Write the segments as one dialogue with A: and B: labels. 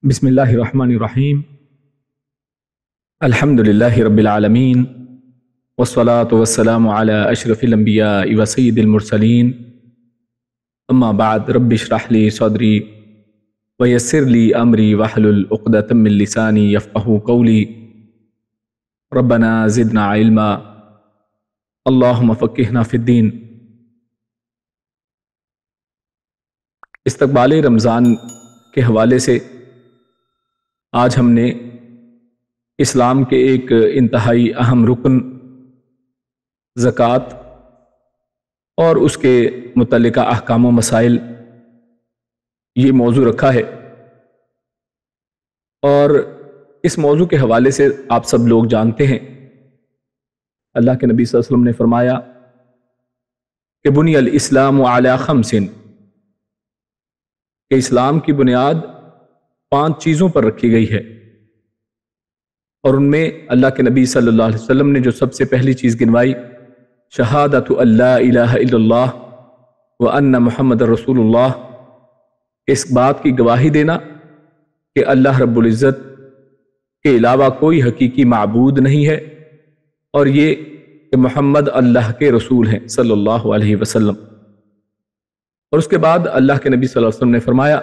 A: بسم اللہ الرحمن الرحیم الحمد للہ رب العالمین والصلاة والسلام علی اشرف الانبیاء وسید المرسلین اما بعد رب اشرح لی صدری ویسر لی امری واحلل عقدۃ من لسانی یفقہوا قولی ربنا زدنا علما اللہم فقہنا فی الدین۔ استقبال رمضان کے حوالے سے آج ہم نے اسلام کے ایک انتہائی اہم رکن زکوٰۃ اور اس کے متعلقہ احکام و مسائل یہ موضوع رکھا ہے، اور اس موضوع کے حوالے سے آپ سب لوگ جانتے ہیں اللہ کے نبی صلی اللہ علیہ وسلم نے فرمایا کہ بنی الاسلام علی خمس، کہ اسلام کی بنیاد 5 چیزوں پر رکھی گئی ہے، اور ان میں اللہ کے نبی صلی اللہ علیہ وسلم نے جو سب سے پہلی چیز گنوائی، شہادت اللہ الہ الا اللہ وان محمد رسول اللہ، اس بات کی گواہی دینا کہ اللہ رب العزت کے علاوہ کوئی حقیقی معبود نہیں ہے، اور یہ کہ محمد اللہ کے رسول ہیں صلی اللہ علیہ وسلم۔ اور اس کے بعد اللہ کے نبی صلی اللہ علیہ وسلم نے فرمایا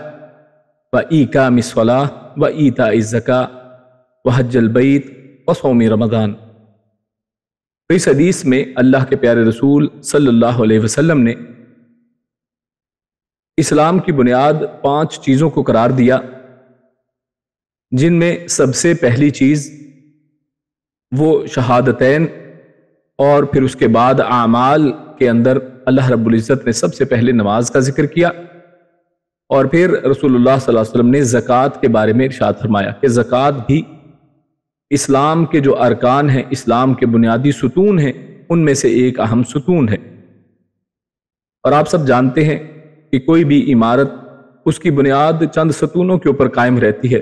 A: وَإِقَامِ الصَّلَاةِ وَإِيتَاءِ الزَّكَاةِ وَحَجِّ الْبَيْتِ وَصَوْمِ رمضان۔ تو اس حدیث میں اللہ کے پیارے رسول صلی اللہ علیہ وسلم نے اسلام کی بنیاد 5 چیزوں کو قرار دیا، جن میں سب سے پہلی چیز وہ شہادتین، اور پھر اس کے بعد اعمال کے اندر اللہ رب العزت نے سب سے پہلے نماز کا ذکر کیا، اور پھر رسول اللہ صلی اللہ علیہ وسلم نے زکوٰۃ کے بارے میں ارشاد فرمایا کہ زکوٰۃ بھی اسلام کے جو ارکان ہیں، اسلام کے بنیادی ستون ہیں، ان میں سے ایک اہم ستون ہے۔ اور آپ سب جانتے ہیں کہ کوئی بھی عمارت اس کی بنیاد چند ستونوں کے اوپر قائم رہتی ہے،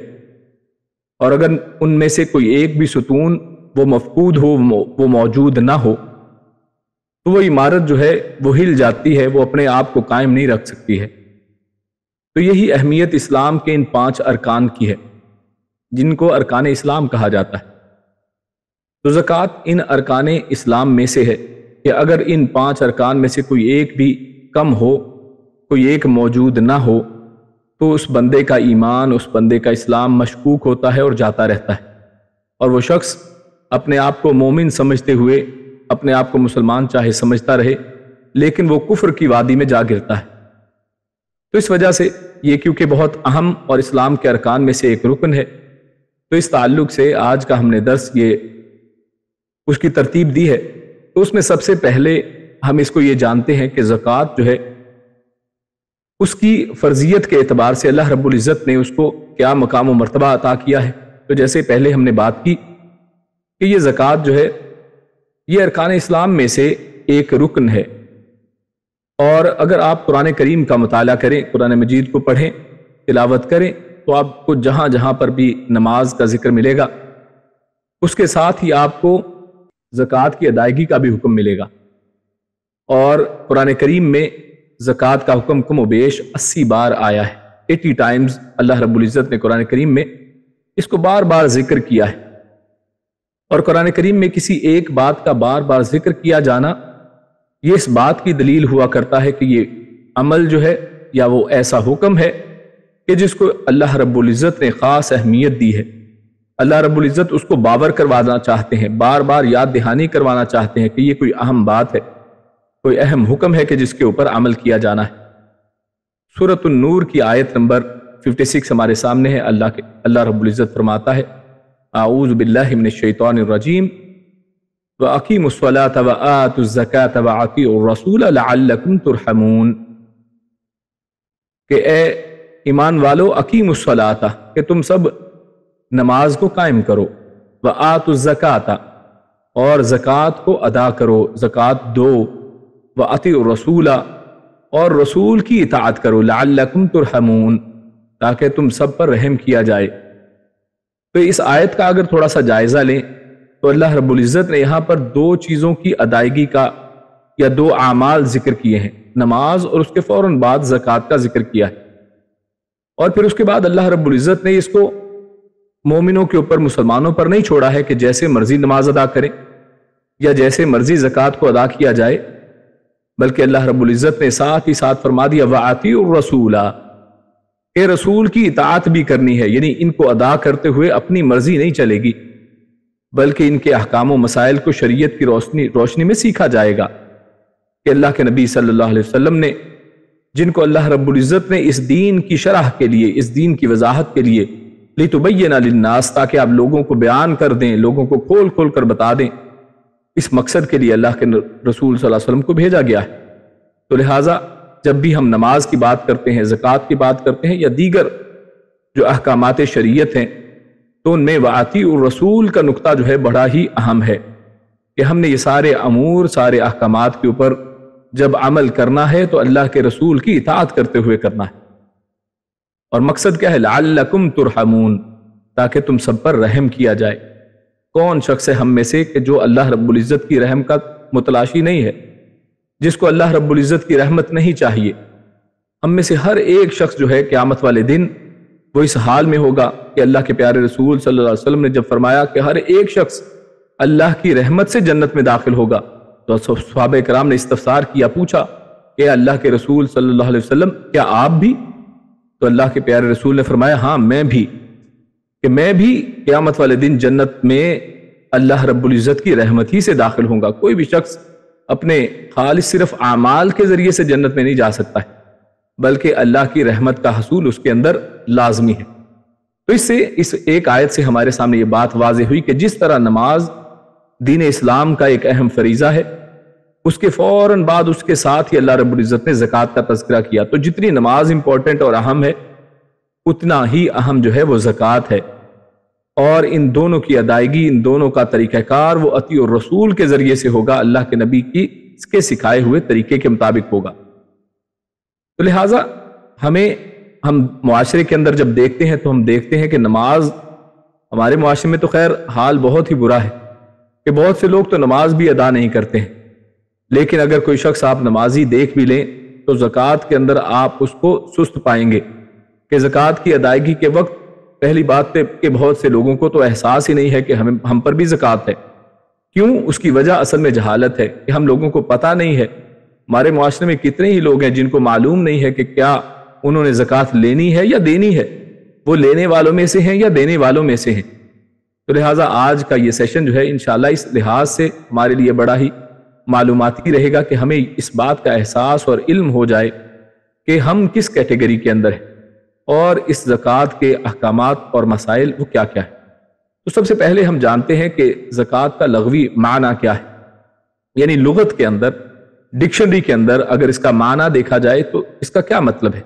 A: اور اگر ان میں سے کوئی ایک بھی ستون وہ مفقود ہو، وہ موجود نہ ہو، تو وہ عمارت جو ہے وہ ہل جاتی ہے، وہ اپنے آپ کو قائم نہیں رکھ سکتی ہے۔ تو یہی اہمیت اسلام کے ان 5 ارکان کی ہے، جن کو ارکان اسلام کہا جاتا ہے۔ تو زکوٰۃ ان ارکان اسلام میں سے ہے کہ اگر ان 5 ارکان میں سے کوئی ایک بھی کم ہو، کوئی ایک موجود نہ ہو، تو اس بندے کا ایمان، اس بندے کا اسلام مشکوک ہوتا ہے اور جاتا رہتا ہے، اور وہ شخص اپنے آپ کو مومن سمجھتے ہوئے اپنے آپ کو مسلمان چاہے سمجھتا رہے، لیکن وہ کفر کی وادی میں جا گرتا ہے۔ تو اس وجہ سے یہ کیونکہ بہت اہم اور اسلام کے ارکان میں سے ایک رکن ہے، تو اس تعلق سے آج کا ہم نے درس یہ اس کی ترتیب دی ہے۔ تو اس میں سب سے پہلے ہم اس کو یہ جانتے ہیں کہ زکوٰۃ جو ہے اس کی فرضیت کے اعتبار سے اللہ رب العزت نے اس کو کیا مقام و مرتبہ عطا کیا ہے۔ تو جیسے پہلے ہم نے بات کی کہ یہ زکوٰۃ جو ہے یہ ارکان اسلام میں سے ایک رکن ہے، اور اگر آپ قرآن کریم کا مطالعہ کریں، قرآن مجید کو پڑھیں، تلاوت کریں، تو آپ کو جہاں جہاں پر بھی نماز کا ذکر ملے گا، اس کے ساتھ ہی آپ کو زکوٰۃ کی ادائیگی کا بھی حکم ملے گا۔ اور قرآن کریم میں زکوٰۃ کا حکم کم و بیش 80 بار آیا ہے، 80 ٹائمز اللہ رب العزت نے قرآن کریم میں اس کو بار بار ذکر کیا ہے۔ اور قرآن کریم میں کسی ایک بات کا بار بار ذکر کیا جانا یہ اس بات کی دلیل ہوا کرتا ہے کہ یہ عمل جو ہے یا وہ ایسا حکم ہے کہ جس کو اللہ رب العزت نے خاص اہمیت دی ہے۔ اللہ رب العزت اس کو باور کروانا چاہتے ہیں، بار بار یاد دہانی کروانا چاہتے ہیں کہ یہ کوئی اہم بات ہے، کوئی اہم حکم ہے کہ جس کے اوپر عمل کیا جانا ہے۔ سورۃ النور کی آیت نمبر 56 ہمارے سامنے ہے۔ اللہ رب العزت فرماتا ہے اعوذ باللہ من الشیطان الرجیم وَأَقِیمُوا الصَّلَاةَ وَآتُوا الزَّکَاةَ وَأَطِیعُوا الرَّسُولَ لَعَلَّکُمْ تُرْحَمُونَ، کہ اے ایمان والو اقیموا الصلاۃ، کہ تم سب نماز کو قائم کرو، وآتوا الزکاۃ، اور زکوٰۃ کو ادا کرو، زکوٰۃ دو، وأطیعوا الرسول، اور رسول کی اطاعت کرو، لعلکم ترحمون، تاکہ تم سب پر رحم کیا جائے۔ تو اس آیت کا اگر تھوڑا سا جائزہ لیں تو اللہ رب العزت نے یہاں پر 2 چیزوں کی ادائیگی کا یا 2 اعمال ذکر کیے ہیں، نماز اور اس کے فوراً بعد زکوٰۃ کا ذکر کیا ہے۔ اور پھر اس کے بعد اللہ رب العزت نے اس کو مومنوں کے اوپر، مسلمانوں پر نہیں چھوڑا ہے کہ جیسے مرضی نماز ادا کریں یا جیسے مرضی زکوٰۃ کو ادا کیا جائے، بلکہ اللہ رب العزت نے ساتھ ہی ساتھ فرما دیا وَأَطِیعُوا الرَّسُولَ، کہ رسول کی اطاعت بھی کرنی ہے، یعنی ان کو ادا کرتے ہوئے اپنی مرضی نہیں چلے گی، بلکہ ان کے احکام و مسائل کو شریعت کی روشنی میں سیکھا جائے گا کہ اللہ کے نبی صلی اللہ علیہ وسلم نے، جن کو اللہ رب العزت نے اس دین کی شرح کے لیے، اس دین کی وضاحت کے لیے لِتُبَيِّنَ لِلنَّاسِ، تاکہ آپ لوگوں کو بیان کر دیں، لوگوں کو کھول کھول کر بتا دیں، اس مقصد کے لیے اللہ کے رسول صلی اللہ علیہ وسلم کو بھیجا گیا ہے۔ تو لہٰذا جب بھی ہم نماز کی بات کرتے ہیں، زکوٰۃ کی بات کرتے ہیں، یا دیگر جو احکامات شریعت ہیں، تو ان میں وَأَطِیعُوا الرَّسُولَ کا نقطہ جو ہے بڑا ہی اہم ہے کہ ہم نے یہ سارے امور، سارے احکامات کے اوپر جب عمل کرنا ہے تو اللہ کے رسول کی اطاعت کرتے ہوئے کرنا ہے۔ اور مقصد کیا ہے؟ لَعَلَّكُمْ تُرْحَمُونَ، تاکہ تم سب پر رحم کیا جائے۔ کون شخص ہے ہم میں سے کہ جو اللہ رب العزت کی رحم کا متلاشی نہیں ہے، جس کو اللہ رب العزت کی رحمت نہیں چاہیے؟ ہم میں سے ہر ایک شخص جو ہے قیامت والے دن وہ اس حال میں ہوگا کہ اللہ کے پیارے رسول صلی اللہ علیہ وسلم نے جب فرمایا کہ ہر ایک شخص اللہ کی رحمت سے جنت میں داخل ہوگا، تو صحابہ کرام نے استفسار کیا، پوچھا کہ اللہ کے رسول صلی اللہ علیہ وسلم کیا آپ بھی؟ تو اللہ کے پیارے رسول نے فرمایا ہاں میں بھی، کہ میں بھی قیامت والے دن جنت میں اللہ رب العزت کی رحمت ہی سے داخل ہوں گا۔ کوئی بھی شخص اپنے خالص صرف اعمال کے ذریعے سے جنت میں نہیں جا سکتا ہے، بلکہ اللہ کی رحمت کا حصول اس کے اندر لازمی ہے۔ تو اس ایک آیت سے ہمارے سامنے یہ بات واضح ہوئی کہ جس طرح نماز دین اسلام کا ایک اہم فریضہ ہے، اس کے فوراً بعد اس کے ساتھ ہی اللہ رب العزت نے زکوٰۃ کا تذکرہ کیا۔ تو جتنی نماز امپورٹنٹ اور اہم ہے، اتنا ہی اہم جو ہے وہ زکوٰۃ ہے، اور ان دونوں کی ادائیگی، ان دونوں کا طریقہ کار وہ اطیع الرسول کے ذریعے سے ہوگا، اللہ کے نبی کے سکھائے ہوئے طریقے کے مطابق ہوگا۔ تو لہٰذا ہم معاشرے کے اندر جب دیکھتے ہیں تو ہم دیکھتے ہیں کہ نماز، ہمارے معاشرے میں تو خیر حال بہت ہی برا ہے کہ بہت سے لوگ تو نماز بھی ادا نہیں کرتے ہیں، لیکن اگر کوئی شخص آپ نمازی دیکھ بھی لیں تو زکوٰۃ کے اندر آپ اس کو سست پائیں گے کہ زکوٰۃ کی ادائیگی کے وقت پہلی بات کہ بہت سے لوگوں کو تو احساس ہی نہیں ہے کہ ہم پر بھی زکوٰۃ ہے۔ کیوں؟ اس کی وجہ اصل میں جہالت ہے کہ ہم لوگوں کو پتہ نہیں ہے۔ ہمارے معاشرے میں کتنے ہی لوگ ہیں جن کو معلوم نہیں ہے کہ کیا انہوں نے زکوٰۃ لینی ہے یا دینی ہے، وہ لینے والوں میں سے ہیں یا دینے والوں میں سے ہیں۔ تو لہٰذا آج کا یہ سیشن جو ہے انشاءاللہ اس لحاظ سے ہمارے لیے بڑا ہی معلوماتی رہے گا کہ ہمیں اس بات کا احساس اور علم ہو جائے کہ ہم کس کیٹیگری کے اندر ہیں اور اس زکوٰۃ کے احکامات اور مسائل وہ کیا کیا ہے۔ تو سب سے پہلے ہم جانتے ہیں کہ زکوٰۃ کا لغوی معنی کیا ہے، یعنی لغت کے اندر، ڈکشنری کے اندر اگر اس کا معنی دیکھا جائے تو اس کا کیا مطلب ہے۔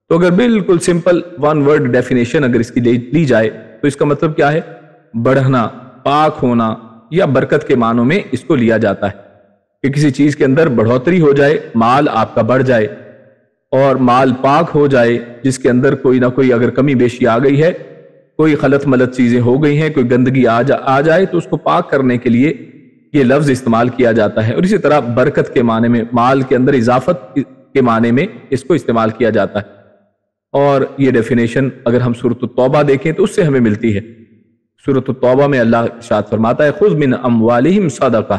A: تو اگر بالکل سمپل ون ورڈ ڈیفینیشن اگر اس کی لی جائے تو اس کا مطلب کیا ہے؟ بڑھنا، پاک ہونا یا برکت کے معنوں میں اس کو لیا جاتا ہے کہ کسی چیز کے اندر بڑھوتری ہو جائے، مال آپ کا بڑھ جائے اور مال پاک ہو جائے، جس کے اندر کوئی نہ کوئی اگر کمی بیشی آ گئی ہے، کوئی غلط ملط چیزیں ہو گئی ہیں، کوئی گندگی آ جائے تو اس کو پاک کرنے کے لیے یہ لفظ استعمال کیا جاتا ہے۔ اور اسی طرح برکت کے معنی میں، مال کے اندر اضافت کے معنی میں اس کو استعمال کیا جاتا ہے۔ اور یہ ڈیفینیشن اگر ہم سورۃ التوبہ دیکھیں تو اس سے ہمیں ملتی ہے۔ سورۃ التوبہ میں اللہ ارشاد فرماتا ہے خذ من اموالہم صدقہ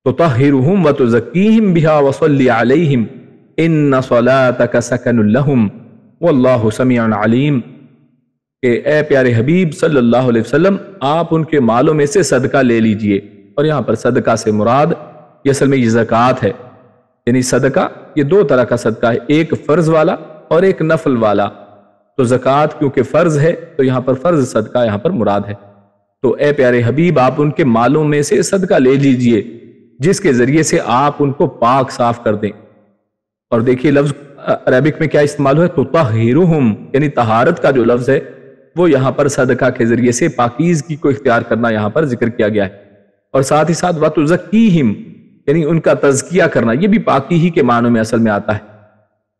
A: تطہرہم وتزکیہم بہا وصلی علیہم ان صلاتک سکن لہم واللہ سمیع علیم، کہ اے پیارے حبیب صلی اللہ علیہ وسلم آپ ان کے مالوں میں سے صدقہ لے لیجئے۔ اور یہاں پر صدقہ سے مراد یہ اصل میں یہ زکوٰۃ ہے، یعنی صدقہ یہ دو طرح کا صدقہ ہے، ایک فرض والا اور ایک نفل والا۔ تو زکوٰۃ کیونکہ فرض ہے تو یہاں پر فرض صدقہ یہاں پر مراد ہے۔ تو اے پیارے حبیب آپ ان کے مالوں میں سے صدقہ لے لیجئے جس کے ذریعے سے آپ ان کو پاک صاف کر دیں۔ اور دیکھیے لفظ عربک میں کیا استعمال ہوا ہے؟ تطہرہم، یعنی طہارت کا جو لفظ ہے وہ یہاں پر صدقہ کے ذریعے سے پاکیزگی کو اختیار کرنا یہاں پر ذکر کیا گیا ہے۔ اور ساتھ ہی ساتھ وتزکیہم، یعنی ان کا تزکیہ کرنا، یہ بھی پاکی ہی کے معنوں میں اصل میں آتا ہے۔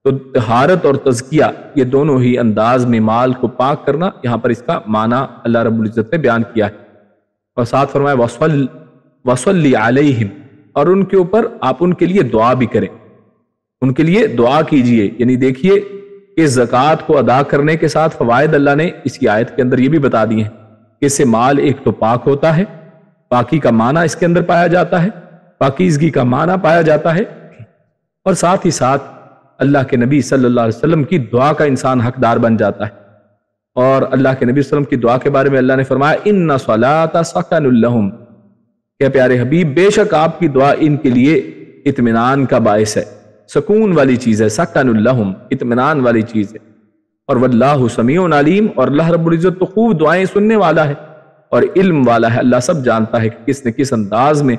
A: تو طہارت اور تزکیہ یہ دونوں ہی انداز میں مال کو پاک کرنا، یہاں پر اس کا معنی اللہ رب العزت نے بیان کیا ہے۔ اور ساتھ فرمایا وصلی علیہم، اور ان کے اوپر آپ ان کے لیے دعا بھی کریں، ان کے لیے دعا کیجئے۔ یعنی دیکھیے کہ زکوٰۃ کو ادا کرنے کے ساتھ فوائد اللہ نے اسی آیت کے اندر یہ بھی بتا دیے ہیں کہ اس سے مال ایک تو پاک ہوتا ہے، پاکی کا معنی اس کے اندر پایا جاتا ہے، پاکیزگی کا معنی پایا جاتا ہے، اور ساتھ ہی ساتھ اللہ کے نبی صلی اللہ علیہ وسلم کی دعا کا انسان حقدار بن جاتا ہے۔ اور اللہ کے نبی صلی اللہ علیہ وسلم کی دعا کے بارے میں اللہ نے فرمایا ان صلاۃ سکن لہم، کہ پیارے حبیب بے شک آپ کی دعا ان کے لیے اطمینان کا باعث ہے، سکون والی چیز ہے، سکن لہم اطمینان والی چیز ہے۔ اور واللہ سمیع علیم، اور اللہ رب العزت تو خوب دعائیں سننے والا ہے اور علم والا ہے، اللہ سب جانتا ہے کہ کس نے کس انداز میں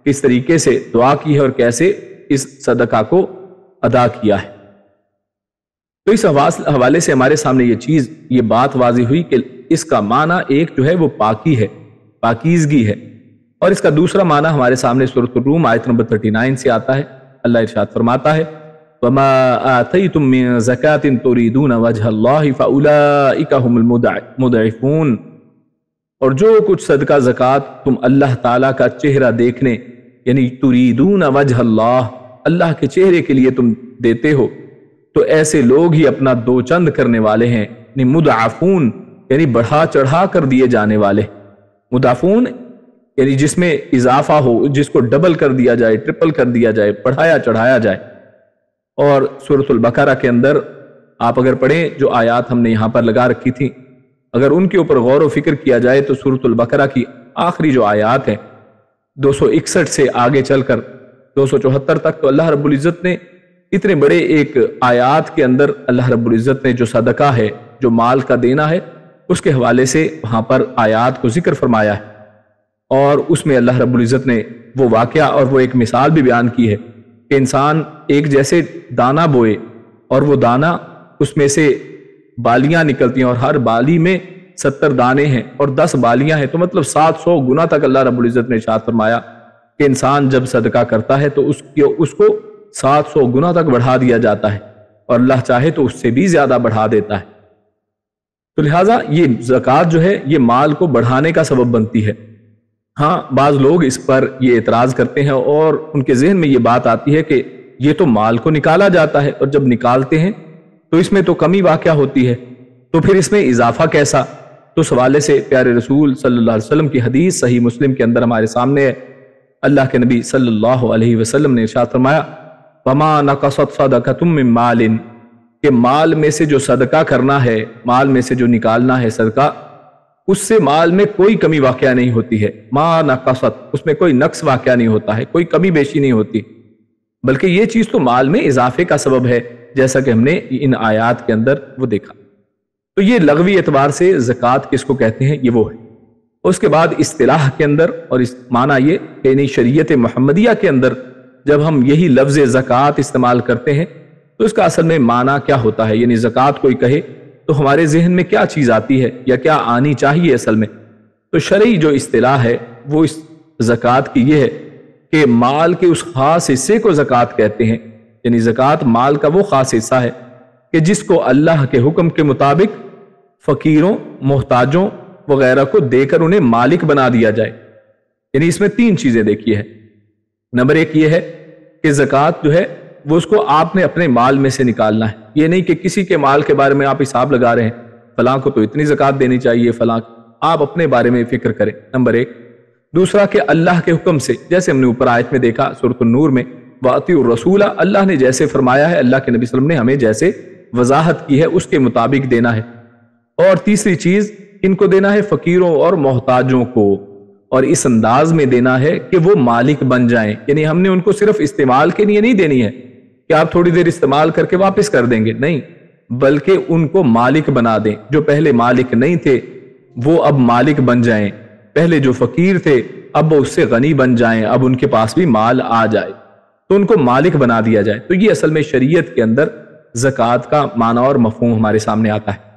A: کس طریقے سے دعا کی ہے اور کیسے اس صدقہ کو ادا کیا ہے۔ تو اس حوالے سے ہمارے سامنے یہ بات واضح ہوئی کہ اس کا معنی ایک جو ہے وہ پاکی ہے، پاکیزگی ہے، اور اس کا دوسرا معنی ہمارے سامنے سورۃ الروم آیت نمبر 39 سے آتا ہے۔ اللہ ارشاد فرماتا ہے وَمَا آتَيْتُم مِّن زَكَاةٍ تُرِيدُونَ وَجْهَ اللَّهِ فَأُولَٰئِكَ هُمُ الْمُضْعِفُونَ، اور جو کچھ صدقہ زکوٰۃ تم اللہ تعالیٰ کا چہرہ دیکھنے، یعنی تُرِيدُونَ وَجْهَ اللَّهِ، اللہ کے چہرے کے لیے تم دیتے ہو، تو ایسے لوگ ہی اپنا دو چند کرنے والے ہیں، یعنی مضعفون یعنی بڑھا چڑھا کر دیے جانے والے، مضاعفون یعنی جس میں اضافہ ہو، جس کو ڈبل کر دیا جائے، ٹرپل کر دیا جائے، بڑھایا چڑھایا جائے۔ اور سورۃ البقرہ کے اندر آپ اگر پڑھیں، جو آیات ہم نے یہاں پر لگا رکھی تھی، اگر ان کے اوپر غور و فکر کیا جائے تو سورۃ البقرہ کی آخری جو آیات ہیں 261 سے آگے چل کر 274 تک، تو اللہ رب العزت نے اتنے بڑے ایک آیات کے اندر اللہ رب العزت نے جو صدقہ ہے، جو مال کا دینا ہے، اس کے حوالے سے وہاں پر آیات کو ذکر فرمایا ہے، اور اس میں اللہ رب العزت نے وہ واقعہ اور وہ ایک مثال بھی بیان کی ہے کہ انسان ایک جیسے دانہ بوئے اور وہ دانہ اس میں سے بالیاں نکلتی ہیں، اور ہر بالی میں 70 دانے ہیں اور 10 بالیاں ہیں، تو مطلب 700 گنا تک اللہ رب العزت نے ارشاد فرمایا کہ انسان جب صدقہ کرتا ہے تو اس کو 700 گنا تک بڑھا دیا جاتا ہے، اور اللہ چاہے تو اس سے بھی زیادہ بڑھا دیتا ہے۔ تو لہٰذا یہ زکوٰۃ جو ہے یہ مال کو بڑھانے کا سبب بنتی ہے۔ ہاں بعض لوگ اس پر یہ اعتراض کرتے ہیں اور ان کے ذہن میں یہ بات آتی ہے کہ یہ تو مال کو نکالا جاتا ہے، اور جب نکالتے ہیں تو اس میں تو کمی واقع ہوتی ہے، تو پھر اس میں اضافہ کیسا؟ تو اس حوالے سے پیارے رسول صلی اللہ علیہ وسلم کی حدیث صحیح مسلم کے اندر ہمارے سامنے ہے، اللہ کے نبی صلی اللہ علیہ وسلم نے ارشاد فرمایا وَمَا نَقَصَتْ صَدَقَةٌ مِّن مَّالٍ، کہ مال میں سے جو صدقہ کرنا ہے، مال میں سے جو نکالنا ہے صدقہ، اس سے مال میں کوئی کمی واقعہ نہیں ہوتی ہے، ما نقصت، اس میں کوئی نقص واقعہ نہیں ہوتا ہے، کوئی کمی بیشی نہیں ہوتی، بلکہ یہ چیز تو مال میں اضافے کا سبب ہے، جیسا کہ ہم نے ان آیات کے اندر وہ دیکھا۔ تو یہ لغوی اعتبار سے زکوٰۃ کس کو کہتے ہیں، یہ وہ ہے۔ اس کے بعد اصطلاح کے اندر، اور اس معنی یہ یعنی شریعت محمدیہ کے اندر جب ہم یہی لفظ زکوٰۃ استعمال کرتے ہیں تو اس کا اصل میں معنی کیا ہوتا ہے، یعنی زکوٰۃ کوئی کہے تو ہمارے ذہن میں کیا چیز آتی ہے یا کیا آنی چاہیے اصل میں؟ تو شرعی جو اصطلاح ہے وہ اس زکوٰۃ کی یہ ہے کہ مال کے اس خاص حصے کو زکوٰۃ کہتے ہیں، یعنی زکوٰۃ مال کا وہ خاص حصہ ہے کہ جس کو اللہ کے حکم کے مطابق فقیروں، محتاجوں وغیرہ کو دے کر انہیں مالک بنا دیا جائے۔ یعنی اس میں 3 چیزیں دیکھی ہے۔ نمبر 1 یہ ہے کہ زکوٰۃ جو ہے وہ اس کو آپ نے اپنے مال میں سے نکالنا ہے، یہ نہیں کہ کسی کے مال کے بارے میں آپ حساب لگا رہے ہیں، فلاں کو تو اتنی زکوٰۃ دینی چاہیے، فلاں، آپ اپنے بارے میں فکر کریں، نمبر 1۔ دوسرا کہ اللہ کے حکم سے، جیسے ہم نے اوپر آیت میں دیکھا سورۃ النور میں وَأَطِیعُوا الرَّسُولَ، اللہ نے جیسے فرمایا ہے، اللہ کے نبی صلی اللہ علیہ وسلم نے ہمیں جیسے وضاحت کی ہے اس کے مطابق دینا ہے۔ اور تیسری چیز، ان کو دینا ہے فقیروں اور محتاجوں کو، اور اس انداز میں دینا ہے کہ وہ مالک بن جائیں، یعنی ہم نے ان کو صرف استعمال کے لیے نہیں دینی ہے کہ آپ تھوڑی دیر استعمال کر کے واپس کر دیں گے، نہیں، بلکہ ان کو مالک بنا دیں۔ جو پہلے مالک نہیں تھے وہ اب مالک بن جائیں، پہلے جو فقیر تھے اب وہ اس سے غنی بن جائیں، اب ان کے پاس بھی مال آ جائے، تو ان کو مالک بنا دیا جائے۔ تو یہ اصل میں شریعت کے اندر زکوٰۃ کا معنی اور مفہوم ہمارے سامنے آتا ہے۔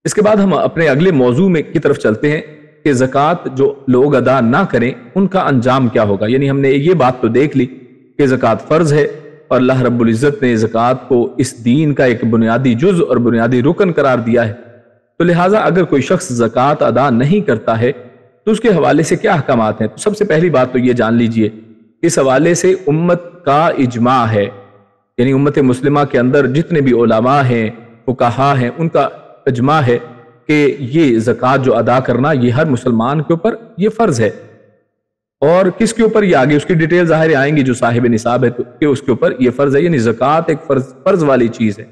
A: اس کے بعد ہم اپنے اگلے موضوع میں کی طرف چلتے ہیں کہ زکوٰۃ جو لوگ ادا نہ کریں ان کا انجام کیا ہوگا۔ یعنی ہم نے یہ بات تو دیکھ لی کہ زکوٰۃ فرض ہے، اور اللہ رب العزت نے زکوٰۃ کو اس دین کا ایک بنیادی جز اور بنیادی رکن قرار دیا ہے، تو لہٰذا اگر کوئی شخص زکوٰۃ ادا نہیں کرتا ہے تو اس کے حوالے سے کیا احکامات ہیں؟ تو سب سے پہلی بات تو یہ جان لیجئے، اس حوالے سے امت کا اجماع ہے یعنی امت مسلمہ کے اندر جتنے بھی علماء ہیں، فقہا ہیں، ان کا اجماع ہے کہ یہ زکوٰۃ جو ادا کرنا یہ ہر مسلمان کے اوپر یہ فرض ہے۔ اور کس کے اوپر، یہ آگے اس کی ڈیٹیل ظاہر آئیں گی، جو صاحب نصاب ہے کہ اس کے اوپر یہ فرض ہے، یعنی زکوٰۃ ایک فرض والی چیز ہے،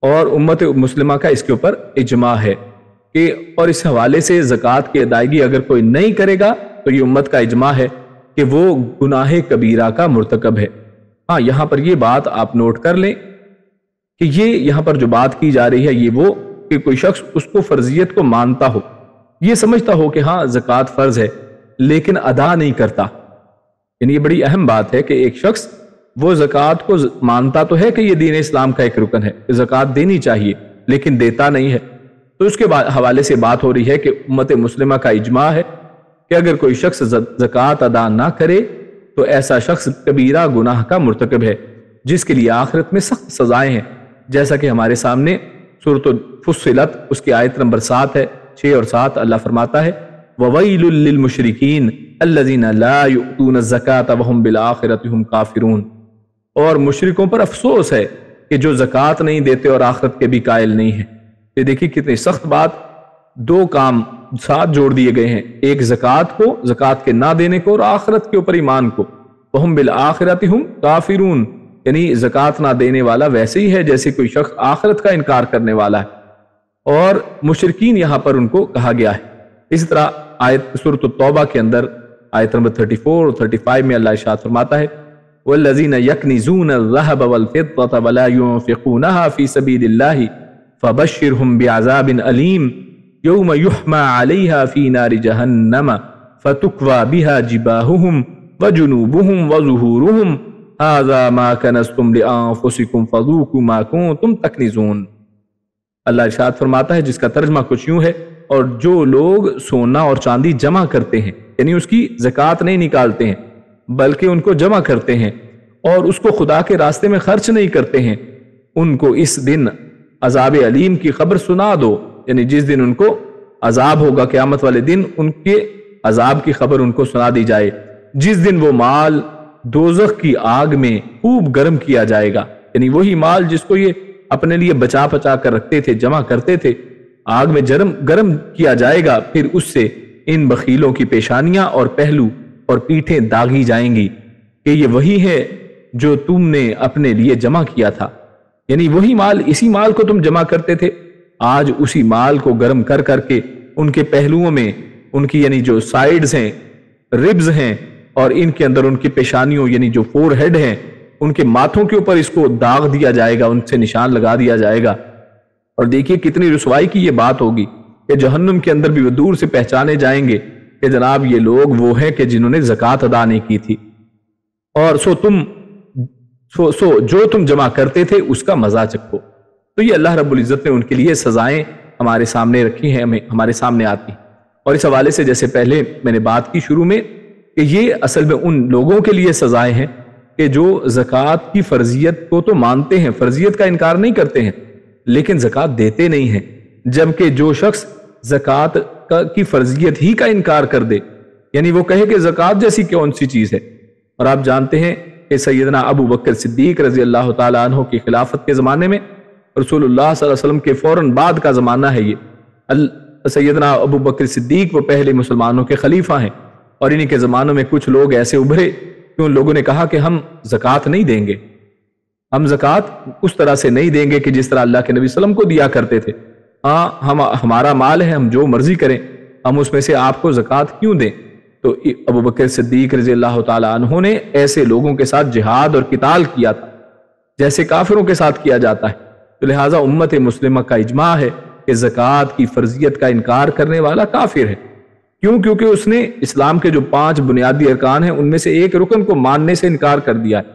A: اور امت مسلمہ کا اس کے اوپر اجماع ہے کہ، اور اس حوالے سے زکوٰۃ کی ادائیگی اگر کوئی نہیں کرے گا تو یہ امت کا اجماع ہے کہ وہ گناہ کبیرہ کا مرتکب ہے۔ ہاں، یہاں پر یہ بات آپ نوٹ کر لیں کہ یہ یہاں پر جو بات کی جا رہی ہے یہ وہ کہ کوئی شخص اس کو فرضیت کو مانتا ہو، یہ سمجھتا ہو کہ ہاں زکوٰۃ فرض ہے لیکن ادا نہیں کرتا۔ یعنی یہ بڑی اہم بات ہے کہ ایک شخص وہ زکوٰۃ کو مانتا تو ہے کہ یہ دین اسلام کا ایک رکن ہے، زکوٰۃ دینی چاہیے، لیکن دیتا نہیں ہے۔ تو اس کے حوالے سے بات ہو رہی ہے کہ امت مسلمہ کا اجماع ہے کہ اگر کوئی شخص زکوٰۃ ادا نہ کرے تو ایسا شخص کبیرہ گناہ کا مرتکب ہے، جس کے لیے آخرت میں سخت سزائیں ہیں، جیسا کہ ہمارے سامنے سورۃ فصلت اس کی آیت نمبر 7 ہے، 6 اور 7 اللہ فرماتا ہے وَوَيْلٌ لِّلْمُشْرِكِينَ الَّذِينَ لَا يُؤْتُونَ الزَّكَاةَ وَهُمْ بِالْآخِرَةِ هُمْ كَافِرُونَ، اور مشرکوں پر افسوس ہے کہ جو زکوٰۃ نہیں دیتے اور آخرت کے بھی قائل نہیں ہیں۔ یہ دیکھیے کتنی سخت بات، دو کام ساتھ جوڑ دیے گئے ہیں، ایک زکوٰۃ کو، زکوٰۃ کے نہ دینے کو، اور آخرت کے اوپر ایمان کو۔ وَهُمْ بِالْآخِرَةِ هُمْ كَافِرُونَ، یعنی زکوٰۃ نہ دینے والا ویسے ہی ہے جیسے کوئی شخص آخرت کا انکار کرنے والا ہے، اور مشرکین یہاں پر ان کو کہا گیا ہے۔ اسی طرح آیت سورۃ التوبہ کے اندر آیت نمبر 34 اور 35 میں اللہ ارشاد فرماتا ہے وَالَّذِينَ يَكْنِزُونَ الذَّهَبَ وَالْفِضَّةَ وَلَا يُنفِقُونَهَا فِي سَبِيلِ اللَّهِ فَبَشِّرْهُم بِعَذَابٍ أَلِيمٍ يَوْمَ يُحْمَى عَلَيْهَا فِي نَارِ جَهَنَّمَ فَتُكْوَى بِهَا جِبَاهُهُمْ وَجُنُوبُهُمْ وَظُهُورُهُمْ هَذَا مَا كَنَزْتُمْ لِأَنفُسِكُمْ فَذُوقُوا مَا كُنتُمْ تَكْنِزُونَ۔ اللہ ارشاد فرماتا ہے، جس کا ترجمہ کچھ یوں ہے، اور جو لوگ سونا اور چاندی جمع کرتے ہیں، یعنی اس کی زکوٰۃ نہیں نکالتے ہیں بلکہ ان کو جمع کرتے ہیں اور اس کو خدا کے راستے میں خرچ نہیں کرتے ہیں، ان کو اس دن عذاب علیم کی خبر سنا دو، یعنی جس دن ان کو عذاب ہوگا، قیامت والے دن ان کے عذاب کی خبر ان کو سنا دی جائے، جس دن وہ مال دوزخ کی آگ میں خوب گرم کیا جائے گا، یعنی وہی مال جس کو یہ اپنے لیے بچا پچا کر رکھتے تھے، جمع کرتے تھے، آگ میں گرم کیا جائے گا، پھر اس سے ان بخیلوں کی پیشانیاں اور پہلو اور پیٹھیں داغی جائیں گی کہ یہ وہی ہے جو تم نے اپنے لیے جمع کیا تھا، یعنی وہی مال، اسی مال کو تم جمع کرتے تھے، آج اسی مال کو گرم کر کر کے ان کے پہلوؤں میں، ان کی یعنی جو سائیڈز ہیں، ربز ہیں، اور ان کے اندر ان کی پیشانیوں یعنی جو فور ہیڈ ہیں، ان کے ماتھوں کے اوپر اس کو داغ دیا جائے گا، ان سے نشان لگا دیا جائے گا۔ اور دیکھیے کتنی رسوائی کی یہ بات ہوگی کہ جہنم کے اندر بھی وہ دور سے پہچانے جائیں گے کہ جناب یہ لوگ وہ ہیں کہ جنہوں نے زکوٰۃ ادا نہیں کی تھی، اور جو تم جمع کرتے تھے اس کا مزہ چکھو۔ تو یہ اللہ رب العزت نے ان کے لیے سزائیں ہمارے سامنے رکھی ہیں، ہمارے سامنے آتی ہیں، اور اس حوالے سے جیسے پہلے میں نے بات کی شروع میں کہ یہ اصل میں ان لوگوں کے لیے سزائیں ہیں کہ جو زکوٰۃ کی فرضیت کو تو مانتے ہیں، فرضیت کا انکار نہیں کرتے ہیں، لیکن زکوٰۃ دیتے نہیں ہیں، جبکہ جو شخص زکوٰۃ کی فرضیت ہی کا انکار کر دے، یعنی وہ کہے کہ زکوٰۃ جیسی کون سی چیز ہے۔ اور آپ جانتے ہیں کہ سیدنا ابو بکر صدیق رضی اللہ تعالیٰ عنہ کی خلافت کے زمانے میں، رسول اللہ صلی اللہ علیہ وسلم کے فوراً بعد کا زمانہ ہے یہ، سیدنا ابو بکر صدیق وہ پہلے مسلمانوں کے خلیفہ ہیں، اور انہی کے زمانوں میں کچھ لوگ ایسے ابھرے کہ ان لوگوں نے کہا کہ ہم زکوٰۃ نہیں دیں گے، ہم زکوٰۃ اس طرح سے نہیں دیں گے کہ جس طرح اللہ کے نبی صلی اللہ علیہ وسلم کو دیا کرتے تھے، ہاں ہمارا مال ہے، ہم جو مرضی کریں، ہم اس میں سے آپ کو زکوٰۃ کیوں دیں؟ تو ابو بکر صدیق رضی اللہ تعالیٰ عنہ نے ایسے لوگوں کے ساتھ جہاد اور قتال کیا تھا جیسے کافروں کے ساتھ کیا جاتا ہے۔ تو لہٰذا امت مسلمہ کا اجماع ہے کہ زکوٰۃ کی فرضیت کا انکار کرنے والا کافر ہے، کیوں؟ کیونکہ اس نے اسلام کے جو 5 بنیادی ارکان ہیں ان میں سے ایک رکن کو ماننے سے انکار کر دیا ہے۔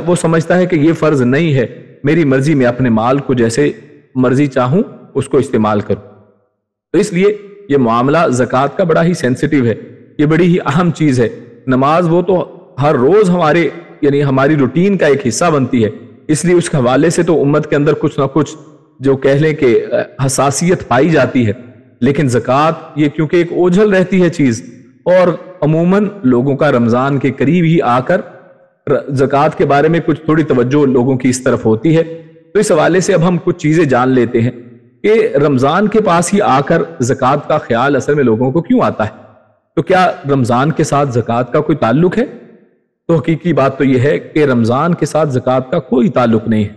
A: وہ سمجھتا ہے کہ یہ فرض نہیں ہے، میری مرضی میں اپنے مال کو جیسے مرضی چاہوں اس کو استعمال کروں۔ تو اس لیے یہ معاملہ زکوٰۃ کا بڑا ہی سینسٹیو ہے، یہ بڑی ہی اہم چیز ہے۔ نماز وہ تو ہر روز ہماری روٹین کا ایک حصہ بنتی ہے، اس لیے اس حوالے سے تو امت کے اندر کچھ نہ کچھ جو کہہ لیں کہ حساسیت پائی جاتی ہے، لیکن زکوٰۃ یہ کیونکہ ایک اوجھل رہتی ہے چیز، اور عموماً لوگوں کا رمضان کے قریب ہی آ کر زکوٰۃ کے بارے میں کچھ تھوڑی توجہ لوگوں کی اس طرف ہوتی ہے، تو اس حوالے سے اب ہم کچھ چیزیں جان لیتے ہیں کہ رمضان کے پاس ہی آ کر زکوٰۃ کا خیال اصل میں لوگوں کو کیوں آتا ہے۔ تو کیا رمضان کے ساتھ زکوٰۃ کا کوئی تعلق ہے؟ تو حقیقی بات تو یہ ہے کہ رمضان کے ساتھ زکوٰۃ کا کوئی تعلق نہیں ہے،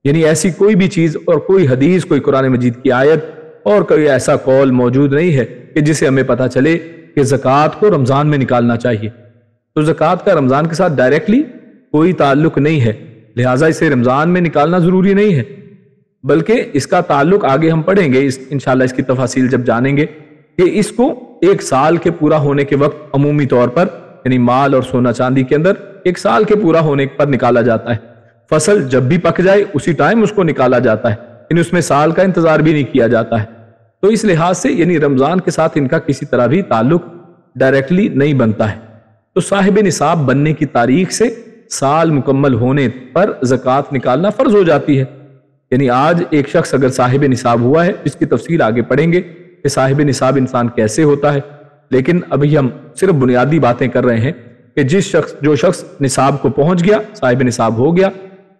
A: یعنی ایسی کوئی بھی چیز اور کوئی حدیث، کوئی قرآن مجید کی آیت اور کوئی ایسا قول موجود نہیں ہے کہ جسے ہمیں پتہ چلے کہ زکوٰۃ کو رمضان میں نکالنا چاہیے۔ تو زکوٰۃ کا رمضان کے ساتھ ڈائریکٹلی کوئی تعلق نہیں ہے، لہٰذا اسے رمضان میں نکالنا ضروری نہیں ہے، بلکہ اس کا تعلق آگے ہم پڑھیں گے انشاءاللہ اس کی تفاصیل جب جانیں گے کہ اس کو ایک سال کے پورا ہونے کے وقت عمومی طور پر، یعنی مال اور سونا چاندی کے اندر ایک سال کے پورا ہونے پر نکالا جاتا ہے۔ فصل جب بھی پک جائے اسی ٹائم اس کو نکالا جاتا ہے، یعنی اس میں سال کا انتظار بھی نہیں کیا جاتا ہے۔ تو اس لحاظ سے یعنی رمضان کے ساتھ ان کا کسی طرح بھی تعلق ڈائریکٹلی نہیں بنتا ہے۔ تو صاحب نصاب بننے کی تاریخ سے سال مکمل ہونے پر زکوٰۃ نکالنا فرض ہو جاتی ہے۔ یعنی آج ایک شخص اگر صاحب نصاب ہوا ہے، اس کی تفصیل آگے پڑھیں گے کہ صاحب نصاب انسان کیسے ہوتا ہے، لیکن ابھی ہم صرف بنیادی باتیں کر رہے ہیں کہ جو شخص نصاب کو پہنچ گیا، صاحب نصاب ہو گیا،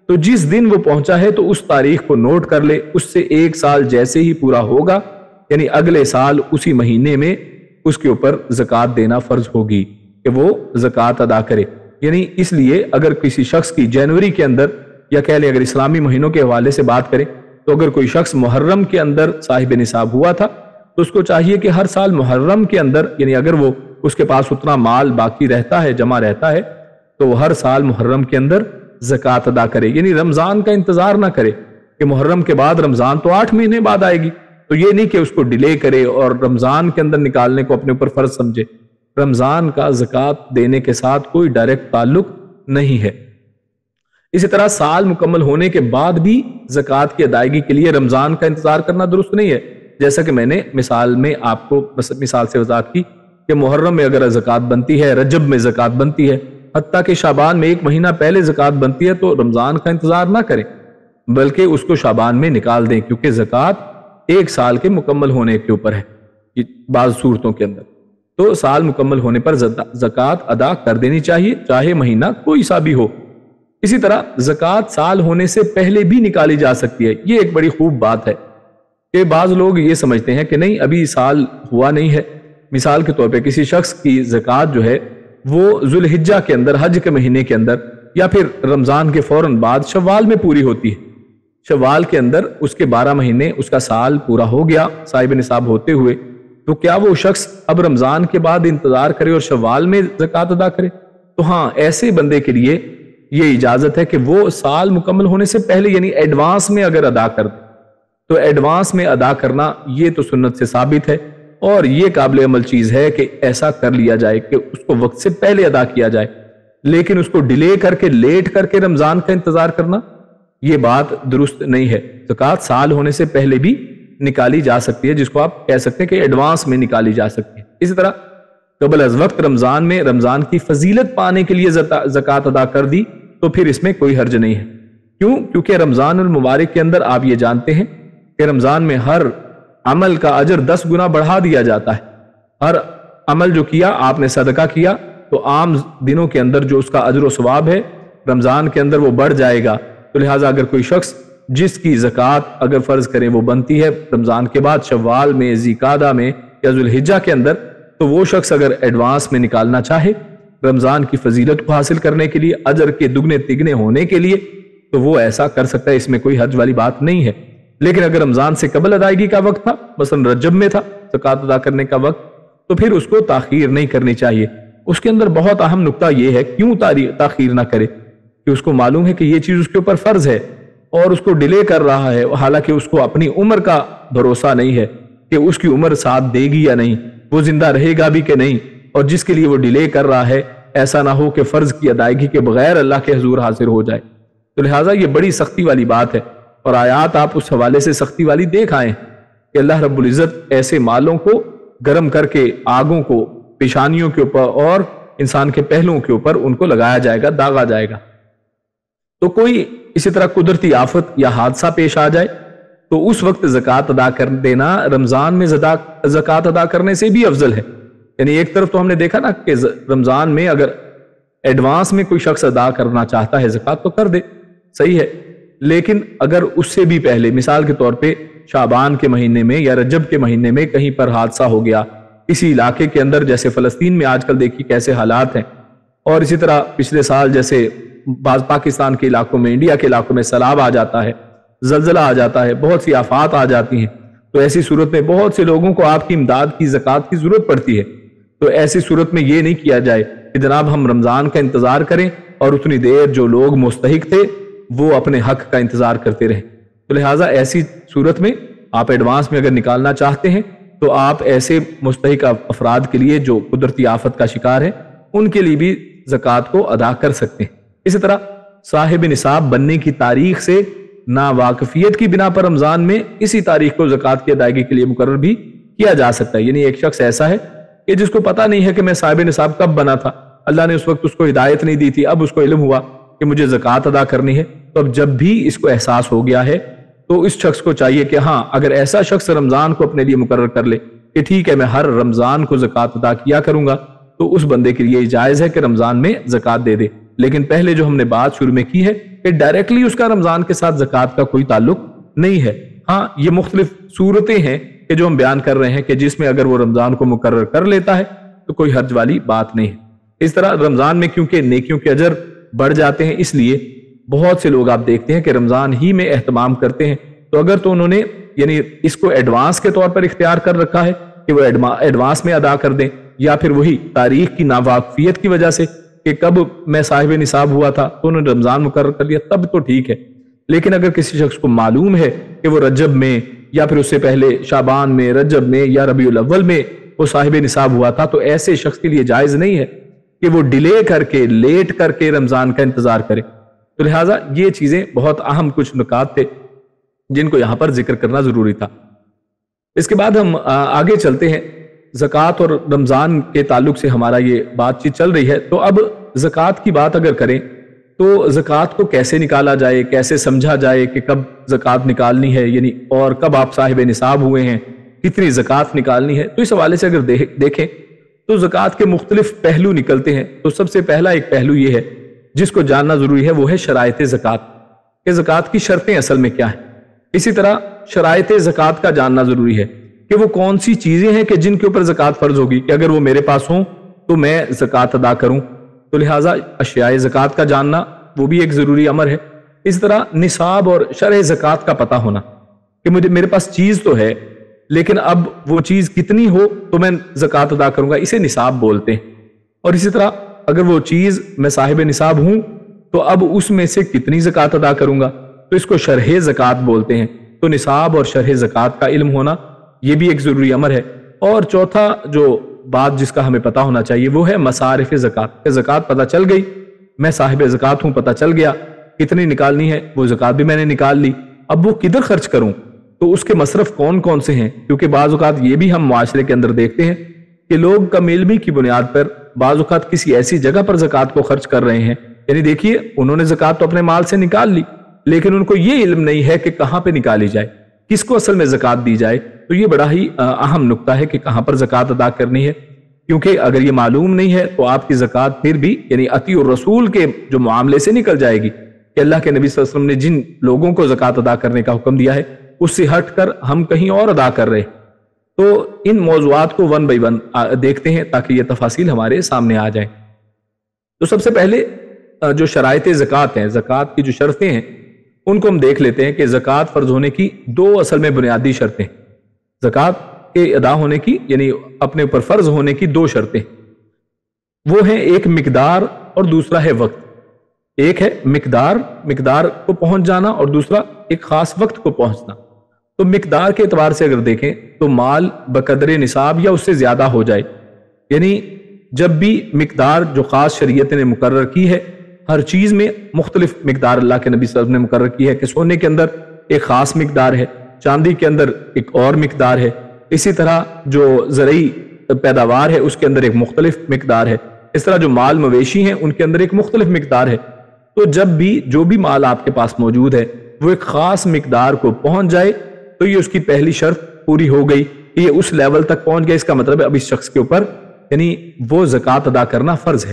A: تو جس دن وہ پہنچا ہے تو اس تاریخ کو نوٹ کر لے، اس سے ایک سال جیسے ہی پورا ہوگا یعنی اگلے سال اسی مہینے میں اس کے اوپر زکوٰۃ دینا فرض ہوگی کہ وہ زکوٰۃ ادا کرے۔ یعنی اس لیے اگر کسی شخص کی جنوری کے اندر، یا کہہ لیں اگر اسلامی مہینوں کے حوالے سے بات کریں تو اگر کوئی شخص محرم کے اندر صاحب نصاب ہوا تھا تو اس کو چاہیے کہ ہر سال محرم کے اندر، یعنی اگر وہ اس کے پاس اتنا مال باقی رہتا ہے، جمع رہتا ہے، تو وہ ہر سال محرم کے اندر زکوٰۃ ادا کرے، یعنی رمضان کا انتظار نہ کرے کہ محرم کے بعد رمضان تو 8 مہینے بعد آئے گی، تو یہ نہیں کہ اس کو ڈیلے کرے اور رمضان کے اندر نکالنے کو اپنے اوپر فرض سمجھے۔ رمضان کا زکوٰۃ دینے کے ساتھ کوئی ڈائریکٹ تعلق نہیں ہے۔ اسی طرح سال مکمل ہونے کے بعد بھی زکوٰۃ کی ادائیگی کے لیے رمضان کا انتظار کرنا درست نہیں ہے، جیسا کہ میں نے مثال میں آپ کو مثال سے وضاحت کی کہ محرم میں اگر زکوٰۃ بنتی ہے، رجب میں زکوٰۃ بنتی ہے، حتیٰ کہ شعبان میں 1 مہینہ پہلے زکوٰۃ بنتی ہے، تو رمضان کا انتظار نہ کریں بلکہ اس کو شعبان میں نکال دیں، کیونکہ زکوٰۃ 1 سال کے مکمل ہونے کے اوپر ہے بعض صورتوں کے اندر۔ تو سال مکمل ہونے پر زکوٰۃ ادا کر دینی چاہیے، چاہے مہینہ کوئی سا بھی ہو۔ اسی طرح زکوٰۃ سال ہونے سے پہلے بھی نکالی جا سکتی ہے۔ یہ ایک بڑی خوب بات ہے کہ بعض لوگ یہ سمجھتے ہیں کہ نہیں ابھی سال ہوا نہیں ہے۔ مثال کے طور پہ کسی شخص کی زکوٰۃ جو ہے وہ ذوالحجہ کے اندر، حج کے مہینے کے اندر، یا پھر رمضان کے فوراً بعد شوال میں پوری ہوتی ہے۔ شوال کے اندر اس کے 12 مہینے، اس کا سال پورا ہو گیا صاحب نصاب ہوتے ہوئے، تو کیا وہ شخص اب رمضان کے بعد انتظار کرے اور شوال میں زکوٰۃ ادا کرے؟ تو ہاں، ایسے بندے کے لیے یہ اجازت ہے کہ وہ سال مکمل ہونے سے پہلے یعنی ایڈوانس میں اگر ادا کر دے، تو ایڈوانس میں ادا کرنا یہ تو سنت سے ثابت ہے، اور یہ قابل عمل چیز ہے کہ ایسا کر لیا جائے کہ اس کو وقت سے پہلے ادا کیا جائے، لیکن اس کو ڈیلے کر کے، لیٹ کر کے رمضان کا انتظار کرنا یہ بات درست نہیں ہے۔ زکوٰۃ سال ہونے سے پہلے بھی نکالی جا سکتی ہے، جس کو آپ کہہ سکتے ہیں کہ ایڈوانس میں نکالی جا سکتی ہے۔ اسی طرح قبل از وقت رمضان میں رمضان کی فضیلت پانے کے لیے زکوٰۃ ادا کر دی تو پھر اس میں کوئی حرج نہیں ہے۔ کیوں؟ کیونکہ رمضان المبارک کے اندر آپ یہ جانتے ہیں کہ رمضان میں ہر عمل کا اجر 10 گنا بڑھا دیا جاتا ہے۔ ہر عمل جو کیا، آپ نے صدقہ کیا، تو عام دنوں کے اندر جو اس کا اجر و ثواب ہے رمضان کے اندر وہ بڑھ جائے گا۔ تو لہٰذا اگر کوئی شخص جس کی زکوٰۃ اگر فرض کریں وہ بنتی ہے رمضان کے بعد شوال میں، ذیقعدہ میں یا ذوالحجہ کے اندر، تو وہ شخص اگر ایڈوانس میں نکالنا چاہے رمضان کی فضیلت کو حاصل کرنے کے لیے، اجر کے دگنے تگنے ہونے کے لیے، تو وہ ایسا کر سکتا ہے، اس میں کوئی حرج والی بات نہیں ہے۔ لیکن اگر رمضان سے قبل ادائیگی کا وقت تھا، مثلا رجب میں تھا زکوٰۃ ادا کرنے کا وقت، تو پھر اس کو تاخیر نہیں کرنی چاہیے۔ اس کے اندر بہت اہم نقطہ یہ ہے کیوں تاخیر نہ کرے، کہ اس کو معلوم ہے کہ یہ چیز اس کے اوپر فرض ہے اور اس کو ڈیلے کر رہا ہے، حالانکہ اس کو اپنی عمر کا بھروسہ نہیں ہے کہ اس کی عمر ساتھ دے گی یا نہیں، وہ زندہ رہے گا بھی کہ نہیں، اور جس کے لیے وہ ڈیلے کر رہا ہے ایسا نہ ہو کہ فرض کی ادائیگی کے بغیر اللہ کے حضور حاضر ہو جائے۔ تو لہٰذا یہ بڑی سختی والی بات ہے، اور آیات آپ اس حوالے سے سختی والی دیکھ آئے کہ اللہ رب العزت ایسے مالوں کو گرم کر کے آگوں کو پیشانیوں کے اوپر اور انسان کے پہلوؤں کے اوپر ان کو لگایا جائے گا، داغا جائے گا۔ تو کوئی اسی طرح قدرتی آفت یا حادثہ پیش آ جائے تو اس وقت زکوٰۃ ادا کر دینا رمضان میں زکوٰۃ ادا کرنے سے بھی افضل ہے۔ یعنی ایک طرف تو ہم نے دیکھا نا کہ رمضان میں اگر ایڈوانس میں کوئی شخص ادا کرنا چاہتا ہے زکات تو کر دے، صحیح ہے، لیکن اگر اس سے بھی پہلے مثال کے طور پہ شعبان کے مہینے میں یا رجب کے مہینے میں کہیں پر حادثہ ہو گیا کسی علاقے کے اندر، جیسے فلسطین میں آج کل دیکھیے کیسے حالات ہیں، اور اسی طرح پچھلے سال جیسے بعض پاکستان کے علاقوں میں، انڈیا کے علاقوں میں سیلاب آ جاتا ہے، زلزلہ آ جاتا ہے، بہت سی آفات آ جاتی ہیں، تو ایسی صورت میں بہت سے لوگوں کو آپ کی امداد کی زکات کی ضرورت پڑتی ہے۔ تو ایسی صورت میں یہ نہیں کیا جائے کہ جناب ہم رمضان کا انتظار کریں اور اتنی دیر جو لوگ مستحق تھے وہ اپنے حق کا انتظار کرتے رہیں۔ تو لہٰذا ایسی صورت میں آپ ایڈوانس میں اگر نکالنا چاہتے ہیں تو آپ ایسے مستحق افراد کے لیے جو قدرتی آفت کا شکار ہے ان کے لیے بھی زکات کو ادا کر سکتے ہیں۔ اسی طرح صاحب نصاب بننے کی تاریخ سے ناواقفیت کی بنا پر رمضان میں اسی تاریخ کو زکات کی ادائیگی کے لیے مقرر بھی کیا جا سکتا ہے۔ یعنی ایک شخص ایسا ہے کہ جس کو پتہ نہیں ہے کہ میں صاحب نصاب کب بنا تھا، اللہ نے اس وقت اس کو ہدایت نہیں دی تھی، اب اس کو علم ہوا کہ مجھے زکات ادا کرنی ہے، تو اب جب بھی اس کو احساس ہو گیا ہے تو اس شخص کو چاہیے کہ ہاں اگر ایسا شخص رمضان کو اپنے لیے مقرر کر لے کہ ٹھیک ہے میں ہر رمضان کو زکات ادا کیا کروں گا، تو اس بندے کے لیے جائز ہے کہ رمضان میں زکات دے دے۔ لیکن پہلے جو ہم نے بات شروع میں کی ہے کہ ڈائریکٹلی اس کا رمضان کے ساتھ زکات کا کوئی تعلق نہیں ہے۔ ہاں یہ مختلف صورتیں ہیں کہ جو ہم بیان کر رہے ہیں کہ جس میں اگر وہ رمضان کو مقرر کر لیتا ہے تو کوئی حرج والی بات نہیں ہے۔ اس طرح رمضان میں کیونکہ نیکیوں کے اجر بڑھ جاتے ہیں، اس لیے بہت سے لوگ آپ دیکھتے ہیں کہ رمضان ہی میں اہتمام کرتے ہیں، تو اگر تو انہوں نے یعنی اس کو ایڈوانس کے طور پر اختیار کر رکھا ہے کہ وہ ایڈوانس میں ادا کر دیں، یا پھر وہی تاریخ کی ناواقفیت کی وجہ سے کہ کب میں صاحب نصاب ہوا تھا تو انہوں نے رمضان مقرر کر لیا، تب تو ٹھیک ہے۔ لیکن اگر کسی شخص کو معلوم ہے کہ وہ رجب میں یا پھر اس سے پہلے شعبان میں، رجب میں یا ربیع الاول میں وہ صاحب نصاب ہوا تھا، تو ایسے شخص کے لیے جائز نہیں ہے کہ وہ ڈیلے کر کے، لیٹ کر کے رمضان کا انتظار کرے۔ تو لہٰذا یہ چیزیں بہت اہم کچھ نکات تھے جن کو یہاں پر ذکر کرنا ضروری تھا۔ اس کے بعد ہم آگے چلتے ہیں۔ زکوٰۃ اور رمضان کے تعلق سے ہمارا یہ بات چیت چل رہی ہے، تو اب زکوٰۃ کی بات اگر کریں تو زکوٰۃ کو کیسے نکالا جائے، کیسے سمجھا جائے کہ کب زکوٰۃ نکالنی ہے، یعنی اور کب آپ صاحب نصاب ہوئے ہیں، کتنی زکوٰۃ نکالنی ہے۔ تو اس حوالے سے اگر دیکھیں تو زکوٰۃ کے مختلف پہلو نکلتے ہیں۔ تو سب سے پہلا ایک پہلو یہ ہے جس کو جاننا ضروری ہے، وہ ہے شرائط زکوٰۃ، کہ زکوٰۃ کی شرطیں اصل میں کیا ہیں۔ اسی طرح شرائط زکوٰۃ کا جاننا ضروری ہے کہ وہ کون سی چیزیں ہیں کہ جن کے اوپر زکوٰۃ فرض ہوگی، کہ اگر وہ میرے پاس ہوں تو میں زکوٰۃ ادا کروں۔ تو لہٰذا اشیاء زکوٰۃ کا جاننا وہ بھی ایک ضروری امر ہے۔ اس طرح نصاب اور شرح زکوٰۃ کا پتہ ہونا کہ میرے پاس چیز تو ہے لیکن اب وہ چیز کتنی ہو تو میں زکوٰۃ ادا کروں گا، اسے نصاب بولتے ہیں۔ اور اسی طرح اگر وہ چیز میں صاحب نصاب ہوں تو اب اس میں سے کتنی زکوٰۃ ادا کروں گا، تو اس کو شرح زکوٰۃ بولتے ہیں۔ تو نصاب اور شرح زکوٰۃ کا علم ہونا یہ بھی ایک ضروری امر ہے۔ اور چوتھا جو بات جس کا ہمیں پتہ ہونا چاہیے وہ ہے مصارف زکوٰۃ، کہ زکوٰۃ پتہ چل گئی، میں صاحب زکوٰۃ ہوں، پتہ چل گیا کتنی نکالنی ہے، وہ زکوٰۃ بھی میں نے نکال لی، اب وہ کدھر خرچ کروں، تو اس کے مصرف کون کون سے ہیں۔ کیونکہ بعض اوقات یہ بھی ہم معاشرے کے اندر دیکھتے ہیں کہ لوگ کم علمی کی بنیاد پر بعض اوقات کسی ایسی جگہ پر زکوٰۃ کو خرچ کر رہے ہیں، یعنی دیکھیے انہوں نے زکوٰۃ تو اپنے مال سے نکال لی لیکن ان کو یہ علم نہیں ہے کہ کہاں پہ نکالی جائے، کس کو اصل میں زکوٰۃ دی جائے۔ تو یہ بڑا ہی اہم نقطہ ہے کہ کہاں پر زکوٰۃ ادا کرنی ہے، کیونکہ اگر یہ معلوم نہیں ہے تو آپ کی زکوٰۃ پھر بھی یعنی اطیع الرسول کے جو معاملے سے نکل جائے گی کہ اللہ کے نبی صلی اللہ علیہ وسلم نے جن لوگوں کو زکوٰۃ ادا کرنے کا حکم دیا ہے اس سے ہٹ کر ہم کہیں اور ادا کر رہے۔ تو ان موضوعات کو ون بائی ون دیکھتے ہیں تاکہ یہ تفاصیل ہمارے سامنے آ جائیں۔ تو سب سے پہلے جو شرائط زکوٰۃ ہیں، زکوٰۃ کی جو شرطیں ہیں ان کو ہم دیکھ لیتے ہیں کہ زکوٰۃ فرض ہونے کی دو اصل میں بنیادی شرطیں، زکوٰۃ کے ادا ہونے کی یعنی اپنے اوپر فرض ہونے کی دو شرطیں، وہ ہیں ایک مقدار اور دوسرا ہے وقت۔ ایک ہے مقدار کو پہنچ جانا اور دوسرا ایک خاص وقت کو پہنچنا۔ تو مقدار کے اعتبار سے اگر دیکھیں تو مال بقدر نصاب یا اس سے زیادہ ہو جائے، یعنی جب بھی مقدار جو خاص شریعت نے مقرر کی ہے، ہر چیز میں مختلف مقدار اللہ کے نبی صلی اللہ علیہ وسلم نے مقرر کی ہے کہ سونے کے اندر ایک خاص مقدار ہے، چاندی کے اندر ایک اور مقدار ہے، اسی طرح جو زرعی پیداوار ہے اس کے اندر ایک مختلف مقدار ہے، اس طرح جو مال مویشی ہیں ان کے اندر ایک مختلف مقدار ہے۔ تو جب بھی جو بھی مال آپ کے پاس موجود ہے وہ ایک خاص مقدار کو پہنچ جائے تو یہ اس کی پہلی شرط پوری ہو گئی کہ یہ اس لیول تک پہنچ گیا، اس کا مطلب ہے اب اس شخص کے اوپر یعنی وہ زکوٰۃ ادا کرنا فرض ہے۔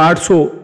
A: 800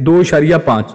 A: 2.5।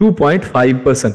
A: 2.5%।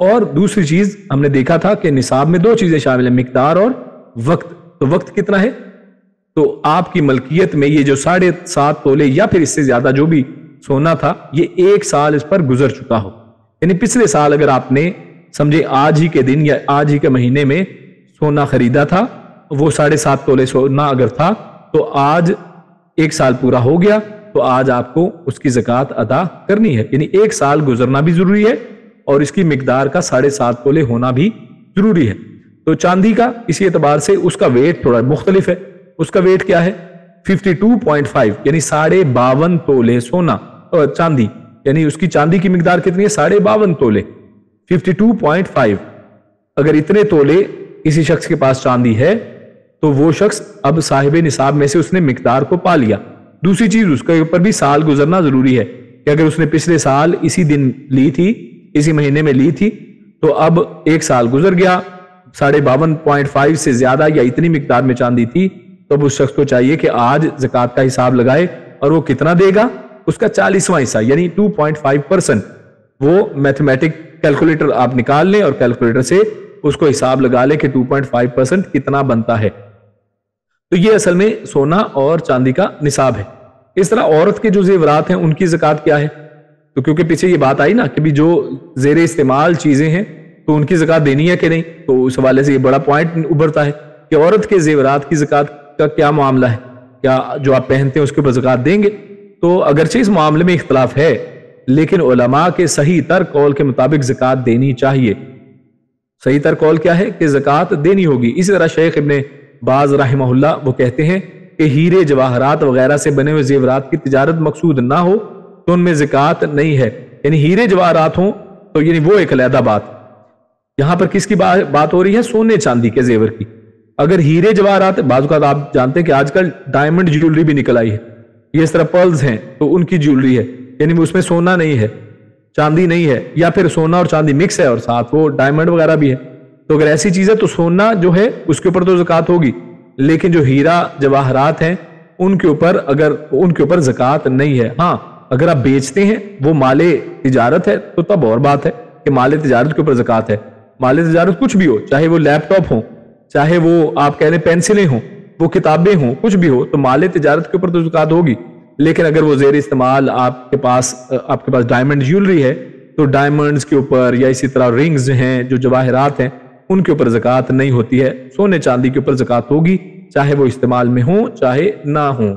A: اور دوسری چیز ہم نے دیکھا تھا کہ نصاب میں 2 چیزیں شامل ہیں، مقدار اور وقت. تو وقت کتنا ہے؟ تو آپ کی ملکیت میں یہ جو 7.5 تولے یا پھر اس سے زیادہ جو بھی سونا تھا، یہ 1 سال اس پر گزر چکا ہو. یعنی پچھلے سال اگر آپ نے سمجھے آج ہی کے دن یا آج ہی کے مہینے میں سونا خریدا تھا، وہ 7.5 تولے سونا اگر تھا، تو آج 1 سال پورا ہو گیا، تو آج آپ کو اس کی زکوٰۃ ادا کرنی ہے. یعنی 1 سال گزرنا بھی ضروری ہے اور اس کی مقدار کا 7.5 تولے ہونا بھی ضروری ہے. تو چاندی کا اسی اعتبار سے اس کا ویٹ تھوڑا مختلف ہے. اس کا ویٹ کیا ہے؟ 52.5 یعنی 52.5 تولے سونا چاندی. یعنی اس کی چاندی کی مقدار کتنی ہے؟ 52.5 تولے. 52.5. اگر اتنے تولے کسی شخص کے پاس چاندی ہے تو وہ شخص اب صاحب نصاب میں سے اس نے مقدار کو پا لیا. دوسری چیز، اس کے اوپر بھی سال گزرنا ضروری ہے کہ اگر اس نے پچھلے سال اسی دن لی تھی، اسی مہینے میں لی تھی، تو اب 1 سال گزر گیا، 52.5 سے زیادہ یا اتنی مقدار میں چاندی تھی، تو اب اس شخص کو چاہیے کہ آج زکوٰۃ کا حساب لگائے. اور وہ کتنا دے گا؟ اس کا 40واں حصہ یعنی 2.5%. وہ میتھمیٹک کیلکولیٹر آپ نکال لیں اور کیلکولیٹر سے اس کو حساب لگا لیں کہ 2.5% کتنا بنتا ہے. تو یہ اصل میں سونا اور چاندی کا نصاب ہے. اس طرح عورت کے جو زیورات ہیں ان کی زکوٰۃ کیا ہے؟ تو کیونکہ پیچھے یہ بات آئی نا کہ بھی جو زیر استعمال چیزیں ہیں تو ان کی زکوٰۃ دینی ہے کہ نہیں، تو اس حوالے سے یہ بڑا پوائنٹ ابھرتا ہے کہ عورت کے زیورات کی زکوٰۃ کا کیا معاملہ ہے، کیا جو آپ پہنتے ہیں اس کے اوپر زکوٰۃ دیں گے؟ تو اگرچہ اس معاملے میں اختلاف ہے، لیکن علماء کے صحیح تر قول کے مطابق زکوٰۃ دینی چاہیے. صحیح تر قول کیا ہے؟ کہ زکوٰۃ دینی ہوگی. اسی طرح شیخ ابن باز رحمہ اللہ وہ کہتے ہیں کہ ہیرے جواہرات وغیرہ سے بنے ہوئے زیورات کی تجارت مقصود نہ ہو تو ان میں زکوٰۃ نہیں ہے. یعنی ہیرے جواہرات ہوں تو یعنی وہ ایک علیحدہ بات. یہاں پر کس کی بات ہو رہی ہے؟ سونے چاندی کے زیور کی. اگر ہیرے جواہرات، بعض اوقات آپ جانتے ہیں کہ آج کل ڈائمنڈ جیولری بھی نکل آئی ہے، یہ اس طرح پرلز ہیں تو ان کی جیولری ہے، یعنی اس میں سونا نہیں ہے، چاندی نہیں ہے، یا پھر سونا اور چاندی مکس ہے اور ساتھ وہ ڈائمنڈ وغیرہ بھی ہے. تو اگر ایسی چیز ہے تو سونا جو ہے اس کے اوپر تو زکوٰۃ ہوگی، لیکن جو ہیرا جواہرات ہیں ان کے اوپر زکوٰۃ نہیں ہے. ہاں اگر آپ بیچتے ہیں، وہ مال تجارت ہے، تو تب اور بات ہے کہ مال تجارت کے اوپر زکوٰۃ ہے. مال تجارت کچھ بھی ہو، چاہے وہ لیپ ٹاپ ہو، چاہے وہ آپ کہہ لیں پینسلیں ہوں، وہ کتابیں ہوں، کچھ بھی ہو، تو مال تجارت کے اوپر تو زکوٰۃ ہوگی. لیکن اگر وہ زیر استعمال آپ کے پاس ڈائمنڈ جیولری ہے تو ڈائمنڈز کے اوپر، یا اسی طرح رنگز ہیں جو جواہرات ہیں ان کے اوپر زکوٰۃ نہیں ہوتی ہے. سونے چاندی کے اوپر زکوٰۃ ہوگی، چاہے وہ استعمال میں ہوں چاہے نہ ہوں.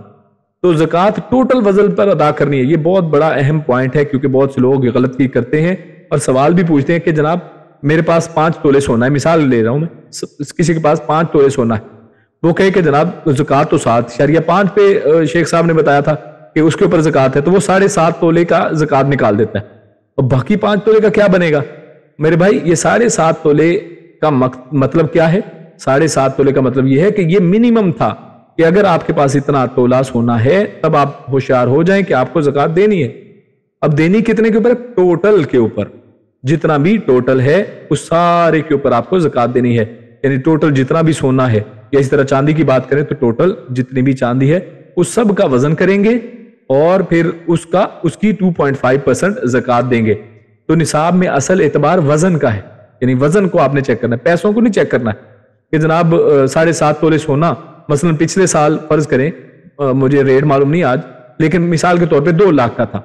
A: تو زکوٰۃ ٹوٹل وزن پر ادا کرنی ہے. یہ بہت بڑا اہم پوائنٹ ہے کیونکہ بہت سے لوگ غلطی کرتے ہیں اور سوال بھی پوچھتے ہیں کہ جناب میرے پاس 5 تولے سونا ہے، مثال لے رہا ہوں میں، کسی کے پاس 5 تولے سونا ہے، وہ کہے کہ جناب زکوٰۃ تو 7.5 پہ شیخ صاحب نے بتایا تھا کہ اس کے اوپر زکوٰۃ ہے، تو وہ 7.5 تولے کا زکوٰۃ نکال دیتا ہے. اور باقی 5 تولے کا کیا بنے گا؟ میرے بھائی یہ 7.5 تولے کا مطلب کیا ہے؟ 7.5 تولے کا مطلب یہ ہے کہ یہ منیمم تھا کہ اگر آپ کے پاس اتنا تولہ سونا ہے تب آپ ہوشیار ہو جائیں کہ آپ کو زکوٰۃ دینی ہے. اب دینی کتنے کے اوپر؟ ٹوٹل کے اوپر. جتنا بھی ٹوٹل ہے اس سارے کے اوپر آپ کو زکوٰۃ دینی ہے. یعنی ٹوٹل جتنا بھی سونا ہے، یا اس طرح چاندی کی بات کریں تو ٹوٹل جتنی بھی چاندی ہے اس سب کا وزن کریں گے اور پھر اس کی 2.5% زکوٰۃ دیں گے. تو نصاب میں اصل اعتبار وزن کا ہے، یعنی وزن کو آپ نے چیک کرنا ہے، پیسوں کو نہیں چیک کرنا ہے کہ جناب 7.5 تولے سونا، مثلا پچھلے سال فرض کریں، مجھے ریٹ معلوم نہیں آج، لیکن مثال کے طور پہ 2 لاکھ کا تھا.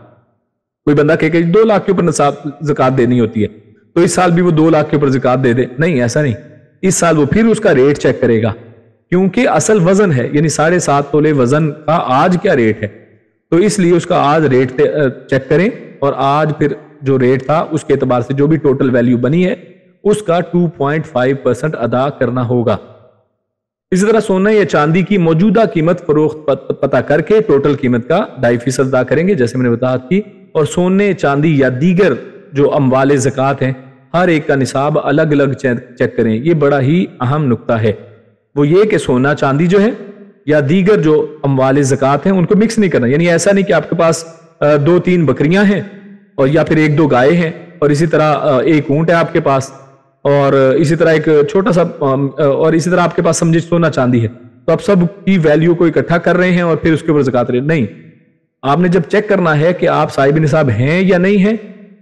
A: کوئی بندہ کہے کہ 2 لاکھ کے اوپر نصاب زکوٰۃ دینی ہوتی ہے تو اس سال بھی وہ 2 لاکھ کے اوپر زکوٰۃ دے دے. نہیں، ایسا نہیں. اس سال وہ پھر اس کا ریٹ چیک کرے گا کیونکہ اصل وزن ہے، یعنی 7.5 تولے وزن کا آج کیا ریٹ ہے، تو اس لیے اس کا آج ریٹ چیک کریں اور آج پھر جو ریٹ تھا اس کے اعتبار سے جو بھی ٹوٹل ویلیو بنی ہے اس کا 2.5% ادا کرنا ہوگا. اسی طرح سونا یا چاندی کی موجودہ قیمت فروخت پتہ کر کے ٹوٹل قیمت کا 2.5% ادا کریں گے، جیسے میں نے بتایا کی. اور سونے، چاندی یا دیگر جو اموال زکوٰۃ ہیں ہر ایک کا نصاب الگ الگ چیک کریں. یہ بڑا ہی اہم نقطہ ہے، وہ یہ کہ سونا چاندی جو ہے یا دیگر جو اموال زکوٰۃ ہیں ان کو مکس نہیں کرنا. یعنی ایسا نہیں کہ آپ کے پاس 2-3 بکریاں ہیں اور یا پھر 1-2 گائے ہیں اور اسی طرح 1 اونٹ ہے آپ کے پاس اور اسی طرح ایک چھوٹا سا اور اسی طرح آپ کے پاس سمجھے سونا چاندی ہے، تو آپ سب کی ویلیو کو اکٹھا کر رہے ہیں اور پھر اس کے اوپر زکوٰۃ رہے. نہیں، آپ نے جب چیک کرنا ہے کہ آپ صاحب نصاب ہیں یا نہیں ہیں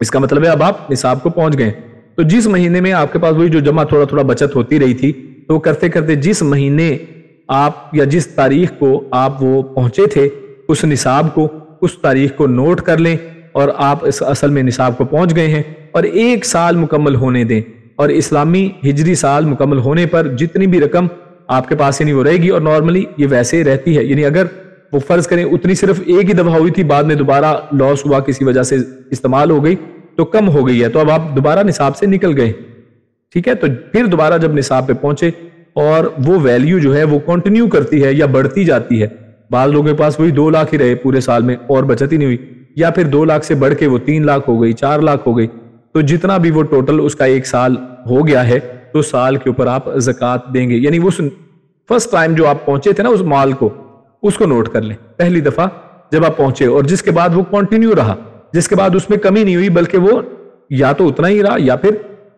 A: اس کا مطلب ہے اب آپ نصاب کو پہنچ گئے. تو جس مہینے میں آپ کے پاس وہی جو جمع تھوڑا تھوڑا بچت ہوتی رہی تھی، تو کرتے کرتے جس مہینے آپ یا جس تاریخ کو آپ وہ پہنچے تھے اس نصاب کو، اس تاریخ کو نوٹ کر لیں اور آپ اس اصل میں نصاب کو پہنچ گئے ہیں. اور 1 سال مکمل ہونے دیں، اور اسلامی ہجری سال مکمل ہونے پر جتنی بھی رقم آپ کے پاس یعنی وہ رہے گی، اور نارملی یہ ویسے رہتی ہے، یعنی اگر وہ فرض کریں اتنی صرف ایک ہی دفعہ ہوئی تھی، بعد میں دوبارہ لاس ہوا، کسی وجہ سے استعمال ہو گئی تو کم ہو گئی ہے، تو اب آپ دوبارہ نصاب سے نکل گئے. ٹھیک ہے، تو پھر دوبارہ جب نصاب پہ پہنچے اور وہ ویلیو جو ہے وہ کنٹینیو کرتی ہے یا بڑھتی جاتی ہے. بعض لوگوں کے پاس وہی 2 لاکھ ہی رہے پورے سال میں اور بچت ہی نہیں ہوئی، یا پھر 2 لاکھ سے بڑھ کے وہ 3 لاکھ ہو گئی، 4 لاکھ ہو گئی. تو جتنا بھی وہ ٹوٹل اس کا 1 سال ہو گیا ہے تو سال کے اوپر آپ زکوٰۃ دیں گے. یعنی وہ فرسٹ ٹائم جو آپ پہنچے تھے نا اس مال کو، اس کو نوٹ کر لیں، پہلی دفعہ جب آپ پہنچے اور جس کے بعد وہ کنٹینیو رہا، جس کے بعد اس میں کمی نہیں ہوئی بلکہ وہ یا تو اتنا ہی رہا یا پھر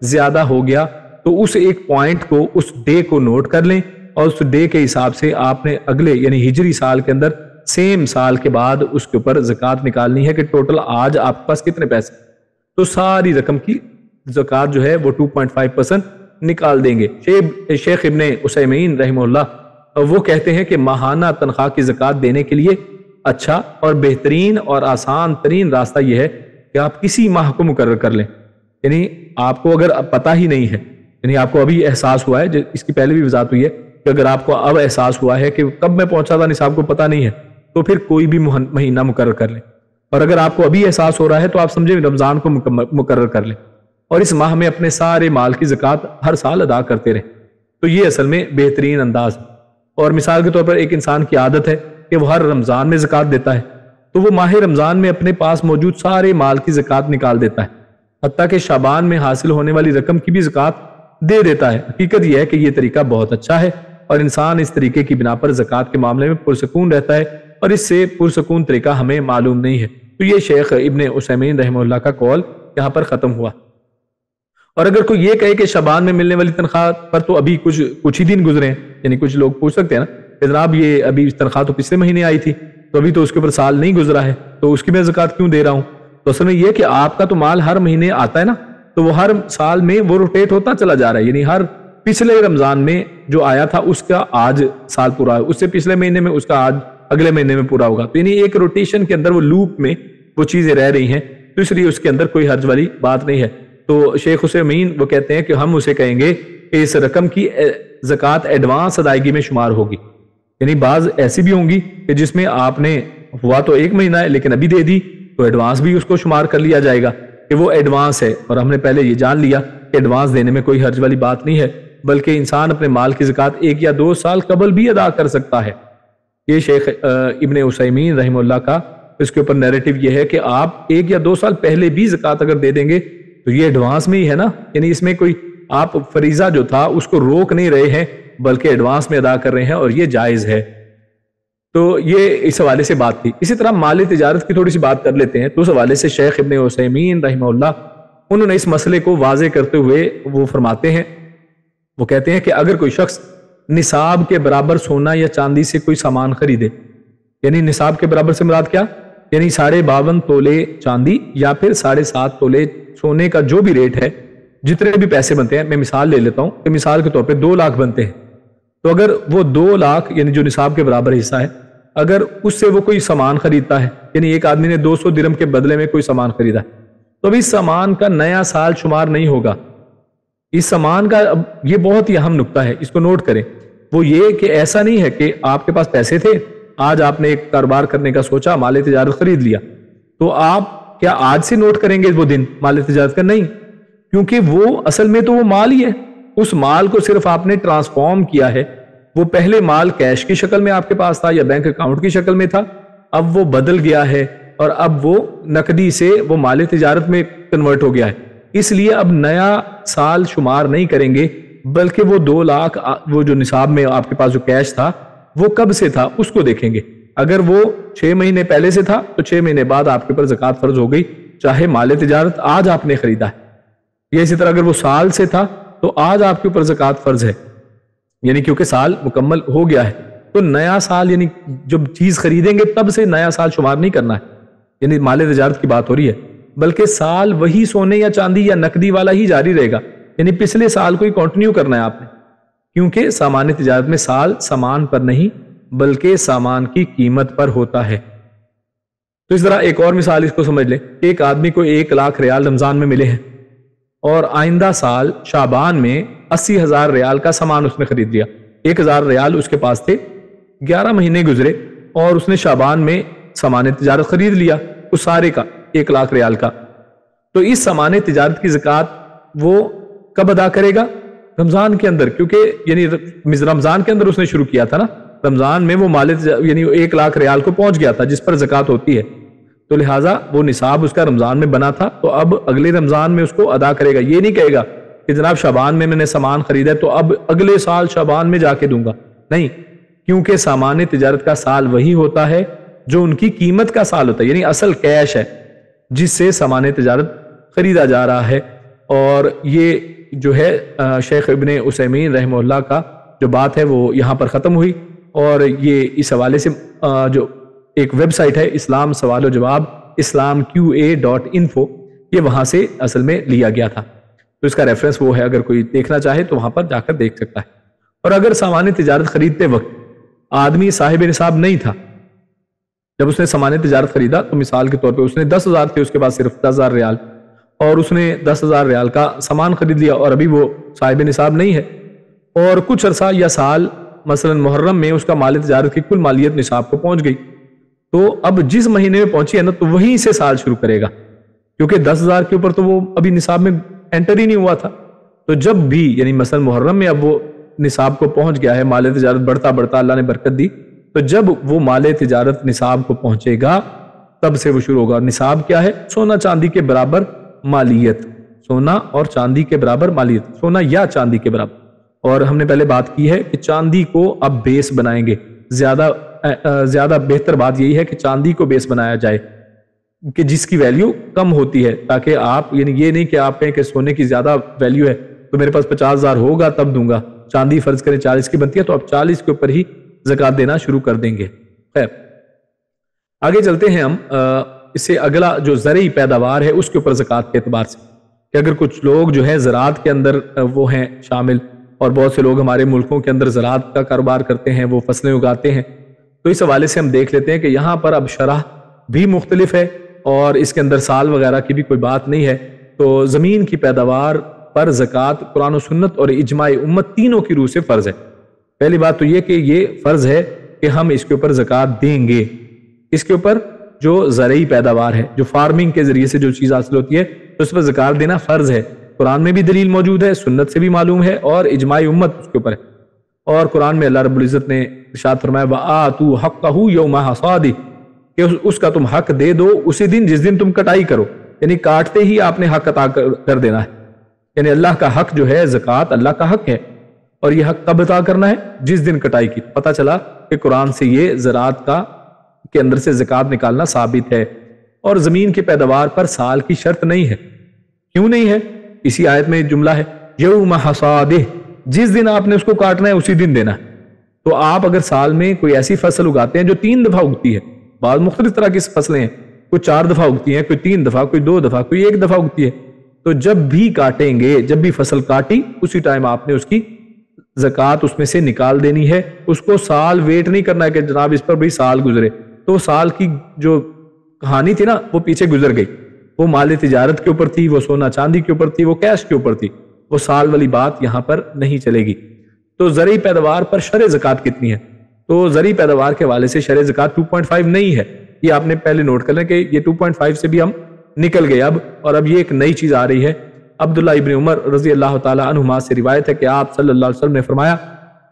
A: زیادہ ہو گیا، تو اس ایک پوائنٹ کو، اس ڈے کو نوٹ کر لیں اور اس ڈے کے حساب سے آپ نے اگلے یعنی ہجری سال کے اندر سیم سال کے بعد اس کے اوپر زکوٰۃ نکالنی ہے کہ ٹوٹل آج آپ کے پاس کتنے پیسے، تو ساری رقم کی زکوٰۃ جو ہے وہ 2.5% نکال دیں گے. شیخ ابن عثیمین رحمہ اللہ وہ کہتے ہیں کہ ماہانہ تنخواہ کی زکوٰۃ دینے کے لیے اچھا اور بہترین اور آسان ترین راستہ یہ ہے کہ آپ کسی ماہ کو مقرر کر لیں. یعنی آپ کو اگر پتہ ہی نہیں ہے، یعنی آپ کو ابھی احساس ہوا ہے، اس کی پہلے بھی وضاحت ہوئی ہے کہ اگر آپ کو اب احساس ہوا ہے کہ کب میں پہنچا تھا نصاب کو پتہ نہیں ہے، تو پھر کوئی بھی مہینہ مقرر کر لیں. اور اگر آپ کو ابھی احساس ہو رہا ہے تو آپ سمجھیں رمضان کو مقرر کر لیں اور اس ماہ میں اپنے سارے مال کی زکوٰۃ ہر سال ادا کرتے رہیں. تو یہ اصل میں بہترین انداز ہے. اور مثال کے طور پر ایک انسان کی عادت ہے کہ وہ ہر رمضان میں زکوٰۃ دیتا ہے، تو وہ ماہ رمضان میں اپنے پاس موجود سارے مال کی زکوٰۃ نکال دیتا ہے، حتیٰ کہ شعبان میں حاصل ہونے والی رقم کی بھی زکوٰۃ دے دیتا ہے. حقیقت یہ ہے کہ یہ طریقہ بہت اچھا ہے اور انسان اس طریقے کی بنا پر زکوٰۃ کے معاملے میں پرسکون رہتا ہے، اور اس سے پرسکون طریقہ ہمیں معلوم نہیں ہے. تو یہ شیخ ابن عثیمین رحمہ اللہ کا قول یہاں پر ختم ہوا. اور اگر کوئی یہ کہے کہ شعبان میں ملنے والی تنخواہ پر تو ابھی کچھ ہی دن گزرے ہیں، یعنی کچھ لوگ پوچھ سکتے ہیں نا کہ جناب یہ ابھی تنخواہ تو پچھلے مہینے آئی تھی، تو ابھی تو اس کے اوپر سال نہیں گزرا ہے، تو اس کی میں زکوٰۃ کیوں دے رہا ہوں؟ تو اصل میں یہ کہ آپ کا تو مال ہر مہینے آتا ہے نا، تو وہ ہر سال میں وہ روٹیٹ ہوتا چلا جا رہا ہے. یعنی ہر پچھلے رمضان میں جو آیا تھا اس کا آج سال پورا ہے، اس سے پچھلے مہینے میں اس کا آج اگلے مہینے میں پورا ہوگا. تو یعنی ایک روٹیشن کے اندر وہ لوپ میں وہ چیزیں رہ رہی ہیں، تو اس لیے اس کے اندر کوئی حرج والی بات نہیں ہے. تو شیخ عثیمین وہ کہتے ہیں کہ ہم اسے کہیں گے کہ اس رقم کی زکوٰۃ ایڈوانس ادائیگی میں شمار ہوگی. یعنی بعض ایسی بھی ہوں گی کہ جس میں آپ نے ہوا تو 1 مہینہ ہے لیکن ابھی دے دی، تو ایڈوانس بھی اس کو شمار کر لیا جائے گا کہ وہ ایڈوانس ہے. اور ہم نے پہلے یہ جان لیا کہ ایڈوانس دینے میں کوئی حرج والی بات نہیں ہے، بلکہ انسان اپنے مال کی زکوٰۃ 1 یا 2 سال قبل بھی ادا کر سکتا ہے. یہ شیخ ابن عثیمین رحمہ اللہ کا اس کے اوپر نیریٹو یہ ہے کہ آپ 1 یا 2 سال پہلے بھی زکوٰۃ اگر دے دیں گے تو یہ ایڈوانس میں ہی ہے نا. یعنی اس میں کوئی آپ فریضہ جو تھا اس کو روک نہیں رہے ہیں بلکہ ایڈوانس میں ادا کر رہے ہیں، اور یہ جائز ہے. تو یہ اس حوالے سے بات تھی. اسی طرح مال تجارت کی تھوڑی سی بات کر لیتے ہیں. تو اس حوالے سے شیخ ابن عثیمین رحمہ اللہ انہوں نے اس مسئلے کو واضح کرتے ہوئے وہ فرماتے ہیں، وہ کہتے ہیں کہ اگر کوئی شخص نصاب کے برابر سونا یا چاندی سے کوئی سامان خریدے، یعنی نصاب کے برابر سے مراد کیا؟ یعنی 52.5 تولے چاندی یا پھر 7.5 تولے سونے کا جو بھی ریٹ ہے، جتنے بھی پیسے بنتے ہیں. میں مثال لے لیتا ہوں کہ مثال کے طور پہ 2 لاکھ بنتے ہیں، تو اگر وہ 2 لاکھ یعنی جو نصاب کے برابر حصہ ہے، اگر اس سے وہ کوئی سامان خریدتا ہے، یعنی ایک آدمی نے 200 درہم کے بدلے میں کوئی سامان خریدا، تو اب اس سامان کا نیا سال شمار نہیں ہوگا. اس سامان کا یہ بہت ہی اہم نقطہ ہے، اس کو نوٹ کریں. وہ یہ کہ ایسا نہیں ہے کہ آپ کے پاس پیسے تھے، آج آپ نے ایک کاروبار کرنے کا سوچا، مال تجارت خرید لیا، تو آپ کیا آج سے نوٹ کریں گے وہ دن مال تجارت کا؟ نہیں، کیونکہ وہ اصل میں تو وہ مال ہی ہے. اس مال کو صرف آپ نے ٹرانسفارم کیا ہے. وہ پہلے مال کیش کی شکل میں آپ کے پاس تھا یا بینک اکاؤنٹ کی شکل میں تھا، اب وہ بدل گیا ہے اور اب وہ نقدی سے وہ مال تجارت میں کنورٹ ہو گیا ہے. اس لیے اب نیا سال شمار نہیں کریں گے، بلکہ وہ 2 لاکھ وہ جو نصاب میں آپ کے پاس جو کیش تھا وہ کب سے تھا اس کو دیکھیں گے. اگر وہ 6 مہینے پہلے سے تھا تو 6 مہینے بعد آپ کے اوپر زکوٰۃ فرض ہو گئی، چاہے مال تجارت آج آپ نے خریدا ہے. یا اسی طرح اگر وہ سال سے تھا تو آج آپ کے اوپر زکوٰۃ فرض ہے، یعنی کیونکہ سال مکمل ہو گیا ہے. تو نیا سال یعنی جب چیز خریدیں گے تب سے نیا سال شمار نہیں کرنا ہے، یعنی مال تجارت کی بات ہو رہی ہے. بلکہ سال وہی سونے یا چاندی یا نقدی والا ہی جاری رہے گا، یعنی پچھلے سال کو ہی کنٹینیو کرنا ہے آپ نے، کیونکہ سامان تجارت میں سال سامان پر نہیں بلکہ سامان کی قیمت پر ہوتا ہے۔ تو اس طرح ایک اور مثال اس کو سمجھ لیں کہ ایک آدمی کو 1,00,000 ریال رمضان میں ملے ہیں اور آئندہ سال شعبان میں 80,000 ریال کا سامان اس نے خرید لیا۔ 1,000 ریال اس کے پاس تھے، 11 مہینے گزرے اور اس نے شعبان میں سامان تجارت خرید لیا اس سارے کا 1,00,000 ریال کا۔ تو اس سامان تجارت کی زکوٰۃ وہ کب ادا کرے گا؟ رمضان کے اندر، کیونکہ یعنی رمضان کے اندر اس نے شروع کیا تھا نا، رمضان میں وہ مال یعنی 1,00,000 ریال کو پہنچ گیا تھا جس پر زکوٰۃ ہوتی ہے، تو لہٰذا وہ نصاب اس کا رمضان میں بنا تھا، تو اب اگلے رمضان میں اس کو ادا کرے گا۔ یہ نہیں کہے گا کہ جناب شعبان میں نے سامان خریدا ہے تو اب اگلے سال شعبان میں جا کے دوں گا، نہیں، کیونکہ سامان تجارت کا سال وہی ہوتا ہے جو ان کی قیمت کا سال ہوتا ہے، یعنی اصل کیش ہے جس سے سامان تجارت خریدا جا رہا ہے۔ اور یہ جو ہے شیخ ابن عثیمین رحمہ اللہ کا جو بات ہے وہ یہاں پر ختم ہوئی، اور یہ اس حوالے سے جو ایک ویب سائٹ ہے اسلام سوال و جواب islamqa.info، یہ وہاں سے اصل میں لیا گیا تھا، تو اس کا ریفرنس وہ ہے، اگر کوئی دیکھنا چاہے تو وہاں پر جا کر دیکھ سکتا ہے۔ اور اگر سامان تجارت خریدتے وقت آدمی صاحب نصاب نہیں تھا، جب اس نے سامان تجارت خریدا تو مثال کے طور پہ اس نے 10,000 تھے اس کے پاس صرف 10,000 ریال، اور اس نے 10,000 ریال کا سامان خرید لیا اور ابھی وہ صاحب نصاب نہیں ہے، اور کچھ عرصہ یا سال مثلا محرم میں اس کا مال تجارت کی کل مالیت نصاب کو پہنچ گئی، تو اب جس مہینے میں پہنچی ہے نا تو وہیں سے سال شروع کرے گا، کیونکہ 10,000 کے اوپر تو وہ ابھی نصاب میں انٹر ہی نہیں ہوا تھا۔ تو جب بھی یعنی مثلا محرم میں اب وہ نصاب کو پہنچ گیا ہے، مال تجارت بڑھتا بڑھتا اللہ نے برکت دی، تو جب وہ مال تجارت نصاب کو پہنچے گا تب سے وہ شروع ہوگا۔ نصاب کیا ہے؟ سونا چاندی کے برابر مالیت، سونا اور چاندی کے برابر مالیت، سونا یا چاندی کے برابر۔ اور ہم نے پہلے بات کی ہے کہ چاندی کو اب بیس بنائیں گے، زیادہ بہتر بات یہی ہے کہ چاندی کو بیس بنایا جائے کہ جس کی ویلیو کم ہوتی ہے، تاکہ آپ یعنی یہ نہیں کہ آپ کہیں کہ سونے کی زیادہ ویلیو ہے تو میرے پاس 50,000 ہوگا تب دوں گا، چاندی فرض کریں 40 کی بنتی ہے تو اب 40 کے اوپر ہی زکوٰۃ دینا شروع کر دیں گے۔ خیر، آگے چلتے ہیں ہم، اس سے اگلا جو زرعی پیداوار ہے اس کے اوپر زکوٰۃ کے اعتبار سے، کہ اگر کچھ لوگ جو ہے زراعت کے اندر وہ ہیں شامل، اور بہت سے لوگ ہمارے ملکوں کے اندر زراعت کا کاروبار کرتے ہیں، وہ فصلیں اگاتے ہیں، تو اس حوالے سے ہم دیکھ لیتے ہیں کہ یہاں پر اب شرح بھی مختلف ہے اور اس کے اندر سال وغیرہ کی بھی کوئی بات نہیں ہے۔ تو زمین کی پیداوار پر زکوٰۃ قرآن و سنت اور اجماع امت تینوں کی روح سے فرض ہے۔ پہلی بات تو یہ کہ یہ فرض ہے کہ ہم اس کے اوپر زکوٰۃ دیں گے، اس کے اوپر جو زرعی پیداوار ہے، جو فارمنگ کے ذریعے سے جو چیز حاصل ہوتی ہے تو اس پر زکوٰۃ دینا فرض ہے۔ قرآن میں بھی دلیل موجود ہے، سنت سے بھی معلوم ہے، اور اجماع امت اس کے اوپر ہے۔ اور قرآن میں اللہ رب العزت نے ارشاد فرمایا وَآتُوا حَقَّهُ يَوْمَ حَصَادِهِ، کہ اس کا تم حق دے دو اسی دن جس دن تم کٹائی کرو، یعنی کاٹتے ہی آپ نے حق عطا کر دینا ہے، یعنی اللہ کا حق جو ہے زکوٰۃ اللہ کا حق ہے، اور یہ حق کب عطا کرنا ہے؟ جس دن کٹائی کی۔ پتہ چلا کہ قرآن سے یہ زراعت کے اندر سے زکوٰۃ نکالنا ثابت ہے۔ اور زمین کی پیداوار پر سال کی شرط نہیں ہے۔ کیوں نہیں ہے؟ اسی آیت میں جملہ ہے یوم حصادہ، جس دن آپ نے اس کو کاٹنا ہے اسی دن دینا ہے۔ تو آپ اگر سال میں کوئی ایسی فصل اگاتے ہیں جو 3 دفعہ اگتی ہے، بعض مختلف طرح کی فصلیں ہیں، کوئی 4 دفعہ اگتی ہیں، کوئی 3 دفعہ، کوئی 2 دفعہ، کوئی 1 دفعہ اگتی ہے، تو جب بھی کاٹیں گے، جب بھی فصل کاٹی اسی ٹائم آپ نے اس کی زکوٰۃ اس میں سے نکال دینی ہے۔ اس کو سال ویٹ نہیں کرنا ہے کہ جناب اس پر بھی سال گزرے، تو سال کی جو کہانی تھی نا وہ پیچھے گزر گئی، وہ مال تجارت کے اوپر تھی، وہ سونا چاندی کے اوپر تھی، وہ کیش کے اوپر تھی، وہ سال والی بات یہاں پر نہیں چلے گی۔ تو زرعی پیداوار پر شرع زکوٰۃ کتنی ہے؟ تو زرعی پیداوار کے حوالے سے شرع زکوٰۃ 2.5 نہیں ہے، یہ آپ نے پہلے نوٹ کر لیں کہ یہ 2.5 سے بھی ہم نکل گئے اب، اور اب یہ ایک نئی چیز آ رہی ہے۔ عبداللہ ابن عمر رضی اللہ تعالی عنہما سے روایت ہے کہ آپ صلی اللہ علیہ وسلم نے فرمایا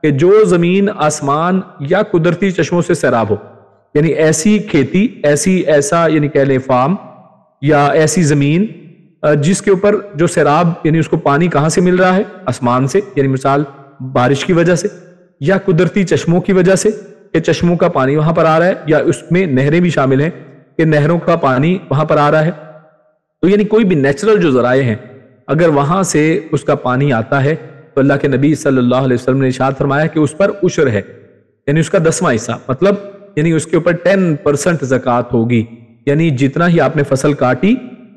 A: کہ جو زمین آسمان یا قدرتی چشموں سے سیراب ہو، یعنی ایسی کھیتی، ایسا یعنی کہہ لیں فارم یا ایسی زمین جس کے اوپر جو سیراب یعنی اس کو پانی کہاں سے مل رہا ہے؟ آسمان سے، یعنی مثال بارش کی وجہ سے، یا قدرتی چشموں کی وجہ سے کہ چشموں کا پانی وہاں پر آ رہا ہے، یا اس میں نہریں بھی شامل ہیں کہ نہروں کا پانی وہاں پر آ رہا ہے، تو یعنی کوئی بھی نیچرل جو ذرائع ہیں اگر وہاں سے اس کا پانی آتا ہے تو اللہ کے نبی صلی اللہ علیہ وسلم نے ارشاد فرمایا کہ اس پر عشر ہے، یعنی اس کا 10واں حصہ، مطلب یعنی اس کے اوپر 10% زکوٰۃ ہوگی، یعنی جتنا ہی آپ نے فصل کاٹی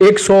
A: 100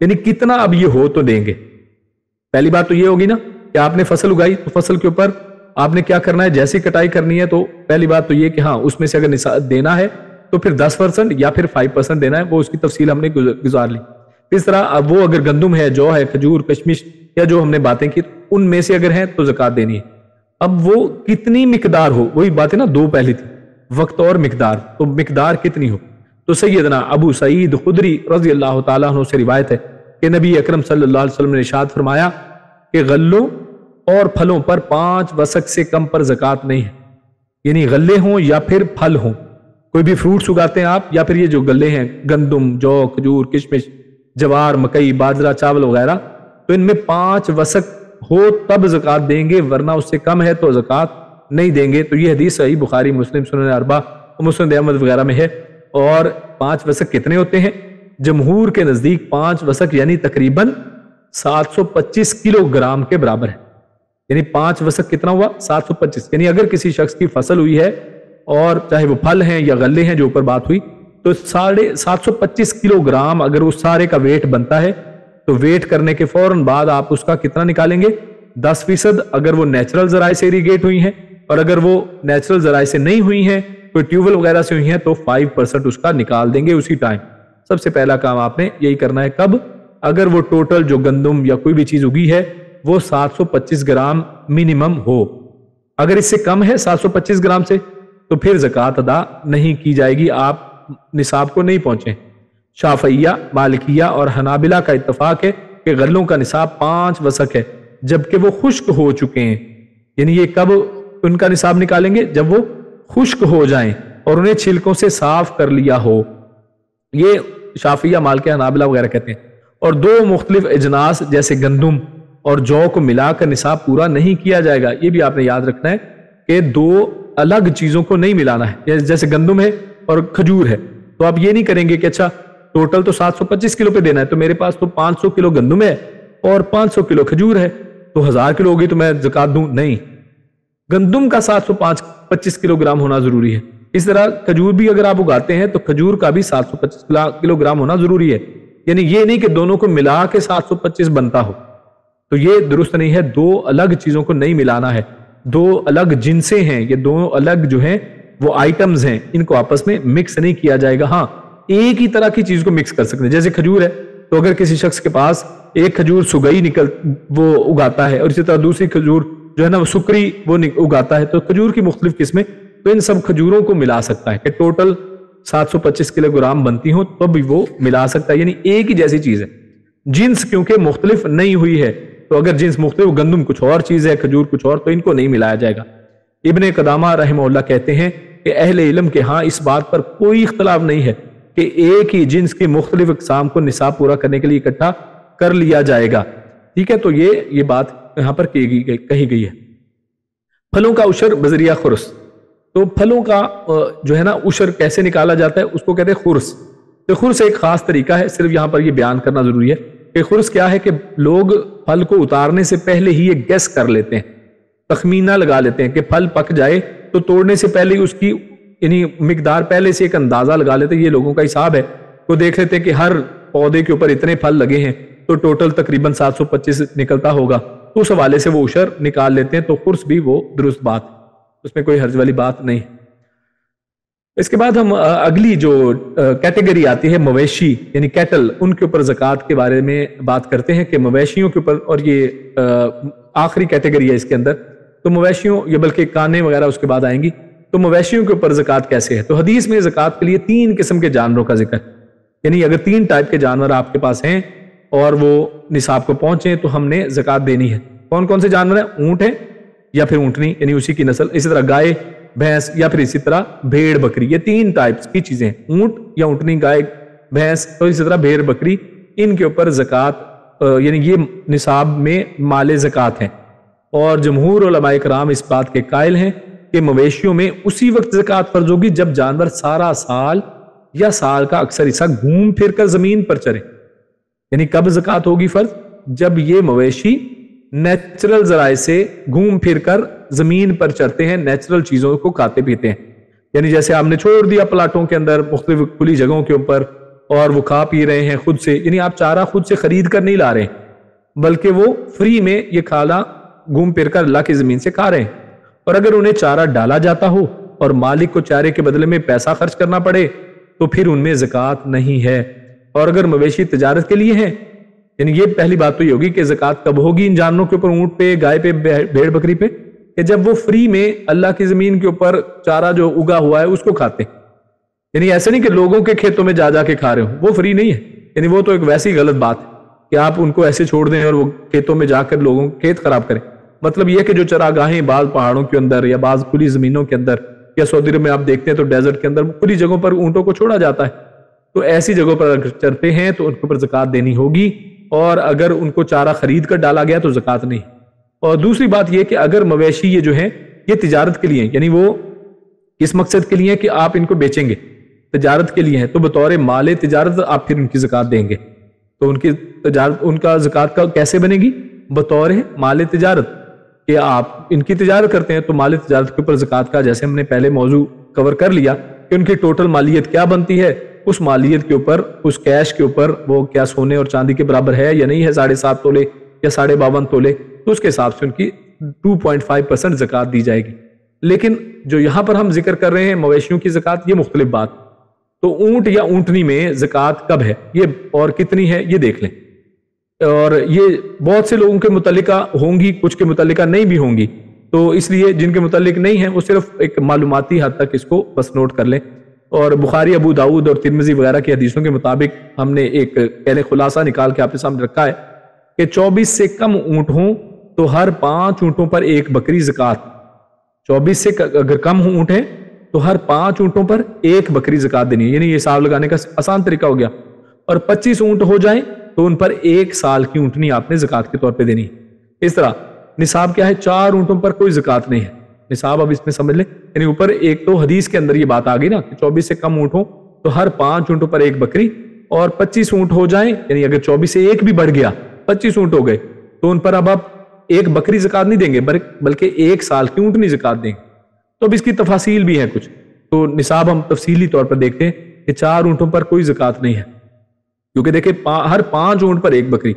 A: یعنی کتنا اب یہ ہو تو دیں گے. پہلی بات تو یہ ہوگی نا کہ آپ نے فصل اگائی تو فصل کے اوپر آپ نے کیا کرنا ہے, جیسی کٹائی کرنی ہے تو پہلی بات تو یہ کہ ہاں اس میں سے اگر دینا ہے تو پھر 10% یا پھر 5% دینا ہے, وہ اس کی تفصیل ہم نے گزار لی. اس طرح اب وہ اگر گندم ہے, جو ہے, کھجور, کشمش یا جو ہم نے باتیں کی ان میں سے اگر ہیں تو زکوٰۃ دینی ہے. اب وہ کتنی مقدار ہو, وہی بات ہے نا, دو پہلی تھی, وقت اور مقدار, تو مقدار کتنی ہو. تو سیدنا ابو سعید خدری رضی اللہ تعالیٰ عنہ سے روایت ہے کہ نبی اکرم صلی اللہ علیہ وسلم نے ارشاد فرمایا کہ غلوں اور پھلوں پر 5 وسق سے کم پر زکوٰۃ نہیں ہے. یعنی غلے ہوں یا پھر پھل ہوں, کوئی بھی فروٹس اگاتے ہیں آپ, یا پھر یہ جو غلے ہیں گندم, جو, کھجور, کشمش, جوار, مکئی, باجرہ, چاول وغیرہ, تو ان میں 5 وسق ہو تب زکوٰۃ دیں گے, ورنہ اس سے کم ہے تو زکوٰۃ نہیں دیں گے. تو یہ حدیث صحیح بخاری, مسلم, سنن اربعہ, مسند احمد وغیرہ میں ہے. اور 5 وسق کتنے ہوتے ہیں؟ جمہور کے نزدیک 5 وسق یعنی تقریباً 725 کلو گرام کے برابر ہے. یعنی 5 وسق کتنا ہوا؟ 725. یعنی اگر کسی شخص کی فصل ہوئی ہے اور چاہے وہ پھل ہیں یا غلے ہیں جو اوپر بات ہوئی, تو 725 کلو گرام اگر اس سارے کا ویٹ بنتا ہے تو ویٹ کرنے کے فوراً بعد آپ اس کا کتنا نکالیں گے؟ 10% اگر وہ نیچرل ذرائع سے اریگیٹ ہوئی ہیں, اور اگر وہ نیچرل ذرائع سے نہیں ہوئی ہیں, کوئی ٹیوبل وغیرہ سے ہوئی ہیں, تو 5% اس کا نکال دیں گے اسی ٹائم. سب سے پہلا کام آپ نے یہی کرنا ہے. کب؟ اگر وہ ٹوٹل جو گندم یا کوئی بھی چیز اگی ہے وہ 725 گرام منیمم ہو. اگر اس سے کم ہے 725 گرام سے تو پھر زکوٰۃ ادا نہیں کی جائے گی, آپ نصاب کو نہیں پہنچے. شافعیہ, مالکیہ اور حنابلہ کا اتفاق ہے کہ غلوں کا نصاب 5 وسق ہے جبکہ وہ خشک ہو چکے ہیں. یعنی یہ کب ان کا نصاب نکالیں گے؟ جب وہ خشک ہو جائیں اور انہیں چھلکوں سے صاف کر لیا ہو. یہ شافعیہ, مالکیہ, حنابلہ وغیرہ کہتے ہیں. اور 2 مختلف اجناس جیسے گندم اور جو کو ملا کر نصاب پورا نہیں کیا جائے گا. یہ بھی آپ نے یاد رکھنا ہے کہ 2 الگ چیزوں کو نہیں ملانا ہے. جیسے گندم ہے اور کھجور ہے, تو آپ یہ نہیں کریں گے کہ اچھا ٹوٹل تو 725 کلو پہ دینا ہے, تو میرے پاس تو 500 کلو گندم ہے اور 500 کلو کھجور ہے, تو 1000 کلو ہوگی تو میں زکوٰۃ دوں. نہیں, گندم کا 725 کلو گرام ہونا ضروری ہے. اس طرح کھجور بھی اگر آپ اگاتے ہیں تو کھجور کا بھی 725 کلو گرام ہونا ضروری ہے. یعنی یہ نہیں کہ دونوں کو ملا کے 725 بنتا ہو, تو یہ درست نہیں ہے. 2 الگ چیزوں کو نہیں ملانا ہے, 2 الگ جنسیں ہیں, یہ 2 الگ جو ہیں وہ آئٹمز ہیں, ان کو آپس میں مکس نہیں کیا جائے گا. ہاں, ایک ہی طرح کی چیز کو مکس کر سکتے ہیں. جیسے کھجور ہے, تو اگر کسی شخص کے پاس ایک کھجور سگئی وہ اگاتا ہے اور اسی طرح دوسری کھجور جو ہے نا وہ سکری وہ اگاتا ہے, تو کھجور کی مختلف قسمیں, تو ان سب کھجوروں کو ملا سکتا ہے کہ ٹوٹل 725 کلو گرام بنتی ہوں تو بھی وہ ملا سکتا ہے. یعنی ایک ہی جیسی چیز ہے. جنس کیونکہ مختلف نہیں ہوئی ہے, تو اگر جنس مختلف, گندم کچھ اور چیز ہے, کھجور کچھ اور, تو ان کو نہیں ملایا جائے گا. ابن قدامہ رحمہ اللہ کہتے ہیں کہ اہل علم کے ہاں اس بات پر کوئی اختلاف نہیں ہے کہ ایک ہی جنس کی مختلف اقسام کو نصاب پورا کرنے کے لیے اکٹھا کر لیا جائے گا. ٹھیک ہے, تو یہ بات یہاں پر کہی گئی ہے. پھلوں کا عشر بذریعہ خرس. تو پھلوں کا جو ہے نا عشر کیسے نکالا جاتا ہے, اس کو کہتے ہیں خرس. تو خرس ایک خاص طریقہ ہے, صرف یہاں پر یہ بیان کرنا ضروری ہے کہ خرس کیا ہے. کہ لوگ پھل کو اتارنے سے پہلے ہی یہ گیس کر لیتے ہیں, تخمینہ لگا لیتے ہیں کہ پھل پک جائے تو توڑنے سے پہلے ہی اس کی یعنی مقدار پہلے سے ایک اندازہ لگا لیتے ہیں. یہ لوگوں کا حساب ہے, تو دیکھ لیتے ہیں کہ ہر پودے کے اوپر اتنے پھل لگے ہیں تو ٹوٹل تقریباً 725 نکلتا ہوگا, تو اس حوالے سے وہ عشر نکال لیتے ہیں. تو خرس بھی وہ درست بات, اس میں کوئی حرج والی بات نہیں. اس کے بعد ہم اگلی جو کیٹیگری آتی ہے مویشی یعنی کیٹل, ان کے اوپر زکوٰۃ کے بارے میں بات کرتے ہیں کہ مویشیوں کے اوپر, اور یہ آخری کیٹیگری ہے اس کے اندر. تو مویشیوں, یہ بلکہ کانے وغیرہ اس کے بعد آئیں گی. تو مویشیوں کے اوپر زکوٰۃ کیسے ہے؟ تو حدیث میں زکوٰۃ کے لیے 3 قسم کے جانوروں کا ذکر, یعنی اگر 3 ٹائپ کے جانور آپ کے پاس ہیں اور وہ نصاب کو پہنچے تو ہم نے زکوٰۃ دینی ہے. کون کون سے جانور ہیں؟ اونٹ ہے یا پھر اونٹنی یعنی اسی کی نسل, اسی طرح گائے, بھینس, یا پھر اسی طرح بھیڑ بکری. یہ 3 ٹائپس کی چیزیں, اونٹ یا اونٹنی, گائے, بھینس, اور اسی طرح بھیڑ بکری, ان کے اوپر زکوٰۃ یعنی یہ نصاب میں مال زکوٰۃ ہیں. اور جمہور علماء کرام اس بات کے قائل ہیں کہ مویشیوں میں اسی وقت زکوٰۃ فرض ہوگی جب جانور سارا سال یا سال کا اکثر حصہ گھوم پھر کر زمین پر چرے. یعنی کب زکوٰۃ ہوگی فرض؟ جب یہ مویشی نیچرل ذرائع سے گھوم پھر کر زمین پر چرتے ہیں, نیچرل چیزوں کو کھاتے پیتے ہیں. یعنی جیسے آپ نے چھوڑ دیا پلاٹوں کے اندر, مختلف کھلی جگہوں کے اوپر, اور وہ کھا پی رہے ہیں خود سے، یعنی آپ چارہ خود سے خرید کر نہیں لا رہے ہیں بلکہ وہ فری میں یہ کھانا گھوم پھر کر اللہ کی زمین سے کھا رہے ہیں۔ اور اگر انہیں چارہ ڈالا جاتا ہو اور مالک کو چارے کے بدلے میں پیسہ خرچ کرنا پڑے تو پھر ان میں زکوٰۃ نہیں ہے۔ اور اگر مویشی تجارت کے لیے ہیں، یعنی یہ پہلی بات تو یہ ہوگی کہ زکوٰۃ کب ہوگی ان جانوروں کے اوپر، اونٹ پہ، گائے پہ، بھیڑ بکری پہ، کہ جب وہ فری میں اللہ کی زمین کے اوپر چارہ جو اگا ہوا ہے اس کو کھاتے ہیں۔ یعنی ایسے نہیں کہ لوگوں کے کھیتوں میں جا کے کھا رہے ہوں، وہ فری نہیں ہے، یعنی وہ تو ایک ویسی غلط بات ہے کہ آپ ان کو ایسے چھوڑ دیں اور وہ کھیتوں میں جا کر لوگوں کے کھیت خراب کریں۔ مطلب یہ کہ جو چراگاہیں بعض پہاڑوں کے اندر یا بعض کھلی زمینوں کے اندر، یا سعودی عرب میں آپ دیکھتے ہیں تو ڈیزرٹ کے اندر کھلی جگہوں پر اونٹوں کو چھوڑا جاتا ہے، تو ایسی جگہوں پر اگر چرتے ہیں تو ان کے اوپر زکوٰۃ دینی ہوگی، اور اگر ان کو چارہ خرید کر ڈالا گیا تو زکوٰۃ نہیں۔ اور دوسری بات یہ کہ اگر مویشی یہ جو ہیں یہ تجارت کے لیے ہیں، یعنی وہ اس مقصد کے لیے کہ آپ ان کو بیچیں گے، تجارت کے لیے ہیں، تو بطور مال تجارت آپ پھر ان کی زکوٰۃ دیں گے۔ تو ان کی تجارت، ان کا زکوٰۃ کا کیسے بنے گی؟ بطور مال تجارت، کہ آپ ان کی تجارت کرتے ہیں تو مال تجارت کے اوپر زکوٰۃ کا، جیسے ہم نے پہلے موضوع کور کر لیا کہ ان کی ٹوٹل مالیت کیا بنتی ہے، اس مالیت کے اوپر، اس کیش کے اوپر وہ کیا سونے اور چاندی کے برابر ہے یا نہیں ہے، 7.5 تولے یا 52.5 تولے، تو اس کے حساب سے ان کی 2.5% زکوٰۃ دی جائے گی۔ لیکن جو یہاں پر ہم ذکر کر رہے ہیں مویشیوں کی زکوٰۃ، یہ مختلف بات، تو اونٹ یا اونٹنی میں زکوٰۃ کب ہے یہ اور کتنی ہے یہ دیکھ لیں۔ اور یہ بہت سے لوگوں کے متعلقہ ہوں گی، کچھ کے متعلقہ نہیں بھی ہوں گی، تو اس لیے جن کے متعلق نہیں ہیں وہ صرف ایک معلوماتی حد تک اس کو بس نوٹ کر لیں۔ اور بخاری، ابو داؤد اور ترمذی وغیرہ کی حدیثوں کے مطابق ہم نے ایک پہلے خلاصہ نکال کے آپ کے سامنے رکھا ہے کہ 24 سے کم اونٹ ہوں تو ہر 5 اونٹوں پر ایک بکری زکوٰۃ، 24 سے اگر کم اونٹ ہیں تو ہر 5 اونٹوں پر ایک بکری زکوٰۃ دینی ہے، یعنی یہ حساب لگانے کا آسان طریقہ ہو گیا۔ اور 25 اونٹ ہو جائیں تو ان پر 1 سال کی اونٹنی آپ نے زکوٰۃ کے طور پہ دینی ہے۔ اس طرح نصاب کیا ہے؟ 4 اونٹوں پر کوئی زکوٰۃ نہیں ہے نصاب، اب اس میں سمجھ لیں، یعنی اوپر ایک تو حدیث کے اندر یہ بات آ گئی نا کہ 24 سے کم اونٹ ہوں تو ہر 5 اونٹوں پر ایک بکری، اور 25 اونٹ ہو جائیں، یعنی اگر 24 سے ایک بھی بڑھ گیا، 25 اونٹ ہو گئے تو ان پر اب آپ ایک بکری زکوٰۃ نہیں دیں گے بلکہ 1 سال کی اونٹنی زکوٰۃ دیں گے۔ تو اب اس کی تفاصیل بھی ہے کچھ، تو نصاب ہم تفصیلی طور پر دیکھتے ہیں کہ 4 اونٹوں پر کوئی زکوٰۃ نہیں ہے، کیونکہ دیکھیں ہر 5 اونٹ پر ایک بکری،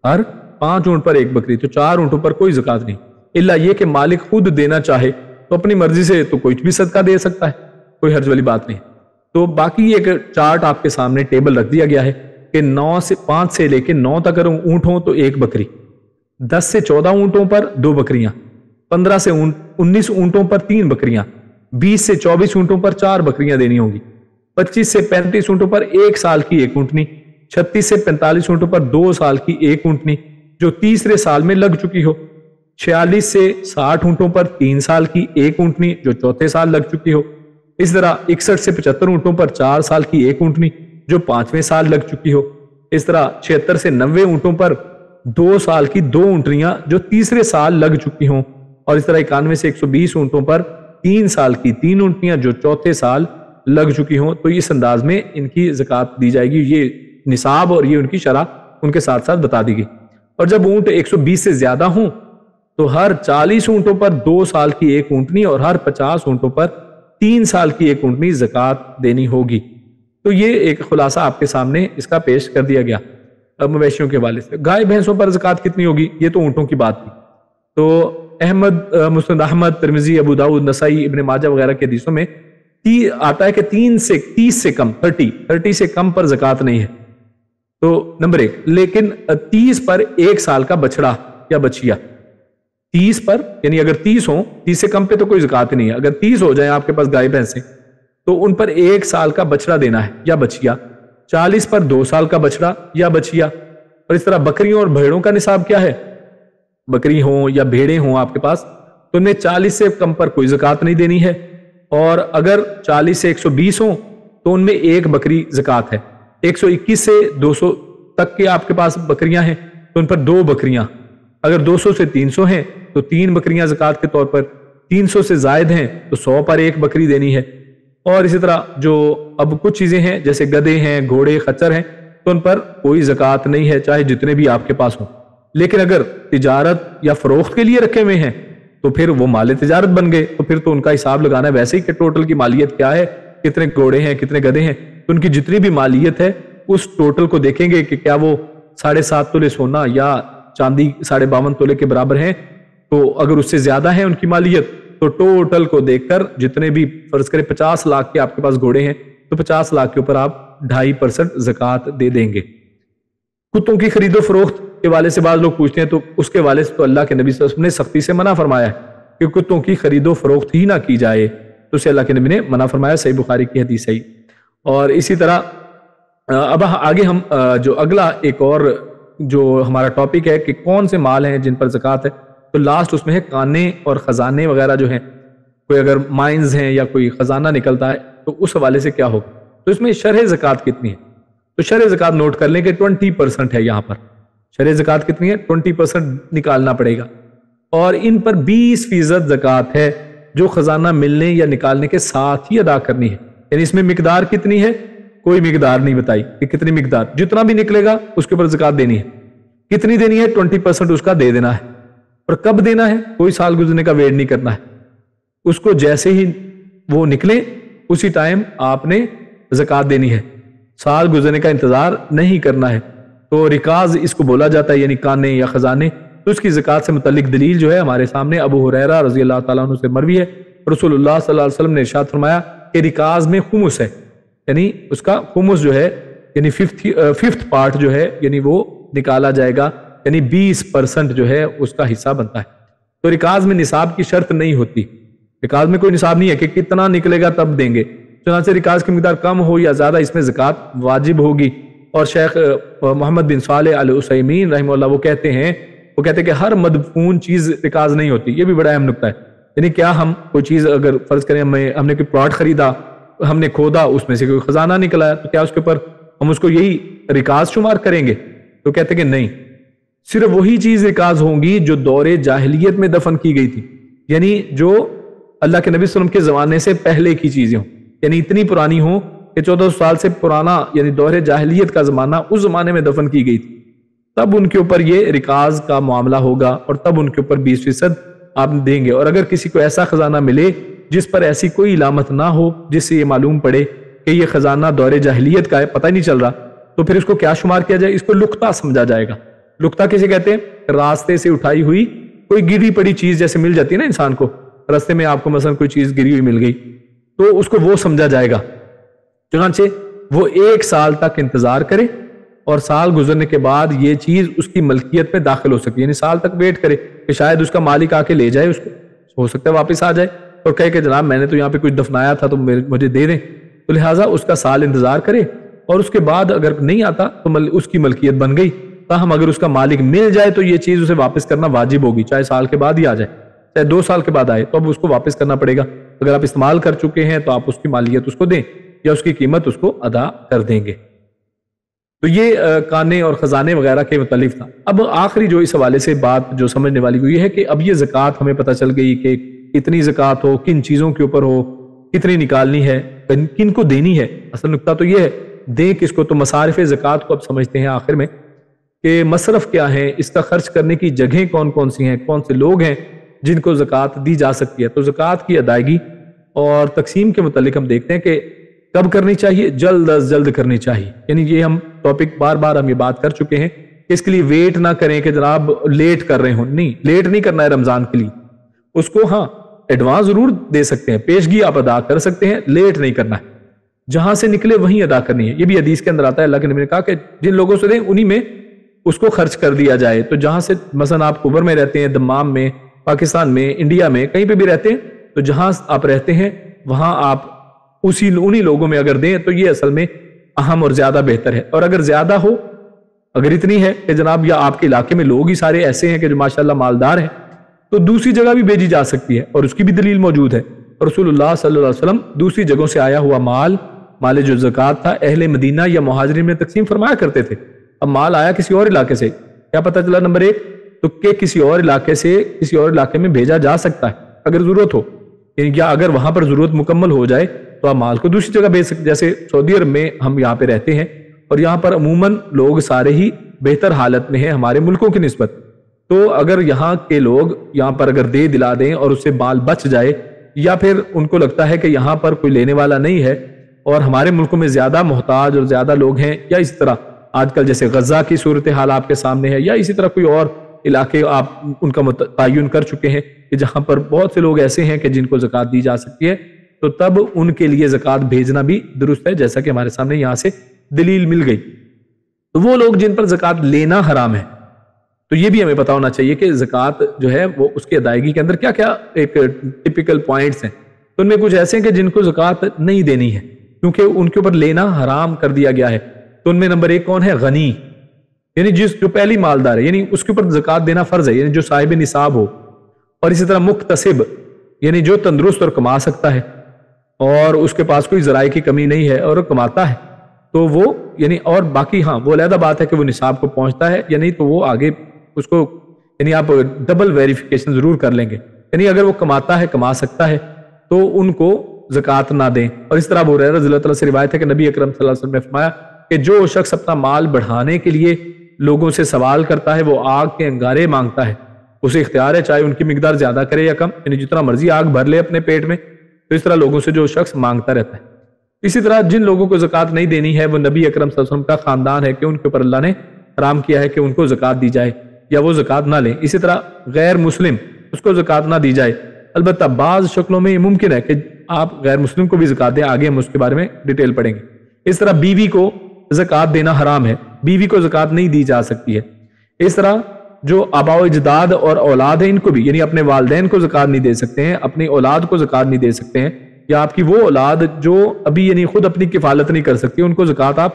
A: ہر 5 اونٹ پر ایک بکری، تو 4 اونٹوں پر کوئی زکوٰۃ نہیں، الا یہ کہ مالک خود دینا چاہے تو اپنی مرضی سے تو کوئی بھی صدقہ دے سکتا ہے، کوئی حرج والی بات نہیں۔ تو باقی ایک چارٹ آپ کے سامنے ٹیبل رکھ دیا گیا ہے کہ 5 سے لے کے 9 تک اگر اونٹ ہوں تو ایک بکری، 10 سے 14 اونٹوں پر 2 بکریاں، 15 سے 19 اونٹوں پر 3 بکریاں، 20 سے 24 اونٹوں پر 4 بکریاں دینی ہوں گی، 25 سے 35 اونٹوں پر 1 سال کی ایک اونٹنی، 36 سے 45 اونٹوں پر 2 سال کی ایک اونٹنی جو تیسرے سال میں لگ چکی ہو، 46 سے 60 اونٹوں پر 3 سال کی ایک اونٹنی جو چوتھے سال لگ چکی ہو، اس طرح 61 سے 75 اونٹوں پر 4 سال کی ایک اونٹنی جو 5ویں سال لگ چکی ہو، اس طرح 76 سے 90 اونٹوں پر 2 سال کی 2 اونٹنیاں جو تیسرے سال لگ چکی ہوں، اور اس طرح 91 سے 120 اونٹوں پر 3 سال کی 3 اونٹنیاں جو چوتھے سال لگ چکی ہوں۔ تو اس انداز میں ان کی زکوٰۃ دی جائے گی، یہ نصاب اور یہ ان کی شرح ان کے ساتھ ساتھ بتا دی گئی۔ اور جب اونٹ 120 سے زیادہ ہوں تو ہر 40 اونٹوں پر 2 سال کی ایک اونٹنی اور ہر 50 اونٹوں پر 3 سال کی ایک اونٹنی زکوٰۃ دینی ہوگی۔ تو یہ ایک خلاصہ آپ کے سامنے اس کا پیش کر دیا گیا مویشیوں کے حوالے سے۔ گائے بھینسوں پر زکوٰۃ کتنی ہوگی؟ یہ تو اونٹوں کی بات تھی۔ تو مسند احمد، ترمذی، ابو داؤد، نسائی، ابن ماجہ وغیرہ کے حدیثوں میں آتا ہے کہ 30 سے کم 30 سے کم پر زکوٰۃ نہیں ہے۔ تو نمبر 1، لیکن 30 پر 1 سال کا بچڑا یا بچیا، 30 پر یعنی اگر 30 ہوں، 30 سے کم پہ تو کوئی زکوٰۃ نہیں ہے، اگر 30 ہو جائیں آپ کے پاس گائے بھینسیں تو ان پر 1 سال کا بچڑا دینا ہے یا بچیا، 40 پر 2 سال کا بچڑا یا بچیا۔ اور اس طرح بکریوں اور بھیڑوں کا نصاب کیا ہے؟ بکری ہوں یا بھیڑیں ہوں آپ کے پاس تو انہیں 40 سے کم پر کوئی زکوٰۃ نہیں دینی ہے، اور اگر 40 سے 120 ہوں تو ان میں 1 بکری زکوٰۃ ہے، 121 سے 200 تک کے آپ کے پاس بکریاں ہیں تو ان پر 2 بکریاں، اگر 200 سے 300 ہیں تو 3 بکریاں زکوٰۃ کے طور پر، 300 سے زائد ہیں تو 100 پر 1 بکری دینی ہے۔ اور اسی طرح جو اب کچھ چیزیں ہیں جیسے گدھے ہیں، گھوڑے، خچر ہیں تو ان پر کوئی زکوٰۃ نہیں ہے چاہے جتنے بھی آپ کے پاس ہوں، لیکن اگر تجارت یا فروخت کے لیے رکھے ہوئے ہیں تو پھر وہ مال تجارت بن گئے، تو پھر تو ان کا حساب لگانا ہے ویسے ہی کہ ٹوٹل کی مالیت کیا ہے، کتنے گھوڑے ہیں، کتنے گدھے ہیں، تو ان کی جتنی بھی مالیت ہے اس ٹوٹل کو دیکھیں گے کہ کیا وہ 7.5 تولے سونا یا چاندی 52.5 تولے کے برابر ہیں. تو اگر اس سے زیادہ ہے ان کی مالیت تو ٹوٹل کو دیکھ کر جتنے بھی فرض کریں 50 لاکھ کے آپ کے پاس گھوڑے ہیں تو 50 لاکھ کے اوپر آپ 2.5% زکوٰۃ دے دیں گے. کتوں کی خرید و فروخت کے والے سے بعض لوگ پوچھتے ہیں تو اس کے والے سے تو اللہ کے نبی صلی اللہ علیہ وسلم نے سختی سے منع فرمایا ہے کہ کتوں کی خرید و فروخت ہی نہ کی جائے, تو اسے اللہ کے نبی نے منع فرمایا. صحیح بخاری کی حدیث ہے. اور اسی طرح اب آگے ہم جو اگلا ایک اور جو ہمارا ٹاپک ہے کہ کون سے مال ہیں جن پر زکوٰۃ ہے, تو لاسٹ اس میں ہے کانے اور خزانے وغیرہ جو ہیں. کوئی اگر مائنز ہیں یا کوئی خزانہ نکلتا ہے تو اس حوالے سے کیا ہوگا, تو اس میں شرح زکوٰۃ کتنی ہے, تو شرح زکوٰۃ نوٹ کر لیں کہ 20% ہے. یہاں پر شرح زکوٰۃ کتنی ہے, 20% نکالنا پڑے گا. اور ان پر 20% زکوٰۃ ہے جو خزانہ ملنے یا نکالنے کے ساتھ ہی ادا کرنی ہے. یعنی اس میں مقدار کتنی ہے, کوئی مقدار نہیں بتائی کہ کتنی مقدار, جتنا بھی نکلے گا اس کے اوپر زکوٰۃ دینی ہے. کتنی دینی ہے, 20% اس کا دے دینا ہے. اور کب دینا ہے, کوئی سال گزرنے کا ویٹ نہیں کرنا ہے. اس کو جیسے ہی وہ نکلے اسی ٹائم آپ نے زکوٰۃ دینی ہے, سال گزرنے کا انتظار نہیں کرنا ہے. تو رکاز اس کو بولا جاتا ہے, یعنی کانے یا خزانے. تو اس کی زکوٰۃ سے متعلق دلیل جو ہے ہمارے سامنے ابو ہریرہ رضی اللہ تعالیٰ عنہ سے مروی ہے. رسول اللہ صلی اللہ علیہ وسلم نے ارشاد فرمایا کہ رکاز میں خمس ہے, یعنی اس کا خمس جو ہے یعنی ففتھ پارٹ جو ہے یعنی وہ نکالا جائے گا, یعنی 20% جو ہے اس کا حصہ بنتا ہے. تو رکاز میں نصاب کی شرط نہیں ہوتی, رکاز میں کوئی نصاب نہیں ہے کہ کتنا نکلے گا تب دیں گے. چنانچہ رکاز کی مقدار کم ہو یا زیادہ اس میں زکوٰۃ واجب ہوگی. اور شیخ محمد بن صالح العثیمین رحمہ اللہ وہ کہتے ہیں کہ ہر مدفون چیز رکاز نہیں ہوتی. یہ بھی بڑا اہم نکتہ ہے. یعنی کیا ہم کوئی چیز اگر فرض کریں ہم نے کوئی پلاٹ خریدا, ہم نے کھودا, اس میں سے کوئی خزانہ نکلا ہے, تو کیا اس کے اوپر ہم اس کو یہی رکاز شمار کریں گے؟ تو کہتے کہ نہیں, صرف وہی چیز رکاز ہوں گی جو دور جاہلیت میں دفن کی گئی تھی, یعنی جو اللہ کے نبی صلی اللہ علیہ وسلم کے زمانے سے پہلے کی چیزیں ہوں, یعنی اتنی پرانی ہوں کہ 1400 سال سے پرانا یعنی دور جاہلیت کا زمانہ اس زمانے میں دفن کی گئی تھی, تب ان کے اوپر یہ رکاز کا معاملہ ہوگا اور تب ان کے اوپر 20% آپ دیں گے. اور اگر کسی کو ایسا خزانہ ملے جس پر ایسی کوئی علامت نہ ہو جس سے یہ معلوم پڑے کہ یہ خزانہ دور جاہلیت کا ہے, پتہ ہی نہیں چل رہا, تو پھر اس کو کیا شمار کیا جائے؟ اس کو لقطہ سمجھا جائے گا. لقطہ کسے کہتے ہیں؟ راستے سے اٹھائی ہوئی کوئی گری پڑی چیز جیسے مل جاتی ہے نا انسان کو, راستے میں آپ کو مثلا کوئی چیز گری ہوئی مل گئی تو اس کو وہ سمجھا جائے گا. چنانچہ وہ 1 سال تک انتظار کرے اور سال گزرنے کے بعد یہ چیز اس کی ملکیت میں داخل ہو سکتی ہے, یعنی سال تک ویٹ کرے کہ شاید اس کا مالک آ کے لے جائے, اس کو ہو سکتا ہے واپس آ جائے اور کہے کہ جناب میں نے تو یہاں پہ کچھ دفنایا تھا تو مجھے دے دیں. تو لہٰذا اس کا سال انتظار کرے اور اس کے بعد اگر نہیں آتا تو اس کی ملکیت بن گئی. تاہم اگر اس کا مالک مل جائے تو یہ چیز اسے واپس کرنا واجب ہوگی, چاہے سال کے بعد ہی آ جائے, چاہے 2 سال کے بعد آئے, تو اب اس کو واپس کرنا پڑے گا. اگر آپ استعمال کر چکے ہیں تو آپ اس کی مالیت اس کو دیں یا اس کی قیمت اس کو ادا کر دیں گے. تو یہ کانے اور خزانے وغیرہ کے متعلق تھا. اب آخری جو اس حوالے سے بات جو سمجھنے والی ہوئی ہے کہ اب یہ زکوٰۃ ہمیں پتہ چل گئی کہ کتنی زکوٰۃ ہو, کن چیزوں کے اوپر ہو, کتنی نکالنی ہے, کن کو دینی ہے. اصل نقطہ تو یہ ہے دیں کس کو. تو مصارف زکوٰۃ کو اب سمجھتے ہیں آخر میں کہ مصرف کیا ہے, اس کا خرچ کرنے کی جگہیں کون کون سی ہیں, کون سے لوگ ہیں جن کو زکوٰۃ دی جا سکتی ہے. تو زکوٰۃ کی ادائیگی اور تقسیم کے متعلق ہم دیکھتے ہیں کہ کب کرنی چاہیے, جلد از جلد کرنی چاہیے. یعنی یہ ہم ٹاپک بار بار ہم یہ بات کر چکے ہیں کہ اس کے لیے ویٹ نہ کریں کہ جناب لیٹ کر رہے ہوں. نہیں, لیٹ نہیں کرنا ہے رمضان کے لیے. اس کو ہاں ایڈوانس ضرور دے سکتے ہیں, پیشگی آپ ادا کر سکتے ہیں, لیٹ نہیں کرنا ہے. جہاں سے نکلے وہیں ادا کرنی ہے. یہ بھی حدیث کے اندر آتا ہے, اللہ کے نبی نے کہا کہ جن لوگوں سے دیں انہی میں اس کو خرچ کر دیا جائے. تو جہاں سے مثلا آپ کوبر میں رہتے ہیں, دمام میں, پاکستان میں, انڈیا میں, کہیں پہ بھی رہتے ہیں, تو جہاں آپ رہتے ہیں وہاں آپ انہی لوگوں میں اگر دیں تو یہ اصل میں اہم اور زیادہ بہتر ہے. اور اگر زیادہ ہو, اگر اتنی ہے کہ جناب یا آپ کے علاقے میں لوگ ہی سارے ایسے ہیں کہ جو ماشاءاللہ مالدار ہیں, تو دوسری جگہ بھی بھیجی جا سکتی ہے اور اس کی بھی دلیل موجود ہے. اور رسول اللہ صلی اللہ علیہ وسلم دوسری جگہوں سے آیا ہوا مال جو زکوٰۃ تھا اہل مدینہ یا مہاجرین میں تقسیم فرمایا کرتے تھے. اب مال آیا کسی اور علاقے سے, کیا پتہ چلا نمبر 1 تو کہ کسی اور علاقے سے کسی اور علاقے میں بھیجا جا سکتا ہے اگر ضرورت ہو, یعنی یا اگر وہاں پر ضرورت مکمل ہو جائے تو آپ مال کو دوسری جگہ بھیج سکتے. جیسے سعودی عرب میں ہم یہاں پہ رہتے ہیں اور یہاں پر عموماً لوگ سارے ہی بہتر حالت میں ہیں ہمارے ملکوں کی نسبت. تو اگر یہاں کے لوگ یہاں پر اگر دے دلا دیں اور اس سے مال بچ جائے, یا پھر ان کو لگتا ہے کہ یہاں پر کوئی لینے والا نہیں ہے اور ہمارے ملکوں میں زیادہ محتاج اور زیادہ لوگ ہیں، یا اسی طرح آج کل جیسے غزہ کی صورتحال آپ کے سامنے ہے، یا اسی طرح کوئی اور علاقے آپ ان کا تعین کر چکے ہیں کہ جہاں پر بہت سے لوگ ایسے ہیں کہ جن کو زکوٰۃ دی جا سکتی ہے، تو تب ان کے لیے زکوٰۃ بھیجنا بھی درست ہے، جیسا کہ ہمارے سامنے یہاں سے دلیل مل گئی۔ تو وہ لوگ جن پر زکوٰۃ لینا حرام ہے، تو یہ بھی ہمیں پتا ہونا چاہیے کہ زکوٰۃ جو ہے وہ اس کی ادائیگی کے اندر کیا کیا ایک ٹپیکل پوائنٹس ہیں۔ تو ان میں کچھ ایسے ہیں کہ جن کو زکوٰۃ نہیں دینی ہے کیونکہ ان کے اوپر لینا حرام کر دیا گیا ہے۔ تو ان میں نمبر 1 کون ہے؟ غنی، یعنی جو پہلی مالدار ہے، یعنی اس کے اوپر زکوٰۃ دینا فرض ہے، یعنی جو صاحب نصاب ہو۔ اور اسی طرح مکتسب، یعنی جو تندرست اور کما سکتا ہے اور اس کے پاس کوئی ذرائع کی کمی نہیں ہے اور کماتا ہے، تو وہ یعنی، اور باقی ہاں وہ علیحدہ بات ہے کہ وہ نصاب کو پہنچتا ہے یا نہیں، تو وہ آگے اس کو یعنی آپ ڈبل ویریفیکیشن ضرور کر لیں گے، یعنی اگر وہ کماتا ہے، کما سکتا ہے، تو ان کو زکوٰۃ نہ دیں۔ اور اس طرح ابو ہریرہ رضی اللہ تعالیٰ سے روایت ہے کہ نبی اکرم صلی اللہ علیہ وسلم نے فرمایا کہ جو شخص اپنا مال بڑھانے کے لیے لوگوں سے سوال کرتا ہے، وہ آگ کے انگارے مانگتا ہے، اسے اختیار ہے چاہے ان کی مقدار زیادہ کرے یا کم، یعنی جتنا مرضی آگ بھر لے اپنے پیٹ میں، تو اس طرح لوگوں سے جو شخص مانگتا رہتا ہے۔ اسی طرح جن لوگوں کو زکوٰۃ نہیں دینی ہے وہ نبی اکرم صلی اللہ علیہ وسلم کا خاندان ہے کہ ان کے اوپر اللہ نے حرام کیا ہے کہ ان کو زکوٰۃ دی جائے یا وہ زکوٰۃ نہ لیں۔ اسی طرح غیر مسلم، اس کو زکوٰۃ نہ دی جائے، البتہ بعض شکلوں میں یہ ممکن ہے کہ آپ غیر مسلم کو بھی زکوٰۃ دیں، آگے ہم اس کے بارے میں ڈیٹیل پڑھیں گے۔ اس طرح بیوی کو زکوٰۃ دینا حرام ہے، بیوی کو زکوٰۃ نہیں دی جا سکتی ہے۔ اس طرح جو آباء و اجداد اور اولاد ہیں ان کو بھی، یعنی اپنے والدین کو زکوٰۃ نہیں دے سکتے ہیں، اپنی اولاد کو زکوٰۃ نہیں دے سکتے ہیں، یا آپ کی وہ اولاد جو ابھی یعنی خود اپنی کفالت نہیں کر سکتی، ان کو زکوٰۃ آپ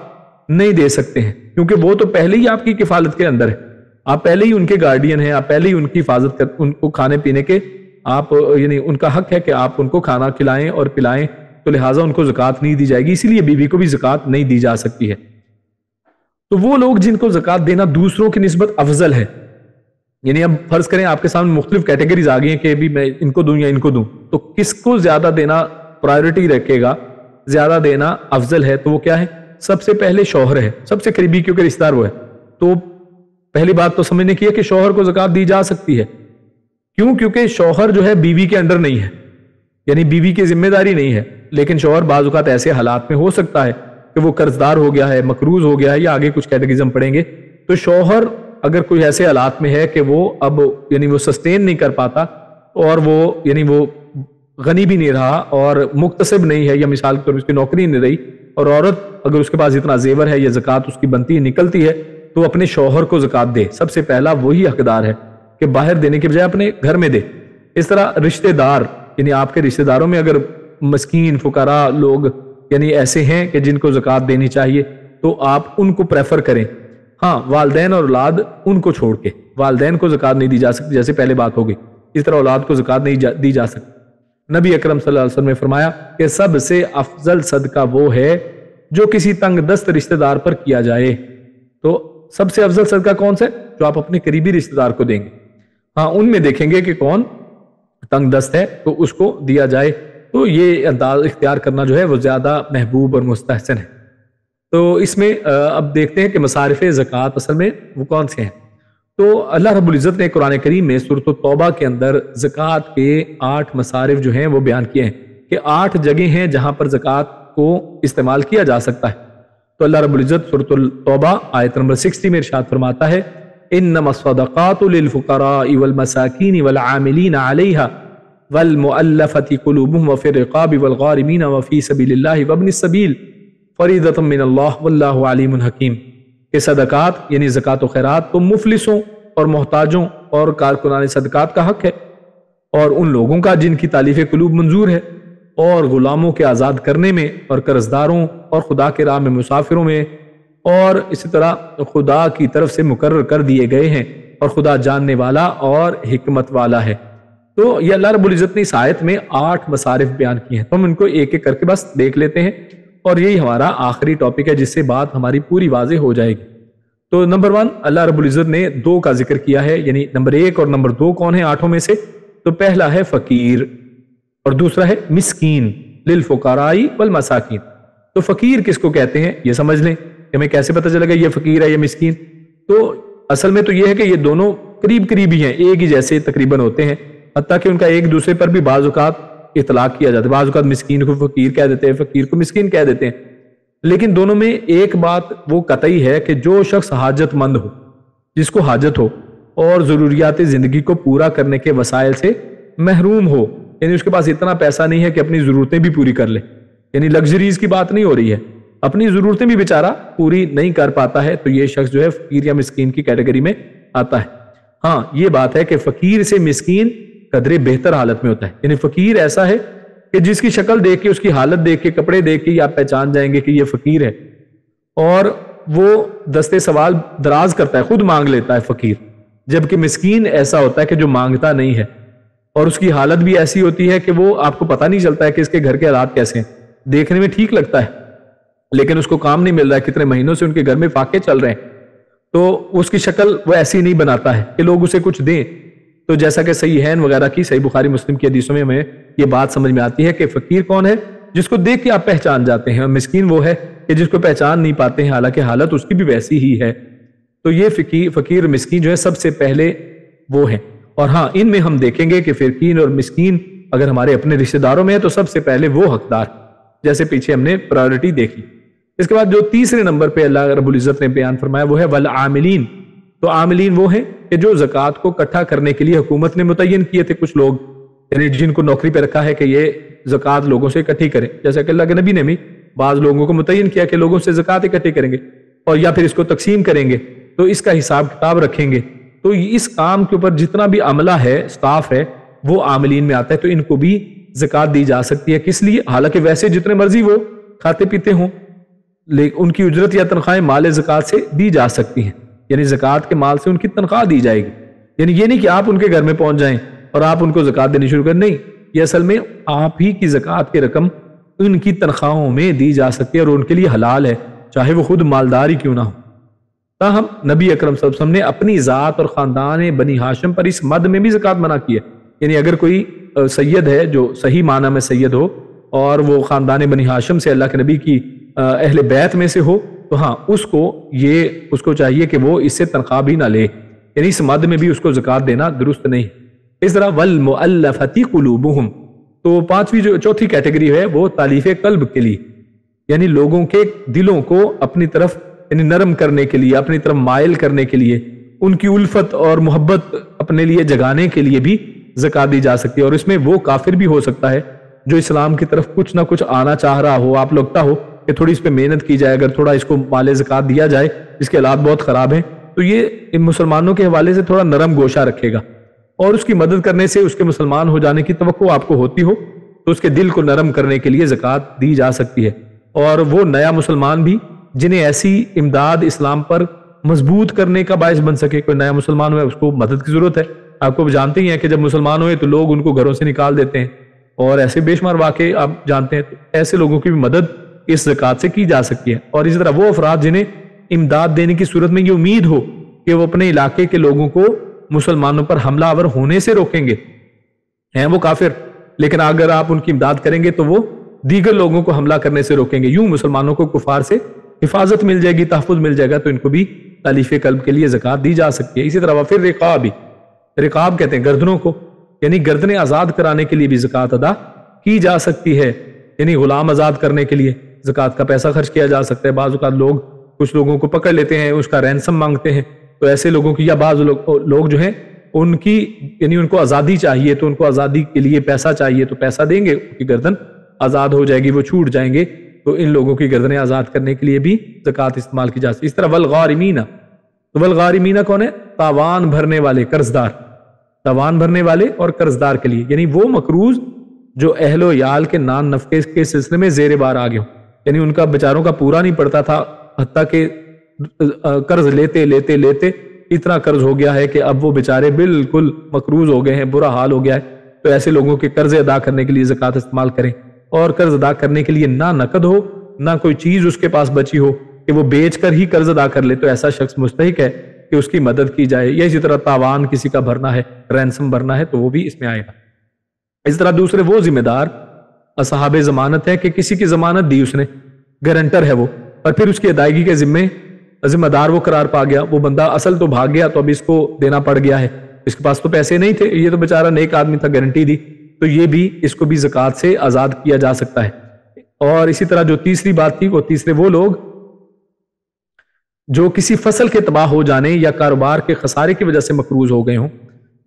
A: نہیں دے سکتے ہیں، کیونکہ وہ تو پہلے ہی آپ کی کفالت کے اندر ہے، آپ پہلے ہی ان کے گارڈین ہیں، آپ پہلے ہی ان کی حفاظت کر، ان کو کھانے پینے کے آپ یعنی ان کا حق ہے کہ آپ ان کو کھانا کھلائیں اور پلائیں، تو لہٰذا ان کو زکوٰۃ نہیں دی جائے گی، اسی لیے بیوی کو بھی زکوٰۃ نہیں دی جا سکتی ہے۔ تو وہ لوگ جن کو زکوٰۃ دینا دوسروں کی نسبت افضل ہے، یعنی اب فرض کریں آپ کے سامنے مختلف کیٹیگریز آ گئی ہیں کہ بھی میں ان کو دوں یا ان کو دوں، تو کس کو زیادہ دینا پرائیورٹی رکھے گا، زیادہ دینا افضل ہے، تو وہ کیا ہے؟ سب سے پہلے شوہر ہے، سب سے قریبی کیونکہ رشتہ دار وہ ہے۔ تو پہلی بات تو سمجھنے کی ہے کہ شوہر کو زکوٰۃ دی جا سکتی ہے، کیوں؟ کیونکہ شوہر جو ہے بیوی کے انڈر نہیں ہے، یعنی بیوی کی ذمہ داری نہیں ہے، لیکن شوہر بعض اوقات ایسے حالات میں ہو سکتا ہے کہ وہ قرض دار ہو گیا ہے، مقروض ہو گیا ہے، یا آگے کچھ کیٹیگریز ہم پڑھیں گے۔ تو شوہر اگر کوئی ایسے حالات میں ہے کہ وہ اب یعنی وہ سسٹین نہیں کر پاتا، اور وہ یعنی وہ غنی بھی نہیں رہا اور مکتسب نہیں ہے، یا مثال کے طور پر اس کی نوکری نہیں رہی، اور عورت اگر اس کے پاس اتنا زیور ہے یا زکوٰۃ اس کی بنتی ہے، نکلتی ہے، تو اپنے شوہر کو زکوٰۃ دے، سب سے پہلا وہی حقدار ہے کہ باہر دینے کے بجائے اپنے گھر میں دے۔ اس طرح رشتہ دار، یعنی آپ کے رشتہ داروں میں اگر مسکین فقراء لوگ یعنی ایسے ہیں کہ جن کو زکوٰۃ دینی چاہیے، تو آپ ان کو پریفر کریں۔ ہاں، والدین اور اولاد ان کو چھوڑ کے، والدین کو زکوٰۃ نہیں دی جا سکتی، جیسے پہلے بات ہو گئی، اس طرح اولاد کو زکوٰۃ نہیں دی جا سکتی۔ نبی اکرم صلی اللہ علیہ وسلم نے فرمایا کہ سب سے افضل صدقہ وہ ہے جو کسی تنگ دست رشتہ دار پر کیا جائے۔ تو سب سے افضل صدقہ کون سا ہے؟ جو آپ اپنے قریبی رشتہ دار کو دیں گے۔ ہاں، ان میں دیکھیں گے کہ کون تنگ دست ہے تو اس کو دیا جائے، تو یہ انداز اختیار کرنا جو ہے وہ زیادہ محبوب اور مستحسن ہے۔ تو اس میں اب دیکھتے ہیں کہ مصارف زکوٰۃ اصل میں وہ کون سے ہیں۔ تو اللہ رب العزت نے قرآن کریم میں سورۃ التوبہ کے اندر زکوٰۃ کے 8 مصارف جو ہیں وہ بیان کیے ہیں کہ 8 جگہیں ہیں جہاں پر زکوٰۃ کو استعمال کیا جا سکتا ہے۔ تو اللہ رب العزت سورۃ التوبہ آیت نمبر 60 میں ارشاد فرماتا ہے، انما الصدقات للفقراء والمساکین والعاملین علیہا والمؤلفۃ قلوبہم وفی الرقاب والغارمین وفی سبیل اللہ وابن السبیل فریضۃ من اللہ واللہ علیم حکیم، کہ صدقات یعنی زکوٰۃ و خیرات تو مفلسوں اور محتاجوں اور کارکنان صدقات کا حق ہے، اور ان لوگوں کا جن کی تالیف قلوب منظور ہے، اور غلاموں کے آزاد کرنے میں، اور قرضداروں، اور خدا کے راہ میں مسافروں میں، اور اسی طرح خدا کی طرف سے مقرر کر دیے گئے ہیں، اور خدا جاننے والا اور حکمت والا ہے۔ تو یہ اللہ رب العزت نے اس آیت میں 8 مصارف بیان کیے ہیں، تو ہم ان کو ایک ایک کر کے بس دیکھ لیتے ہیں، اور یہی ہمارا آخری ٹاپک ہے جس سے بات ہماری پوری واضح ہو جائے گی۔ تو نمبر 1 اللہ رب العزت نے 2 کا ذکر کیا ہے، یعنی نمبر 1 اور نمبر 2 کون ہیں 8 میں سے؟ تو پہلا ہے فقیر اور دوسرا ہے مسکین، للفقراء والمساکین۔ تو فقیر کس کو کہتے ہیں یہ سمجھ لیں، کہ ہمیں کیسے پتہ چلے گا یہ فقیر ہے یا مسکین؟ تو اصل میں تو یہ ہے کہ یہ دونوں قریب قریب ہی ہیں، ایک ہی جیسے تقریباً ہوتے ہیں، حتیٰ کہ ان کا ایک دوسرے پر بھی بعض اوقات اطلاق کیا جاتا ہے. بعض اوقات مسکین کو فقیر کہہ دیتے ہیں, فقیر کو مسکین کہہ دیتے ہیں, لیکن دونوں میں ایک بات وہ قطعی ہے کہ جو شخص حاجت مند ہو, جس کو حاجت ہو اور ضروریات زندگی کو پورا کرنے کے وسائل سے محروم ہو, یعنی اس کے پاس اتنا پیسہ نہیں ہے کہ اپنی ضرورتیں بھی پوری کر لے, یعنی لگژریز کی بات نہیں ہو رہی ہے, اپنی ضرورتیں بھی بیچارہ پوری نہیں کر پاتا ہے, تو یہ شخص جو ہے فقیر یا مسکین کی کیٹیگری میں آتا ہے. ہاں یہ بات ہے کہ فقیر سے مسکین قدرے بہتر حالت میں ہوتا ہے, یعنی فقیر ایسا ہے کہ جس کی شکل دیکھ کے, اس کی حالت دیکھ کے, کپڑے دیکھ کے آپ پہچان جائیں گے کہ یہ فقیر ہے, اور وہ دستے سوال دراز کرتا ہے, خود مانگ لیتا ہے فقیر. جبکہ مسکین ایسا ہوتا ہے کہ جو مانگتا نہیں ہے, اور اس کی حالت بھی ایسی ہوتی ہے کہ وہ آپ کو پتہ نہیں چلتا ہے کہ اس کے گھر کے حالات کیسے ہیں. دیکھنے میں ٹھیک لگتا ہے لیکن اس کو کام نہیں مل رہا ہے, کتنے مہینوں سے ان کے گھر میں فاقے چل رہے ہیں, تو اس کی شکل وہ ایسی نہیں بناتا ہے کہ لوگ اسے کچھ دیں. تو جیسا کہ صحیحین وغیرہ کی, صحیح بخاری مسلم کی حدیثوں میں ہمیں یہ بات سمجھ میں آتی ہے کہ فقیر کون ہے, جس کو دیکھ کے آپ پہچان جاتے ہیں, اور مسکین وہ ہے کہ جس کو پہچان نہیں پاتے ہیں حالانکہ حالت اس کی بھی ویسی ہی ہے. تو یہ فقیر مسکین جو ہے سب سے پہلے وہ ہیں. اور ہاں ان میں ہم دیکھیں گے کہ فقیر اور مسکین اگر ہمارے اپنے رشتہ داروں میں ہے تو سب سے پہلے وہ حقدار, جیسے پیچھے ہم نے پرائیورٹی دیکھی. اس کے بعد جو تیسرے نمبر پہ اللہ رب العزت نے بیان فرمایا وہ ہے والعاملین. تو عاملین وہ ہیں کہ جو زکوٰۃ کو اکٹھا کرنے کے لیے حکومت نے متعین کیے تھے کچھ لوگ, یعنی جن کو نوکری پہ رکھا ہے کہ یہ زکوٰۃ لوگوں سے اکٹھی کریں, جیسا کہ اللہ کے نبی نے بھی بعض لوگوں کو متعین کیا کہ لوگوں سے زکوٰۃ اکٹھی کریں گے اور یا پھر اس کو تقسیم کریں گے, تو اس کا حساب کتاب رکھیں گے. تو اس کام کے اوپر جتنا بھی عملہ ہے, سٹاف ہے, وہ عاملین میں آتا ہے. تو ان کو بھی زکوٰۃ دی جا سکتی ہے. کس لیے؟ حالانکہ ویسے جتنے مرضی وہ کھاتے پیتے ہوں, لیکن ان کی اجرت یا تنخواہیں مال زکوٰۃ سے دی جا سکتی ہیں, یعنی زکوٰۃ کے مال سے ان کی تنخواہ دی جائے گی. یعنی یہ نہیں کہ آپ ان کے گھر میں پہنچ جائیں اور آپ ان کو زکوٰۃ دینی شروع کریں, نہیں, یہ اصل میں آپ ہی کی زکوٰۃ کی رقم ان کی تنخواہوں میں دی جا سکتی ہے اور ان کے لیے حلال ہے, چاہے وہ خود مالدار ہی کیوں نہ ہو. تاہم نبی اکرم صلی اللہ علیہ وسلم نے اپنی ذات اور خاندان بنی ہاشم پر اس مد میں بھی زکوٰۃ منع کی ہے. یعنی اگر کوئی سید ہے جو صحیح معنی میں سید ہو اور وہ خاندان بنی ہاشم سے, اللہ کے نبی کی اہل بیت میں سے ہو, تو ہاں اس کو چاہیے کہ وہ اس سے تنخواہ بھی نہ لے, یعنی اس مد میں بھی اس کو زکوٰۃ دینا درست نہیں. اس طرح والمؤلفۃ قلوبہم, تو چوتھی کیٹیگری ہے وہ تالیف قلب کے لیے, یعنی لوگوں کے دلوں کو اپنی طرف یعنی نرم کرنے کے لیے, اپنی طرف مائل کرنے کے لیے, ان کی الفت اور محبت اپنے لیے جگانے کے لیے بھی زکوٰۃ دی جا سکتی ہے. اور اس میں وہ کافر بھی ہو سکتا ہے جو اسلام کی طرف کچھ نہ کچھ آنا چاہ رہا ہو, آپ لگتا ہو کہ تھوڑی اس پہ محنت کی جائے, اگر تھوڑا اس کو مال زکوٰۃ دیا جائے, اس کے حالات بہت خراب ہیں, تو یہ مسلمانوں کے حوالے سے تھوڑا نرم گوشہ رکھے گا, اور اس کی مدد کرنے سے اس کے مسلمان ہو جانے کی توقع آپ کو ہوتی ہو تو اس کے دل کو نرم کرنے کے لیے زکوٰۃ دی جا سکتی ہے. اور وہ نیا مسلمان بھی جنہیں ایسی امداد اسلام پر مضبوط کرنے کا باعث بن سکے, کوئی نیا مسلمان ہوا, اس کو مدد کی ضرورت ہے. آپ کو جانتے ہی ہیں کہ جب مسلمان ہوئے تو لوگ ان کو گھروں سے نکال دیتے ہیں, اور ایسے بے شمار واقعے آپ جانتے ہیں, تو ایسے لوگوں کی بھی مدد اس زکوٰۃ سے کی جا سکتی ہے. اور اسی طرح وہ افراد جنہیں امداد دینے کی صورت میں یہ امید ہو کہ وہ اپنے علاقے کے لوگوں کو مسلمانوں پر حملہ آور ہونے سے روکیں گے, ہیں وہ کافر, لیکن اگر آپ ان کی امداد کریں گے تو وہ دیگر لوگوں کو حملہ کرنے سے روکیں گے, یوں مسلمانوں کو کفار سے حفاظت مل جائے گی, تحفظ مل جائے گا, تو ان کو بھی تالیف قلب کے لیے زکوٰۃ دی جا سکتی ہے. اسی طرح پھر رقاب کہتے ہیں گردنوں کو, یعنی گردنیں آزاد کرانے کے لیے بھی زکوٰۃ ادا کی جا سکتی ہے, یعنی غلام آزاد کرنے کے لیے زکوٰۃ کا پیسہ خرچ کیا جا سکتا ہے. بعض اوقات کچھ لوگوں کو پکڑ لیتے ہیں, اس کا رینسم مانگتے ہیں, تو ایسے لوگوں کی, یا بعض لوگ جو ہیں ان کی یعنی ان کو آزادی چاہیے, تو ان کو آزادی کے لیے پیسہ چاہیے, تو پیسہ دیں گے, ان کی گردن آزاد ہو جائے گی, وہ چھوٹ جائیں گے, تو ان لوگوں کی گردنیں آزاد کرنے کے لیے بھی زکوٰۃ استعمال کی جا سکتی ہے. اس طرح والغارمین, تو والغارمین کون ہے؟ تاوان بھرنے والے, قرضدار, تاوان بھرنے والے اور قرضدار کے لیے, یعنی وہ مقروض جو اہل و عیال کے نان نفقے کے سلسلے میں زیر بار آ گئے ہوں, یعنی ان کا بیچاروں کا پورا نہیں پڑتا تھا, حتیٰ کہ قرض لیتے لیتے لیتے اتنا قرض ہو گیا ہے کہ اب وہ بیچارے بالکل مقروض ہو گئے ہیں, برا حال ہو گیا ہے. تو ایسے لوگوں کے قرض ادا کرنے کے لیے زکوٰۃ استعمال کریں, اور قرض ادا کرنے کے لیے نہ نقد ہو نہ کوئی چیز اس کے پاس بچی ہو کہ وہ بیچ کر ہی قرض ادا کر لے, تو ایسا شخص مستحق ہے کہ اس کی مدد کی جائے. یا اسی طرح تاوان کسی کا بھرنا ہے, رینسم بھرنا ہے, تو وہ بھی اس میں آئے گا. اس طرح دوسرے وہ ذمہ دار اصحاب ضمانت ہے کہ کسی کی ضمانت دی اس نے, گارنٹر ہے وہ, اور پھر اس کی ادائیگی کے ذمہ دار وہ قرار پا گیا, وہ بندہ اصل تو بھاگ گیا, تو اب اس کو دینا پڑ گیا ہے, اس کے پاس تو پیسے نہیں تھے, یہ تو بیچارہ نیک آدمی تھا, گارنٹی دی, تو یہ بھی اس کو بھی زکوٰۃ سے آزاد کیا جا سکتا ہے۔ اور اسی طرح جو تیسری بات تھی وہ تیسرے وہ لوگ جو کسی فصل کے تباہ ہو جانے یا کاروبار کے خسارے کی وجہ سے مقروض ہو گئے ہوں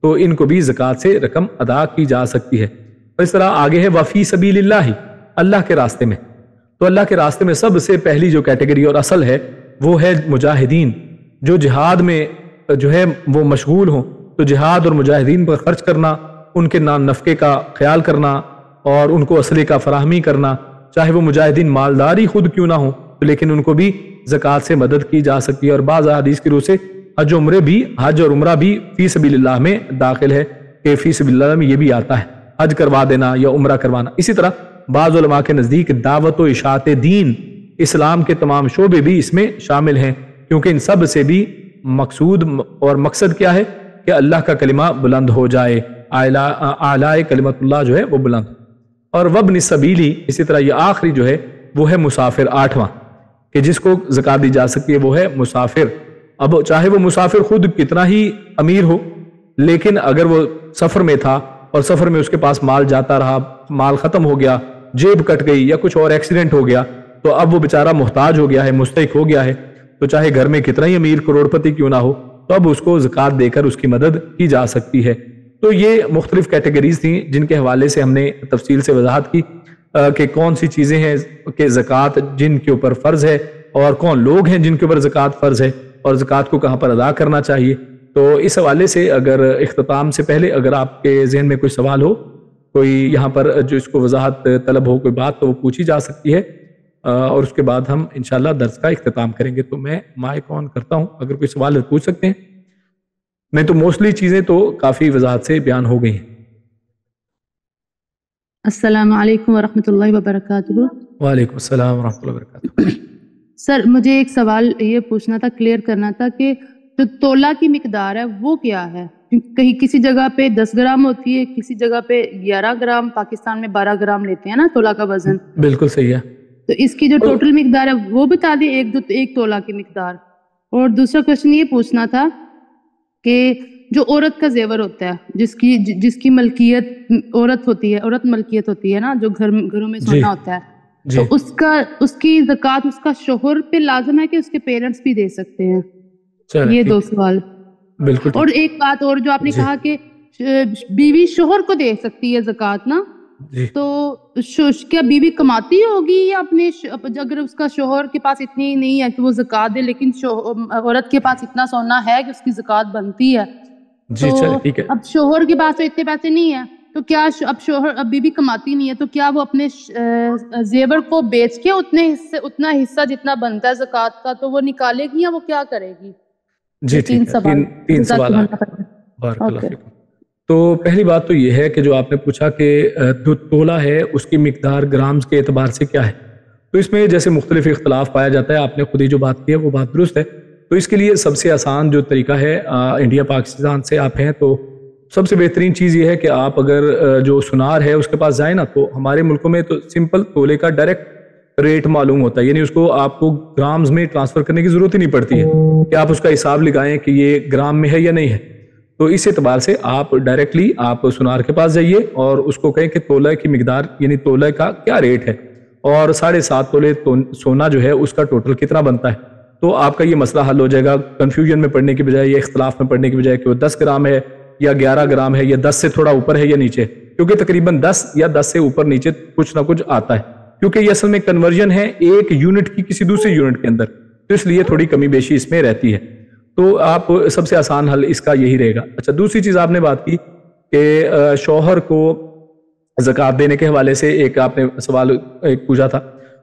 A: تو ان کو بھی زکوٰۃ سے رقم ادا کی جا سکتی ہے۔ اور اس طرح آگے ہے وفی سبیل اللہ، اللہ کے راستے میں۔ تو اللہ کے راستے میں سب سے پہلی جو کیٹیگری اور اصل ہے وہ ہے مجاہدین، جو جہاد میں جو ہے وہ مشغول ہوں۔ تو جہاد اور مجاہدین پر خرچ کرنا، ان کے نان نفقے کا خیال کرنا اور ان کو اسلحے کا فراہمی کرنا، چاہے وہ مجاہدین مالدار ہی خود کیوں نہ ہوں لیکن ان کو بھی زکوٰۃ سے مدد کی جا سکتی ہے۔ اور بعض احادیث کی روح سے حج اور عمرہ بھی فی سبیل اللہ میں داخل ہے کہ فی سبیل اللہ میں یہ بھی آتا ہے، حج کروا دینا یا عمرہ کروانا۔ اسی طرح بعض علماء کے نزدیک دعوت و اشاعت دین، اسلام کے تمام شعبے بھی اس میں شامل ہیں، کیونکہ ان سب سے بھی مقصود اور مقصد کیا ہے کہ اللہ کا کلمہ بلند ہو جائے، اعلی کلمت اللہ جو ہے وہ بلند۔ اور وابن السبیلی، اسی طرح یہ آخری جو ہے وہ ہے مسافر، 8واں کہ جس کو زکوٰۃ دی جا سکتی ہے وہ ہے مسافر۔ اب چاہے وہ مسافر خود کتنا ہی امیر ہو، لیکن اگر وہ سفر میں تھا اور سفر میں اس کے پاس مال جاتا رہا، مال ختم ہو گیا، جیب کٹ گئی یا کچھ اور ایکسیڈنٹ ہو گیا تو اب وہ بیچارہ محتاج ہو گیا ہے، مستحق ہو گیا ہے، تو چاہے گھر میں کتنا ہی امیر کروڑ پتی کیوں نہ ہو تو اب اس کو زکوٰۃ دے کر اس کی مدد کی جا سکتی ہے۔ تو یہ مختلف کیٹیگریز تھیں جن کے حوالے سے ہم نے تفصیل سے وضاحت کی کہ کون سی چیزیں ہیں کہ زکوٰۃ جن کے اوپر فرض ہے اور کون لوگ ہیں جن کے اوپر زکوٰۃ فرض ہے اور زکوٰۃ کو کہاں پر ادا کرنا چاہیے۔ تو اس حوالے سے اگر اختتام سے پہلے اگر آپ کے ذہن میں کوئی سوال ہو، کوئی یہاں پر جو اس کو وضاحت طلب ہو کوئی بات، تو وہ پوچھی جا سکتی ہے اور اس کے بعد ہم انشاءاللہ درس کا اختتام کریں گے۔ تو میں مائک آن کرتا ہوں، اگر کوئی سوال پوچھ سکتے ہیں۔ میں تو موسٹلی چیزیں تو کافی وضاحت سے بیان ہو گئی ہیں۔
B: السلام علیکم ورحمۃ اللہ وبرکاتہ۔
A: وعلیکم السلام ورحمۃ اللہ وبرکاتہ۔
B: سر مجھے ایک سوال یہ پوچھنا تھا، کلیئر کرنا تھا کہ جو تولہ کی مقدار ہے وہ کیا ہے؟ کہیں کسی جگہ پہ 10 گرام ہوتی ہے، کسی جگہ پہ 11 گرام، پاکستان میں 12 گرام لیتے ہیں نا تولہ کا وزن۔
A: بالکل صحیح ہے۔
B: تو اس کی جو ٹوٹل مقدار ہے وہ بتا دیں، ایک تولہ کی مقدار۔ اور دوسرا کوشچن یہ پوچھنا تھا کہ جو عورت کا زیور ہوتا ہے، جس کی ملکیت عورت ہوتی ہے، عورت ملکیت ہوتی ہے نا، جو گھروں میں سونا ہوتا ہے، تو اس کی زکوٰۃ اس کا شوہر پہ لازم ہے کہ اس کے پیرنٹس بھی دے سکتے ہیں؟ یہ 2 سوال۔
A: بالکل۔ اور
B: ایک بات اور جو آپ نے کہا کہ بیوی شوہر کو دے سکتی ہے زکوٰۃ نا، تو کیا بیوی کماتی ہوگی یا اپنے اگر اس کا شوہر کے پاس اتنی نہیں ہے کہ وہ زکوٰۃ دے، لیکن عورت کے پاس اتنا سونا ہے کہ اس کی زکوٰۃ بنتی ہے، تو اب شوہر کے پاس تو اتنے پیسے نہیں ہیں، تو کیا اب بیوی کماتی نہیں ہے تو کیا وہ اپنے زیور کو بیچ کے اتنا حصہ جتنا بنتا ہے زکوٰۃ کا تو وہ نکالے گی یا وہ کیا کرے گی؟
A: جی تین سوال۔ بارک اللہ فیکم۔ تو پہلی بات تو یہ ہے کہ جو آپ نے پوچھا کہ جو تولہ ہے اس کی مقدار گرامز کے اعتبار سے کیا ہے، تو اس میں جیسے مختلف اختلاف پایا جاتا ہے، آپ نے خود ہی جو بات کی ہے وہ بات درست ہے۔ تو اس کے لیے سب سے آسان جو طریقہ ہے، انڈیا پاکستان سے آپ ہیں تو سب سے بہترین چیز یہ ہے کہ آپ اگر جو سنار ہے اس کے پاس جائیں نا، تو ہمارے ملکوں میں تو سمپل تولے کا ڈائریکٹ ریٹ معلوم ہوتا ہے، یعنی اس کو آپ کو گرامز میں ٹرانسفر کرنے کی ضرورت ہی نہیں پڑتی ہے کہ آپ اس کا حساب لگائیں کہ یہ گرام میں ہے یا نہیں ہے۔ تو اس اعتبار سے آپ ڈائریکٹلی آپ سنار کے پاس جائیے اور اس کو کہیں کہ تولہ کی مقدار یعنی تولہ کا کیا ریٹ ہے اور 7.5 تولے سونا جو ہے اس کا ٹوٹل کتنا بنتا ہے، تو آپ کا یہ مسئلہ حل ہو جائے گا، کنفیوژن میں پڑنے کی بجائے یا اختلاف میں پڑنے کی بجائے کہ وہ 10 گرام ہے یا 11 گرام ہے یا 10 سے تھوڑا اوپر ہے یا نیچے، کیونکہ تقریباً 10 یا 10 سے اوپر نیچے کچھ نہ کچھ آتا ہے، کیونکہ یہ اصل میں کنورژن ہے ایک یونٹ کی کسی دوسری یونٹ کے اندر، تو اس لیے تھوڑی کمی بیشی اس میں رہتی ہے۔ تو آپ سب سے آسان حل اس کا یہی رہے گا۔ اچھا، دوسری چیز آپ نے بات کی کہ شوہر کو زکوٰۃ دینے کے حوالے سے ایک آپ نے سوال پوچھا تھا،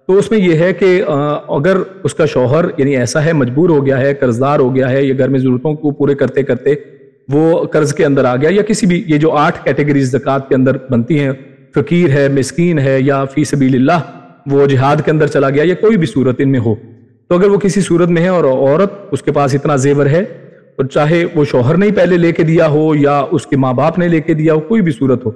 A: تو اس میں یہ ہے کہ اگر اس کا شوہر یعنی ایسا ہے مجبور ہو گیا ہے، قرض دار ہو گیا ہے، یا گھر میں ضرورتوں کو پورے کرتے کرتے وہ قرض کے اندر آ گیا، یا کسی بھی یہ جو 8 کیٹیگریز زکوٰۃ کے اندر بنتی ہیں، فقیر ہے، مسکین ہے، یا فی سبیل اللہ وہ جہاد کے اندر چلا گیا، یا کوئی بھی صورت ان میں ہو، تو اگر وہ کسی صورت میں ہے اور عورت اس کے پاس اتنا زیور ہے، اور چاہے وہ شوہر نے پہلے لے کے دیا ہو یا اس کے ماں باپ نے لے کے دیا ہو، کوئی بھی صورت ہو،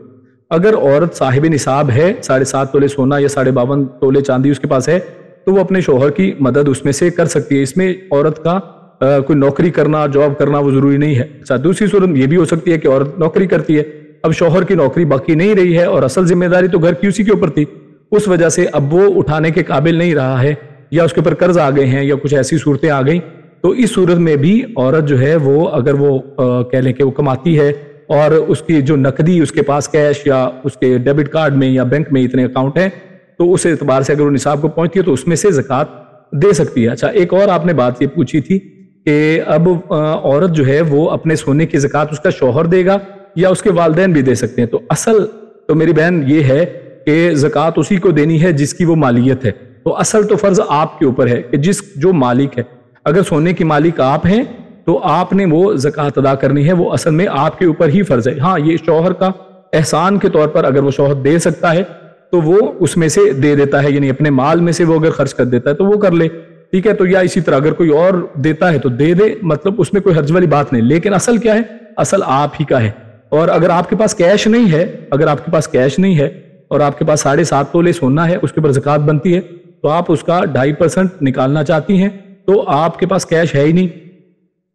A: اگر عورت صاحب نصاب ہے، 7.5 تولے سونا یا 52.5 تولے چاندی اس کے پاس ہے، تو وہ اپنے شوہر کی مدد اس میں سے کر سکتی ہے۔ اس میں عورت کا کوئی نوکری کرنا، جاب کرنا وہ ضروری نہیں ہے۔ اچھا، دوسری صورت یہ بھی ہو سکتی ہے کہ عورت نوکری کرتی ہے اب شوہر کی نوکری باقی نہیں رہی ہے اور اصل ذمہ داری تو گھر کی اسی کے اوپر تھی، اس وجہ سے اب وہ اٹھانے کے قابل نہیں رہا ہے یا اس کے اوپر قرض آ گئے ہیں یا کچھ ایسی صورتیں آ گئیں، تو اس صورت میں بھی عورت جو ہے وہ اگر وہ کہہ لیں کہ وہ کماتی ہے اور اس کی جو نقدی اس کے پاس کیش یا اس کے ڈیبٹ کارڈ میں یا بینک میں اتنے اکاؤنٹ ہیں، تو اس اعتبار سے اگر وہ نصاب کو پہنچتی ہے تو اس میں سے زکوٰۃ دے سکتی ہے۔ اچھا، ایک اور آپ نے بات یہ پوچھی تھی کہ اب عورت جو ہے وہ اپنے سونے کی زکوٰۃ اس کا شوہر دے گا یا اس کے والدین بھی دے سکتے ہیں؟ تو اصل تو میری بہن یہ ہے کہ زکوٰۃ اسی کو دینی ہے جس کی وہ مالیت ہے۔ تو اصل تو فرض آپ کے اوپر ہے کہ جو مالک ہے، اگر سونے کی مالک آپ ہیں تو آپ نے وہ زکوٰۃ ادا کرنی ہے، وہ اصل میں آپ کے اوپر ہی فرض ہے۔ ہاں، یہ شوہر کا احسان کے طور پر اگر وہ شوہر دے سکتا ہے تو وہ اس میں سے دے دیتا ہے، یعنی اپنے مال میں سے وہ اگر خرچ کر دیتا ہے تو وہ کر لے، ٹھیک ہے۔ تو یا اسی طرح اگر کوئی اور دیتا ہے تو دے دے، مطلب اس میں کوئی حرج والی بات نہیں، لیکن اصل کیا ہے؟ اصل آپ ہی کا ہے۔ اور اگر آپ کے پاس کیش نہیں ہے، اگر آپ کے پاس کیش نہیں ہے اور آپ کے پاس 7.5 تولے سونا ہے، اس کے اوپر زکوٰۃ بنتی ہے، تو آپ اس کا 2.5% نکالنا چاہتی ہیں، تو آپ کے پاس کیش ہے ہی نہیں،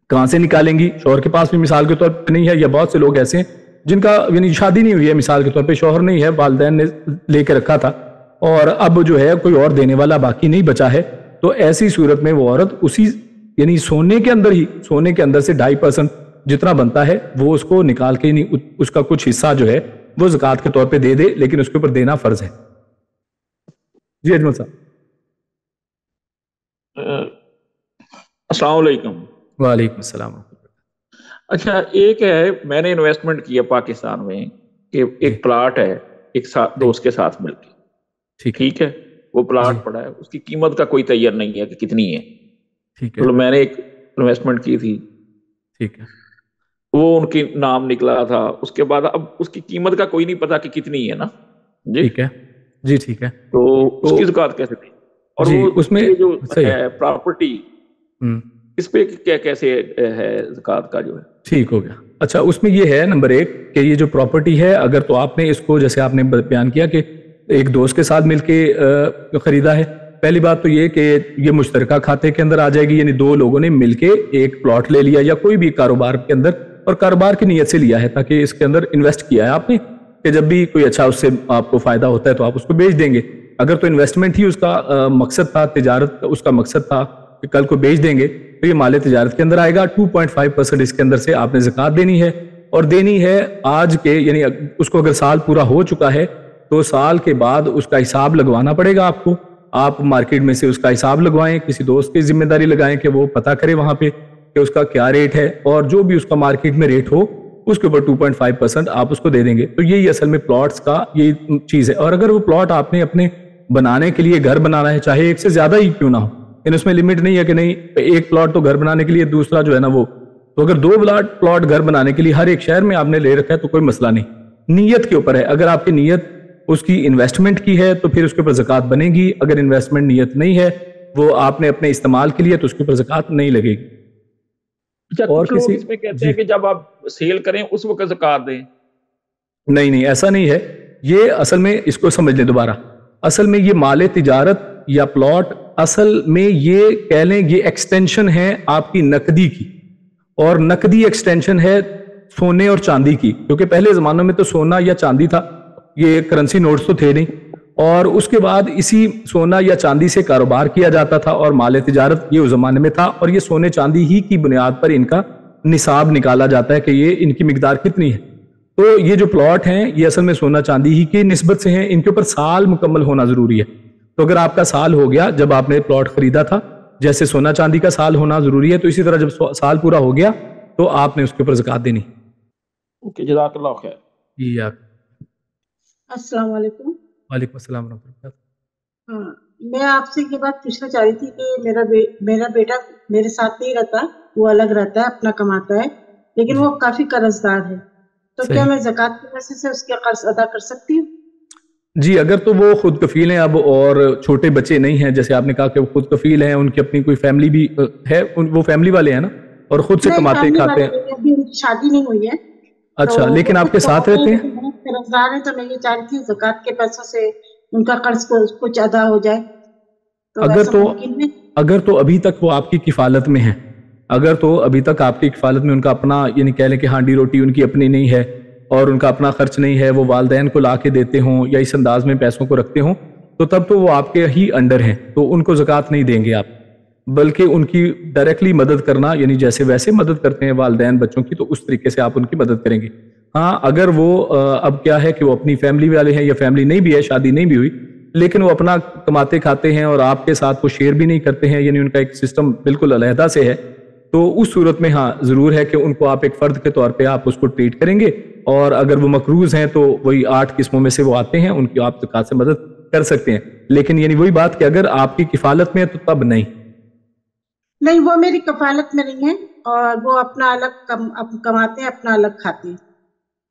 A: کہاں سے نکالیں گی؟ شوہر کے پاس بھی مثال کے طور پہ نہیں ہے، یا بہت سے لوگ ایسے ہیں جن کا یعنی شادی نہیں ہوئی ہے، مثال کے طور پہ شوہر نہیں ہے، والدین نے لے کے رکھا تھا اور اب جو ہے کوئی اور دینے والا باقی نہیں بچا ہے، تو ایسی صورت میں وہ عورت اسی یعنی سونے کے اندر سے 2.5% جتنا بنتا ہے وہ اس کو نکال کے، یعنی اس کا کچھ حصہ جو ہے وہ زکوٰۃ کے طور پہ دے دے، لیکن اس کے اوپر دینا فرض ہے۔ جی اجمل صاحب۔
C: السلام علیکم۔
A: وعلیکم السلام۔
C: اچھا، ایک ہے میں نے انویسٹمنٹ کیا پاکستان میں کہ ایک پلاٹ ہے ایک دوست کے ساتھ مل کے، ٹھیک ہے، وہ پلاٹ پڑا ہے، اس کی قیمت کا کوئی تیار نہیں ہے کہ کتنی ہے، ٹھیک ہے، میں نے ایک انویسٹمنٹ کی تھی، ٹھیک ہے، وہ ان کے نام نکلا تھا، اس کے بعد اب اس کی قیمت کا کوئی نہیں پتا کہ کتنی ہے نا، جی ٹھیک ہے،
A: جی ٹھیک ہے،
C: تو اس کی زکوٰۃ کیسے دیں؟ اور وہ اس میں جو ہے پراپرٹی، اس پہ کیا کیسے ہے زکوٰۃ کا جو ہے؟
A: ٹھیک ہو گیا۔ اچھا، اس میں یہ ہے نمبر 1 کہ یہ جو پراپرٹی ہے، اگر تو آپ نے اس کو جیسے آپ نے بیان کیا کہ ایک دوست کے ساتھ مل کے خریدا ہے، پہلی بات تو یہ کہ یہ مشترکہ کھاتے کے اندر آ جائے گی، یعنی 2 لوگوں نے مل کے ایک پلاٹ لے لیا یا کوئی بھی کاروبار کے اندر، اور کاروبار کی نیت سے لیا ہے تاکہ اس کے اندر انویسٹ کیا ہے آپ نے کہ جب بھی کوئی اچھا اس سے آپ کو فائدہ ہوتا ہے تو آپ اس کو بیچ دیں گے۔ اگر تو انویسٹمنٹ ہی اس کا مقصد تھا، تجارت اس کا مقصد تھا کہ کل کو بیچ دیں گے، تو یہ مال تجارت کے اندر آئے گا۔ 2.5% اس کے اندر سے آپ نے زکوٰۃ دینی ہے، اور دینی ہے آج کے، یعنی اس کو اگر سال پورا ہو چکا ہے تو سال کے بعد اس کا حساب لگوانا پڑے گا آپ کو۔ آپ مارکیٹ میں سے اس کا حساب لگوائیں، کسی دوست کی ذمہ داری لگائیں کہ وہ پتہ کرے وہاں پہ کہ اس کا کیا ریٹ ہے، اور جو بھی اس کا مارکیٹ میں ریٹ ہو اس کے اوپر 2.5% آپ اس کو دے دیں گے۔ تو یہی اصل میں پلاٹس کا یہ چیز ہے۔ اور اگر وہ پلاٹ آپ نے اپنے بنانے کے لیے گھر بنانا ہے، چاہے ایک سے زیادہ ہی کیوں نہ ہو، یعنی اس میں لمٹ نہیں ہے کہ نہیں ایک پلاٹ تو گھر بنانے کے لیے، دوسرا جو ہے نا وہ، تو اگر 2 پلاٹ گھر بنانے کے لیے ہر ایک شہر میں آپ نے لے رکھا ہے تو کوئی مسئلہ نہیں، نیت کے اوپر ہے۔ اگر آپ کی نیت اس کی انویسٹمنٹ کی ہے تو پھر اس کے اوپر زکوٰۃ بنے گی، اگر انویسٹمنٹ نیت نہیں ہے، وہ آپ نے اپنے استعمال کے لیے، تو اس کے اوپر زکوٰۃ نہیں لگے گی۔
C: اور کسی اس میں کہتے ہیں کہ جب آپ سیل کریں اس وقت زکوٰۃ دیں؟
A: نہیں، ایسا نہیں ہے۔ یہ اصل میں اس کو سمجھ لیں دوبارہ، اصل میں یہ مال تجارت یا پلاٹ اصل میں یہ کہہ لیں یہ ایکسٹینشن ہے آپ کی نقدی کی، اور نقدی ایکسٹینشن ہے سونے اور چاندی کی، کیونکہ پہلے زمانوں میں تو سونا یا چاندی تھا، یہ کرنسی نوٹس تو تھے نہیں، اور اس کے بعد اسی سونا یا چاندی سے کاروبار کیا جاتا تھا، اور مال تجارت یہ اس زمانے میں تھا، اور یہ سونے چاندی ہی کی بنیاد پر ان کا نصاب نکالا جاتا ہے کہ یہ ان کی مقدار کتنی ہے۔ تو یہ جو پلاٹ ہیں یہ اصل میں سونا چاندی ہی کی نسبت سے ہیں، ان کے اوپر سال مکمل ہونا ضروری ہے۔ تو اگر آپ کا سال ہو گیا جب آپ نے پلاٹ خریدا تھا، جیسے سونا چاندی کا سال ہونا ضروری ہے، تو اسی طرح جب سال پورا ہو گیا تو آپ نے اس کے اوپر زکوٰۃ دینی۔
C: اوکے، جزاک اللہ خیر۔
A: جی
D: السلام علیکم۔
A: وعلیکم السلام ورحمۃ اللہ وبرکاتہ۔
D: ہاں، میں آپ سے یہ بات پوچھنا چاہ رہی تھی کہ میرا بیٹا میرے ساتھ نہیں رہتا، وہ الگ رہتا ہے، اپنا کماتا ہے، لیکن وہ کافی قرض دار ہے، تو کیا میں زکوٰۃ کی وجہ سے اس کے قرض ادا کر سکتی ہوں؟
A: جی، اگر تو وہ خود کفیل ہیں اب اور چھوٹے بچے نہیں ہیں، جیسے آپ نے کہا کہ وہ خود کفیل ہیں، ان کی اپنی کوئی فیملی بھی ہے، وہ فیملی والے ہیں نا، اور خود سے کماتے کھاتے ہیں،
D: ابھی ان کی شادی نہیں ہوئی ہے۔
A: اچھا، لیکن آپ کے ساتھ رہتے ہیں؟
D: قرض دار ہیں، تو میں یہ چاہ رہی تھی زکوٰۃ کے پیسوں سے ان کا قرض کچھ ادا ہو جائے۔
A: اگر تو ابھی تک وہ آپ کی کفالت میں ہے، اگر تو ابھی تک آپ کی کفالت میں ان کا اپنا، یعنی کہہ لیں کہ ہانڈی روٹی ان کی اپنی نہیں ہے، اور ان کا اپنا خرچ نہیں ہے، وہ والدین کو لا کے دیتے ہوں یا اس انداز میں پیسوں کو رکھتے ہوں، تو تب تو وہ آپ کے ہی انڈر ہیں، تو ان کو زکوٰۃ نہیں دیں گے آپ، بلکہ ان کی ڈائریکٹلی مدد کرنا، یعنی جیسے ویسے مدد کرتے ہیں والدین بچوں کی، تو اس طریقے سے آپ ان کی مدد کریں گے۔ ہاں اگر وہ اب کیا ہے کہ وہ اپنی فیملی والے ہیں یا فیملی نہیں بھی ہے، شادی نہیں بھی ہوئی، لیکن وہ اپنا کماتے کھاتے ہیں اور آپ کے ساتھ وہ شیئر بھی نہیں کرتے ہیں، یعنی ان کا ایک سسٹم بالکل علیحدہ سے ہے، تو اس صورت میں ہاں ضرور ہے کہ ان کو آپ ایک فرد کے طور پہ آپ اس کو ٹریٹ کریں گے، اور اگر وہ مقروض ہیں تو وہی 8 قسموں میں سے وہ آتے ہیں، ان کی آپ زکوٰۃ سے مدد کر سکتے ہیں، لیکن یعنی وہی بات کہ اگر آپ کی کفالت میں ہے تو تب نہیں۔
D: نہیں، وہ میری کفالت میں نہیں ہے اور وہ اپنا الگ کماتے ہیں، اپنا الگ کھاتے ہیں۔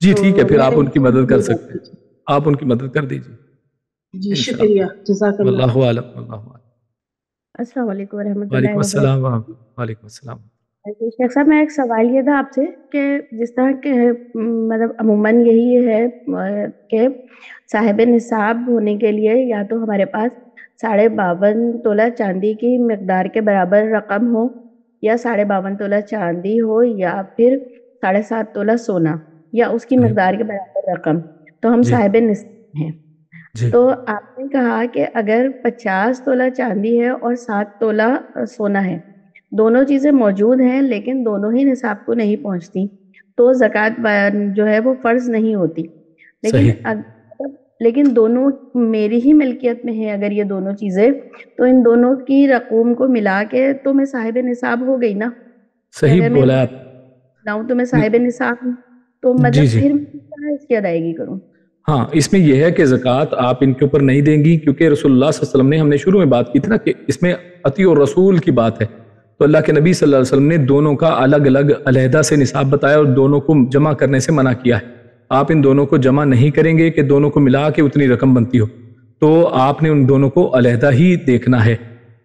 A: جی ٹھیک ہے، پھر آپ ان کی مدد کر سکتے ہیں، آپ ان کی مدد کر دیجیے۔
D: جی شکریہ، جزاک اللہ۔
A: واللہ اعلم، واللہ اعلم۔
E: السلام علیکم ورحمۃ اللہ
A: وعلیکم السلام ورحمۃ اللہ۔ وعلیکم السلام۔
E: شیخ صاحب، میرا ایک سوال یہ تھا آپ سے کہ جس طرح کہ مطلب عموماً یہی ہے کہ صاحب نصاب ہونے کے لیے یا تو ہمارے پاس 52.5 تولہ چاندی کی مقدار کے برابر رقم ہو، یا 52.5 تولہ چاندی ہو، یا پھر 7.5 تولہ سونا یا اس کی مقدار کے برابر رقم، تو ہم صاحب نصاب ہیں۔ تو آپ نے کہا کہ اگر 50 تولہ چاندی ہے اور 7 تولہ سونا ہے، دونوں چیزیں موجود ہیں لیکن دونوں ہی نصاب کو نہیں پہنچتی، تو زکوٰۃ جو ہے وہ فرض نہیں ہوتی، لیکن دونوں میری ہی ملکیت میں ہے اگر یہ دونوں چیزیں، تو ان دونوں کی رقوم کو ملا کے تو میں صاحب نصاب ہو گئی نا؟
A: صحیح بولا آپ۔
E: تو میں صاحب نصاب ہوں، تو مطلب پھر میں اس کی ادائیگی کروں؟
A: ہاں، اس میں یہ ہے کہ زکوٰۃ آپ ان کے اوپر نہیں دیں گی، کیونکہ رسول اللہ صلی اللہ علیہ وسلم نے، ہم نے شروع میں بات کی تھی نا کہ اس میں اطیع الرسول کی بات ہے، تو اللہ کے نبی صلی اللہ علیہ وسلم نے دونوں کا الگ الگ علیحدہ سے نصاب بتایا اور دونوں کو جمع کرنے سے منع کیا ہے۔ آپ ان دونوں کو جمع نہیں کریں گے کہ دونوں کو ملا کے اتنی رقم بنتی ہو، تو آپ نے ان دونوں کو علیحدہ ہی دیکھنا ہے۔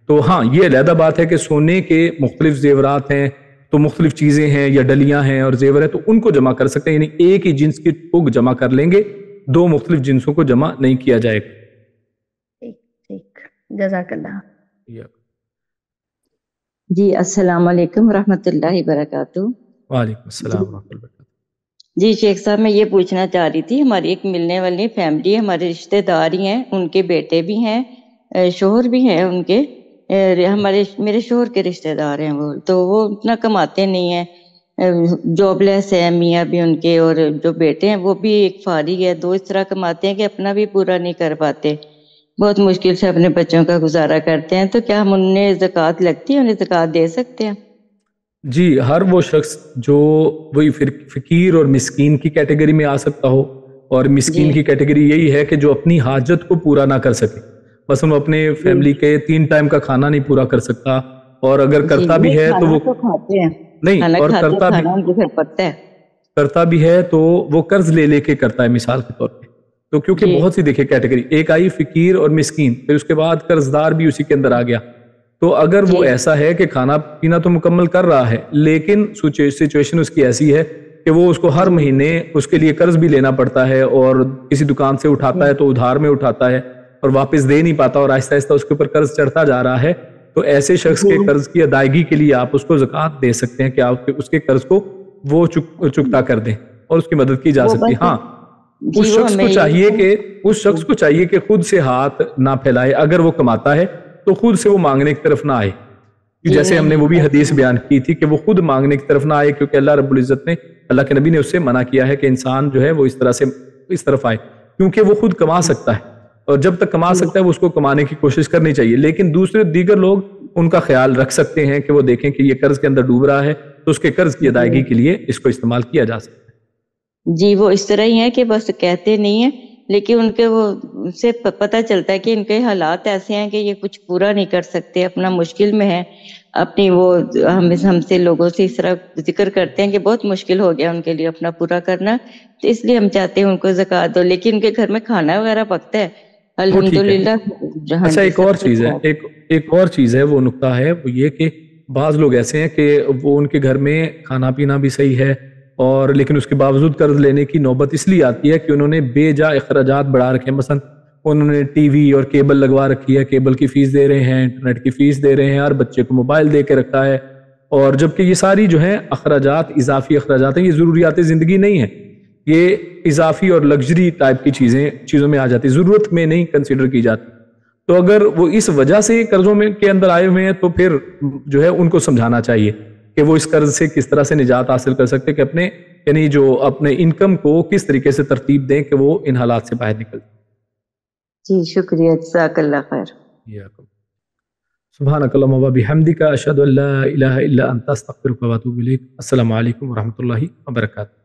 A: تو ہاں، یہ علیحدہ بات ہے کہ سونے کے مختلف زیورات ہیں تو مختلف چیزیں ہیں یا ڈلیاں ہیں اور زیور ہیں، تو ان کو جمع کر سکتے ہیں، یعنی ایک ہی جنس کی پگ جمع کر لیں گے، 2 مختلف جنسوں کو جمع نہیں کیا جائے گا۔
E: ٹھیک، جزاک اللہ۔
F: جی السلام علیکم ورحمۃ اللہ وبرکاتہ۔
A: وعلیکم السلام ورحمۃ اللہ وبرکاتہ۔
F: جی شیخ صاحب، میں یہ پوچھنا چاہ رہی تھی، ہماری ایک ملنے والی فیملی ہے، ہمارے رشتہ دار ہی ہیں، ان کے بیٹے بھی ہیں، شوہر بھی ہیں ان کے، میرے شوہر کے رشتہ دار ہیں وہ، تو وہ اتنا کماتے نہیں ہیں، جاب لیس ہے میاں بھی ان کے، اور جو بیٹے ہیں وہ بھی ایک فارغ ہے، 2 اس طرح کماتے ہیں کہ اپنا بھی پورا نہیں کر پاتے، بہت مشکل سے اپنے بچوں کا گزارا کرتے ہیں، تو کیا ہم انہیں زکوٰۃ لگتی ہے، انہیں زکوٰۃ دے سکتے ہیں؟
A: جی، ہر وہ شخص جو وہی فقیر اور مسکین کی کیٹیگری میں آ سکتا ہو، اور مسکین کی کیٹیگری یہی ہے کہ جو اپنی حاجت کو پورا نہ کر سکے، بس وہ اپنے فیملی کے 3 ٹائم کا کھانا نہیں پورا کر سکتا، اور اگر کرتا بھی ہے تو وہ
F: کھاتے ہیں
A: نہیں، اور کرتا بھی ہے تو وہ قرض لے لے کے کرتا ہے، مثال کے طور پہ، تو کیونکہ بہت سی دیکھیں کیٹیگری، ایک آئی فقیر اور مسکین، پھر اس کے بعد قرض دار بھی اسی کے اندر آ گیا، تو اگر وہ ایسا ہے کہ کھانا پینا تو مکمل کر رہا ہے لیکن سچویشن اس کی ایسی ہے کہ وہ اس کو ہر مہینے اس کے لیے قرض بھی لینا پڑتا ہے، اور کسی دکان سے اٹھاتا ہے تو ادھار میں اٹھاتا ہے اور واپس دے نہیں پاتا، اور آہستہ آہستہ اس کے اوپر قرض چڑھتا جا رہا ہے، تو ایسے شخص کے قرض کی ادائیگی کے لیے آپ اس کو زکوٰۃ دے سکتے ہیں کہ آپ اس کے قرض کو وہ چکتا کر دیں اور اس کی مدد کی جا سکتی ہے۔ ہاں، اس شخص کو چاہیے کہ خود سے ہاتھ نہ پھیلائے، اگر وہ کماتا ہے تو خود سے وہ مانگنے کی طرف نہ آئے، جیسے ہم نے وہ بھی حدیث بیان کی تھی کہ وہ خود مانگنے کی طرف نہ آئے، کیونکہ اللہ رب العزت نے، اللہ کے نبی نے اس سے منع کیا ہے کہ انسان جو ہے وہ اس طرح سے اس طرف آئے، کیونکہ وہ خود کما سکتا ہے، اور جب تک کما سکتا ہے وہ اس کو کمانے کی کوشش کرنی چاہیے، لیکن دیگر لوگ ان کا خیال رکھ سکتے ہیں کہ وہ دیکھیں کہ یہ قرض کے اندر ڈوب رہا ہے تو اس کے قرض کی ادائیگی کے لیے اس کو استعمال کیا جا سکتا ہے۔
F: جی، وہ اس طرح ہی ہیں کہ بس کہتے نہیں ہیں، لیکن ان کے وہ سے پتہ چلتا ہے کہ ان کے حالات ایسے ہیں کہ یہ کچھ پورا نہیں کر سکتے، اپنا مشکل میں ہے، اپنی وہ ہم سے لوگوں سے اس طرح ذکر کرتے ہیں کہ بہت مشکل ہو گیا ان کے لیے اپنا پورا کرنا، تو اس لیے ہم چاہتے ہیں ان کو زکوٰۃ دو، لیکن ان کے گھر میں کھانا وغیرہ پکتا ہے الحمدللہ۔
A: اچھا، ایک اور چیز ہے وہ نقطہ ہے، وہ یہ کہ بعض لوگ ایسے ہیں کہ وہ ان کے گھر میں کھانا پینا بھی صحیح ہے، اور لیکن اس کے باوجود قرض لینے کی نوبت اس لیے آتی ہے کہ انہوں نے بے جا اخراجات بڑھا رکھے ہیں، مثلا انہوں نے ٹی وی اور کیبل لگوا رکھی ہے، کیبل کی فیس دے رہے ہیں، انٹرنیٹ کی فیس دے رہے ہیں، ہر بچے کو موبائل دے کے رکھا ہے، اور جبکہ یہ ساری جو ہیں اخراجات، اضافی اخراجات ہیں، یہ ضروریات زندگی نہیں ہیں، یہ اضافی اور لگژری ٹائپ کی چیزوں میں آ جاتی، ضرورت میں نہیں کنسیڈر کی جاتی. تو اگر وہ اس وجہ سے قرضوں میں کے اندر آئے ہوئے ہیں تو پھر جو ہے ان کو سمجھانا چاہیے کہ وہ اس قرض سے کس طرح سے نجات حاصل کر سکتے، کہ اپنے یعنی جو اپنے انکم کو کس طریقے سے ترتیب دیں کہ وہ ان حالات سے باہر نکل.
F: جی شکریہ، جزاک اللہ خیر.
A: سبحانک اللہم و بحمدک، اشہد ان لا الہ الا انت، استغفرک و اتوب الیک. السلام علیکم و رحمۃ اللہ وبرکاتہ.